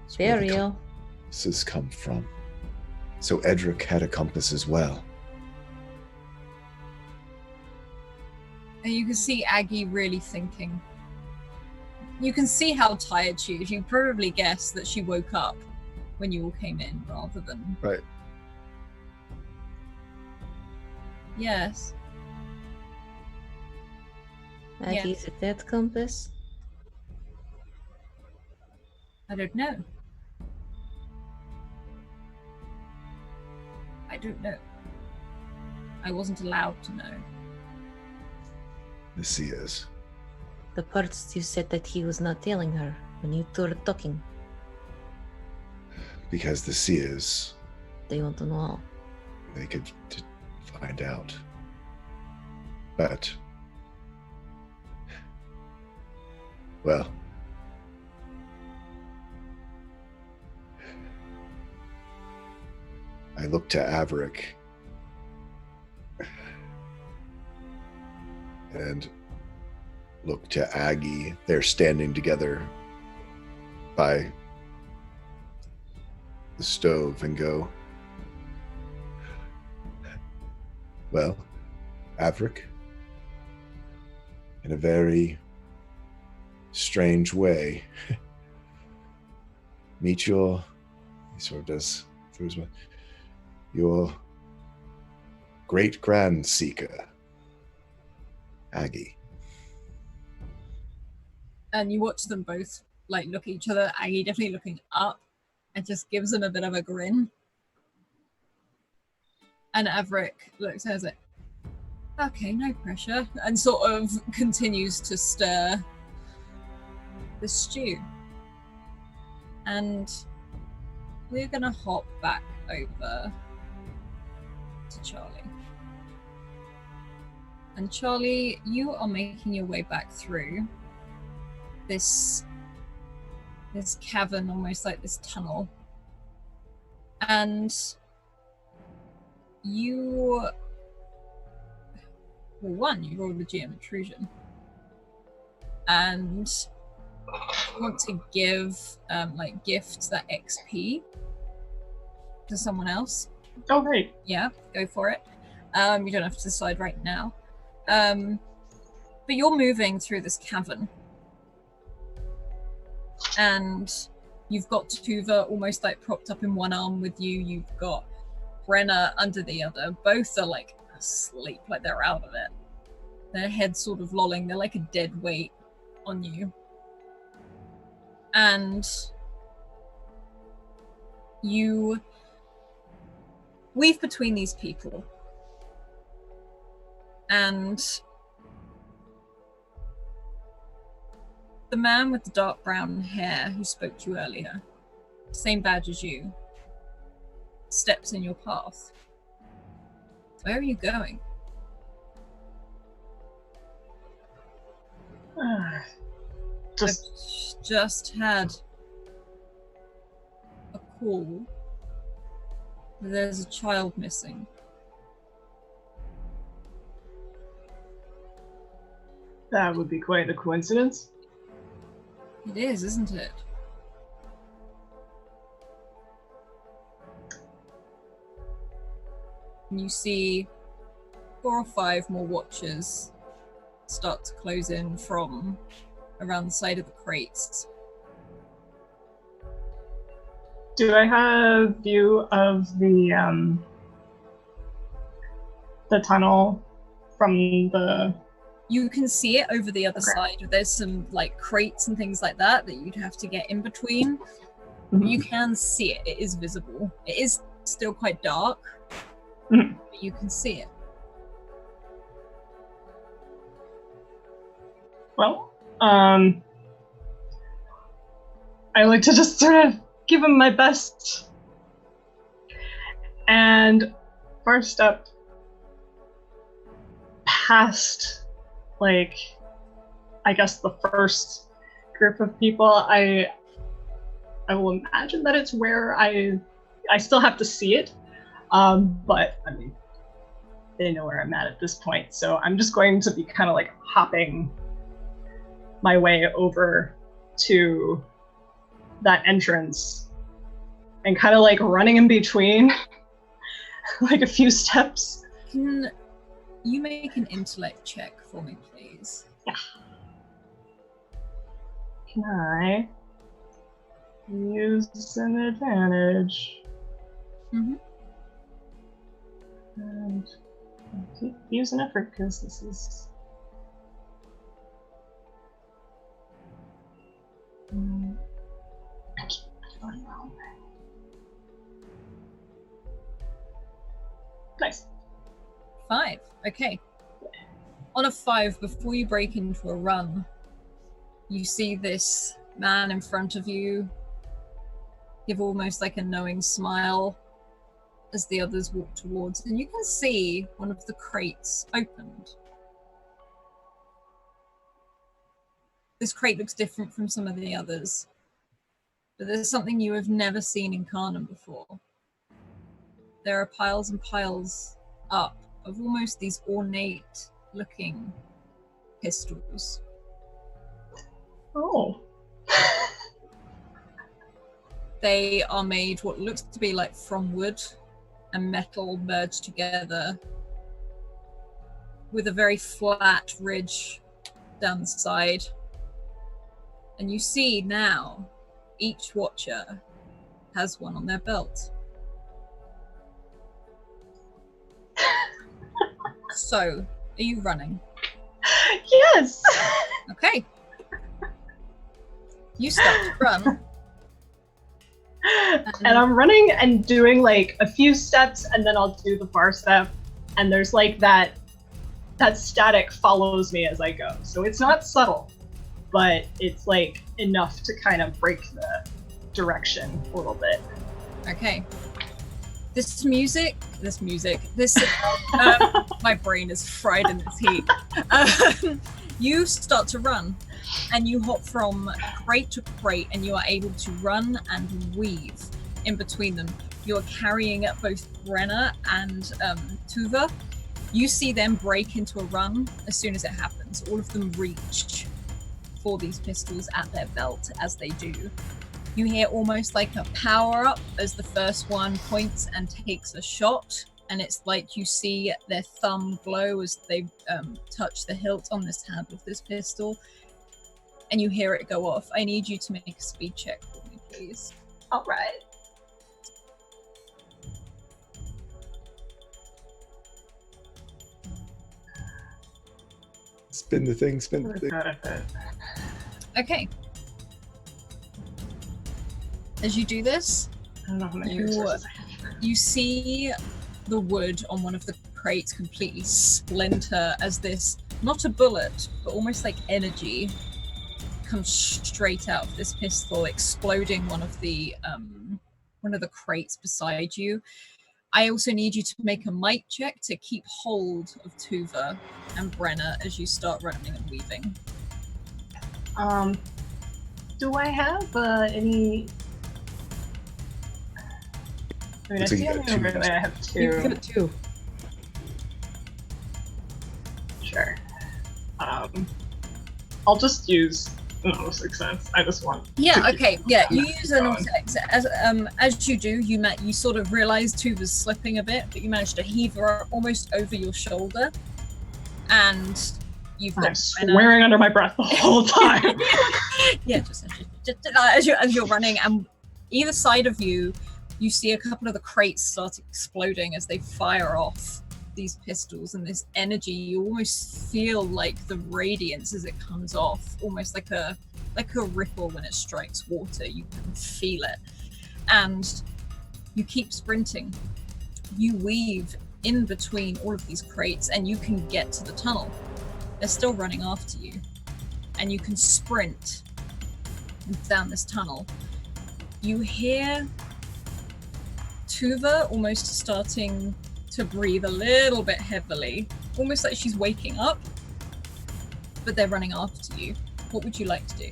It's They're where the real. compasses come from. So Edric had a compass as well. And you can see Aggie really thinking. You can see how tired she is. You probably guess that she woke up when you all came in rather than... Right. Yes. Aggie, is it that compass? I don't know. I don't know. I wasn't allowed to know. The sea is. The parts you said that he was not telling her when you two were talking. Because the sea is. They want to know all. They could find out. But. Well. I look to Avrik. And look to Aggie. They're standing together by the stove and go, well, Avrik, in a very strange way, meet your, he sort of does through his mouth, your great-grand seeker, Aggie. And you watch them both like look at each other, Aggie definitely looking up, and just gives him a bit of a grin. And Avrik looks at her and is like, okay, no pressure, and sort of continues to stir the stew. And we're gonna hop back over to Charlie. And Charlie, you are making your way back through this cavern, almost like this tunnel. And you, well, one, you rolled a GM intrusion. And you want to give like gift that XP to someone else. Oh, great. Yeah, go for it. You don't have to decide right now. But you're moving through this cavern. And you've got Tuva almost like propped up in one arm with you. You've got Brenna under the other. Both are like asleep, like they're out of it. Their heads sort of lolling. They're like a dead weight on you. And you weave between these people. And the man with the dark brown hair who spoke to you earlier, same badge as you, steps in your path. Where are you going? Just had a call. There's a child missing. That would be quite a coincidence. It is, isn't it? And you see 4 or 5 more watchers start to close in from around the side of the crates. Do I have view of the tunnel from the... You can see it over the other side. There's some like crates and things like that you'd have to get in between. Mm-hmm. You can see it. It is visible. It is still quite dark, Mm-hmm. but you can see it. Well, I like to just sort of give him my best. And first up, past, like, I guess the first group of people, I will imagine that it's where I still have to see it, but I mean, they know where I'm at this point, so I'm just going to be kind of like hopping my way over to that entrance and kind of like running in between like a few steps. Can you make an intellect check for me, please? Yeah. Can I use an advantage? Mm-hmm. And I'll keep using effort because this is... 5. Okay. On a 5, before you break into a run, you see this man in front of you give almost like a knowing smile as the others walk towards, and you can see one of the crates opened. This crate looks different from some of the others, but there's something you have never seen in Carnum before. There are piles and piles up of almost these ornate looking pistols. Oh. They are made what looks to be like from wood and metal merged together with a very flat ridge down the side. And you see now each watcher has one on their belt. So, are you running? Yes! Okay. You start to run. And I'm running and doing like a few steps, and then I'll do the bar step, and there's like that static follows me as I go. So it's not subtle, but it's like enough to kind of break the direction a little bit. Okay. This music, my brain is fried in this heat. You start to run, and you hop from crate to crate, and you are able to run and weave in between them. You're carrying both Brenna and Tuva. You see them break into a run as soon as it happens. All of them reach for these pistols at their belt as they do. You hear almost like a power-up as the first one points and takes a shot, and it's like you see their thumb glow as they touch the hilt on this handle of this pistol, and you hear it go off. I need you to make a speed check for me, please. All right. Spin the thing, spin the thing. Okay. As you do this, I don't know how many resources I have. you see the wood on one of the crates completely splinter as this, not a bullet, but almost like energy, comes straight out of this pistol, exploding one of the crates beside you. I also need you to make a might check to keep hold of Tuva and Brenna as you start running and weaving. Do I have any? I mean, I Looks like see you on got the two. overlay I have 2. You've got 2. Sure. I'll just use an auto success. I just want. Yeah, to okay, keep yeah, you going. use an auto as you do, you sort of realize Tuva's slipping a bit, but you manage to heave her almost over your shoulder, and you've got I'm swearing under my breath the whole time. Yeah, just as you're running, and either side of you, you see a couple of the crates start exploding as they fire off these pistols, and this energy, you almost feel like the radiance as it comes off, almost like a ripple when it strikes water. You can feel it, and you keep sprinting. You weave in between all of these crates, and you can get to the tunnel. They're still running after you, and you can sprint down this tunnel. You hear Tuva almost starting to breathe a little bit heavily, almost like she's waking up, but they're running after you. What would you like to do?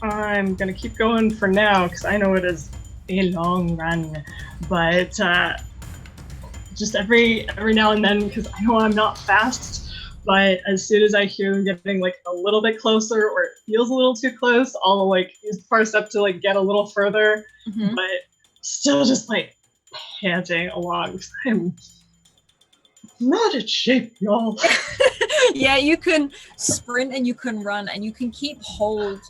I'm gonna keep going for now because I know it is a long run, but just every now and then, because I know I'm not fast, but as soon as I hear them getting like a little bit closer or it feels a little too close, I'll like use the first step to like get a little further, but still just like panting along because I'm not in shape, y'all. Yeah, you can sprint and you can run and you can keep hold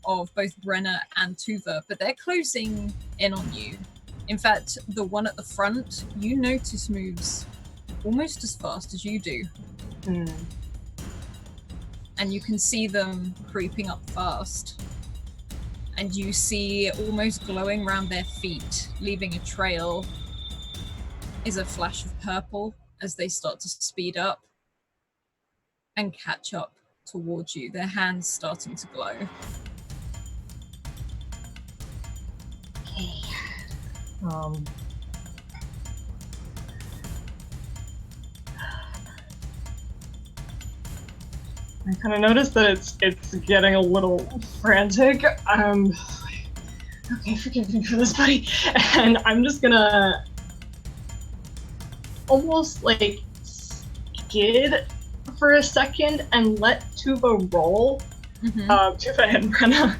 of both Brenna and Tuva, but they're closing in on you. In fact, the one at the front, you notice moves almost as fast as you do. And you can see them creeping up fast. And you see almost glowing around their feet, leaving a trail is a flash of purple as they start to speed up and catch up towards you, their hands starting to glow. Okay. I kind of noticed that it's getting a little frantic. Okay, forgive me for this, buddy. And I'm just gonna almost like skid for a second and let Tuva roll. Tuva and Brenna.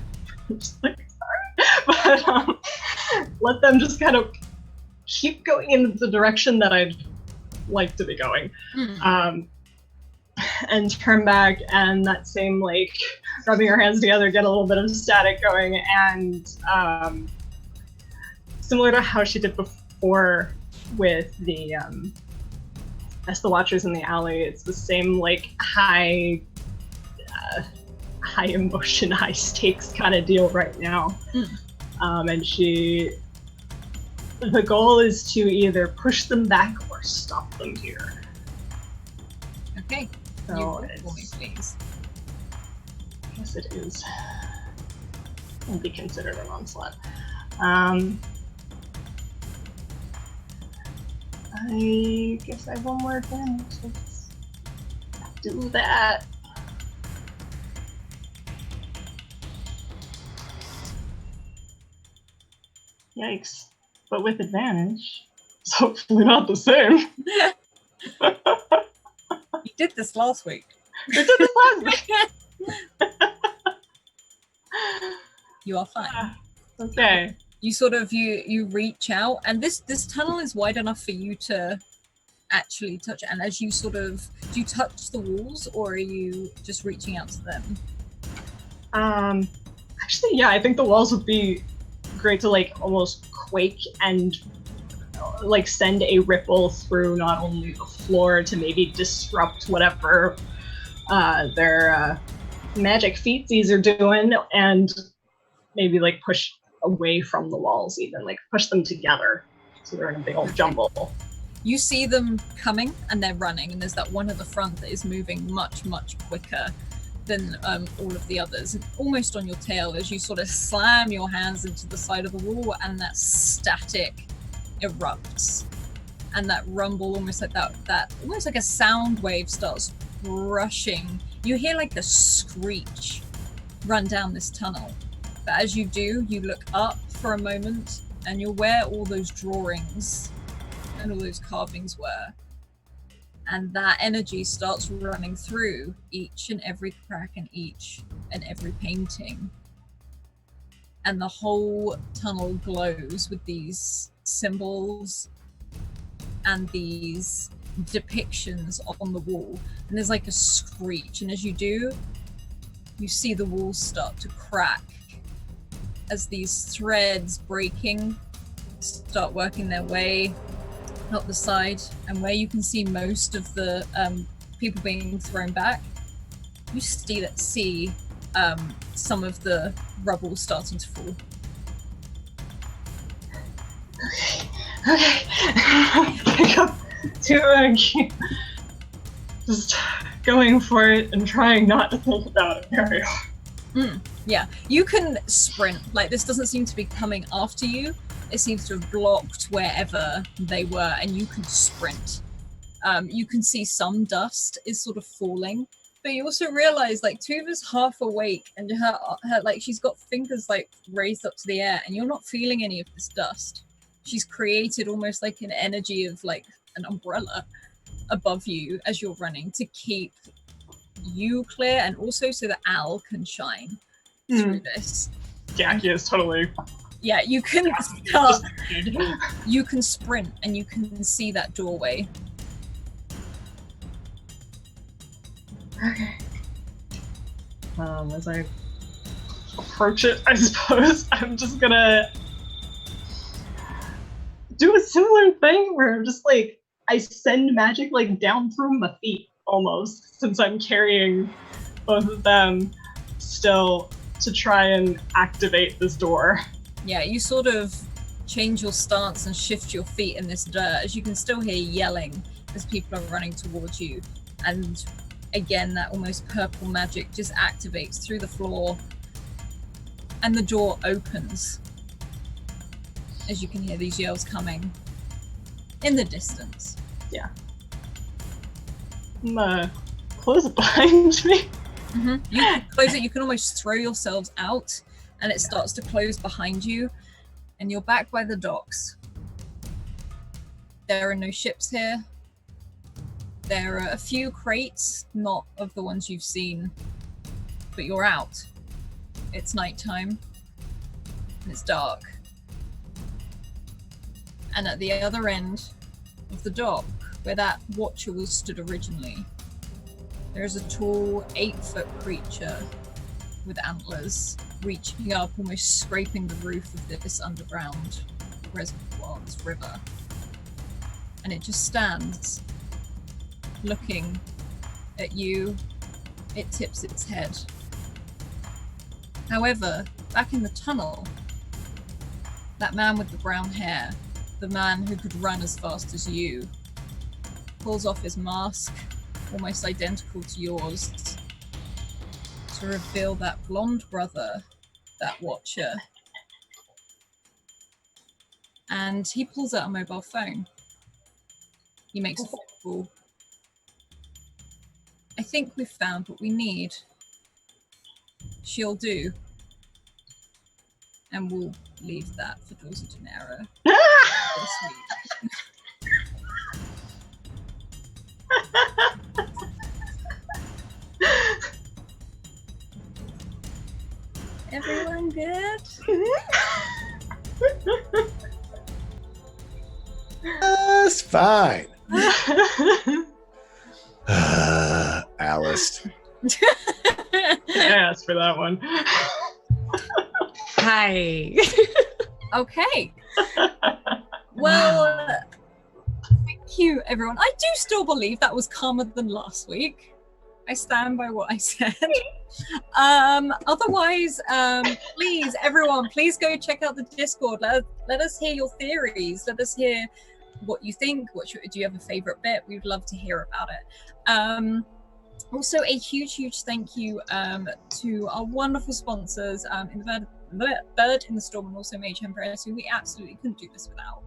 I'm just like, sorry. But let them just kind of keep going in the direction that I'd like to be going. And turn back, and that same like rubbing your hands together, get a little bit of static going, and similar to how she did before with the as the Watchers in the alley, it's the same like high emotion, high stakes kind of deal right now. And the goal is to either push them back or stop them here. Okay. So you roll for me, please. I guess it is. Will be considered an onslaught. I guess I have one more advantage. Let's do that. Yikes. But with advantage, it's hopefully not the same. You did this last week. We did this last week. You are fine. Okay. You sort of you reach out, and this tunnel is wide enough for you to actually touch it. And as you sort of, do you touch the walls, or are you just reaching out to them? Actually, yeah, I think the walls would be great to like almost quake and like send a ripple through not only the floor to maybe disrupt whatever their magic featsies are doing, and maybe like push away from the walls, even like push them together so they're in a big old jumble. You see them coming, and they're running, and there's that one at the front that is moving much quicker than all of the others, almost on your tail as you sort of slam your hands into the side of the wall, and that static erupts, and that rumble, almost like that almost like a sound wave, starts rushing. You hear like a screech run down this tunnel, but as you do, you look up for a moment, and you're where all those drawings and all those carvings were, and that energy starts running through each and every crack and each and every painting, and the whole tunnel glows with these symbols and these depictions on the wall, and there's like a screech, and as you do, you see the walls start to crack as these threads breaking start working their way up the side, and where you can see most of the people being thrown back, you see some of the rubble starting to fall. Okay. Pick up to just going for it and trying not to think about it very hard. Yeah, you can sprint. Like, this doesn't seem to be coming after you. It seems to have blocked wherever they were, and you can sprint. You can see some dust is sort of falling, but you also realize like Tuva's half awake, and her like she's got fingers like raised up to the air, and you're not feeling any of this dust. She's created almost like an energy of like an umbrella above you as you're running to keep you clear, and also so that Al can shine through this. Jackie is totally. Yeah, you can start. You can sprint, and you can see that doorway. Okay. As I approach it, I suppose I'm just gonna do a similar thing where I'm just like, I send magic like down through my feet almost, since I'm carrying both of them still, to try and activate this door. Yeah, you sort of change your stance and shift your feet in this dirt, as you can still hear yelling as people are running towards you. And again, that almost purple magic just activates through the floor, and the door opens as you can hear these yells coming in the distance. Yeah. Close it behind me. You can close it, you can almost throw yourselves out, and it starts to close behind you, and you're back by the docks. There are no ships here. There are a few crates, not of the ones you've seen, but you're out. It's nighttime, and it's dark. And at the other end of the dock, where that watcher was stood originally, there's a tall 8-foot creature with antlers reaching up, almost scraping the roof of this underground reservoir, this river. And it just stands, looking at you. It tips its head. However, back in the tunnel, that man with the brown hair, the man who could run as fast as you, pulls off his mask, almost identical to yours, to reveal that blonde brother, that watcher. And he pulls out a mobile phone. He makes a phone call. I think we've found what we need. She'll do. And we'll leave that for Doors of Dunera this week. Everyone good? That's fine. Alice. I asked for that one. Hi. Okay. Well, thank you, everyone. I do still believe that was calmer than last week. I stand by what I said. Otherwise, please, everyone, please go check out the Discord. Let us hear your theories. Let us hear what you think. Do you have a favorite bit? We'd love to hear about it. Also, a huge thank you to our wonderful sponsors in the Bird in the Storm, and also Mage Empress, who we absolutely couldn't do this without.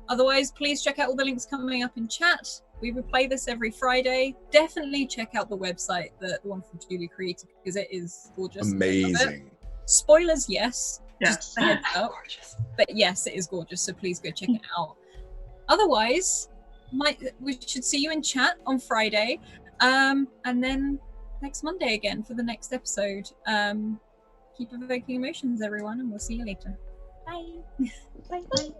Otherwise, please check out all the links coming up in chat. We replay this every Friday. Definitely check out the website, the one from Julie created, because it is gorgeous. Amazing. Spoilers, yes. Yes. Just a heads up. But yes, it is gorgeous, so please go check it out. Otherwise, we should see you in chat on Friday, and then next Monday again for the next episode. Keep evoking emotions, everyone, and we'll see you later. Bye. Bye.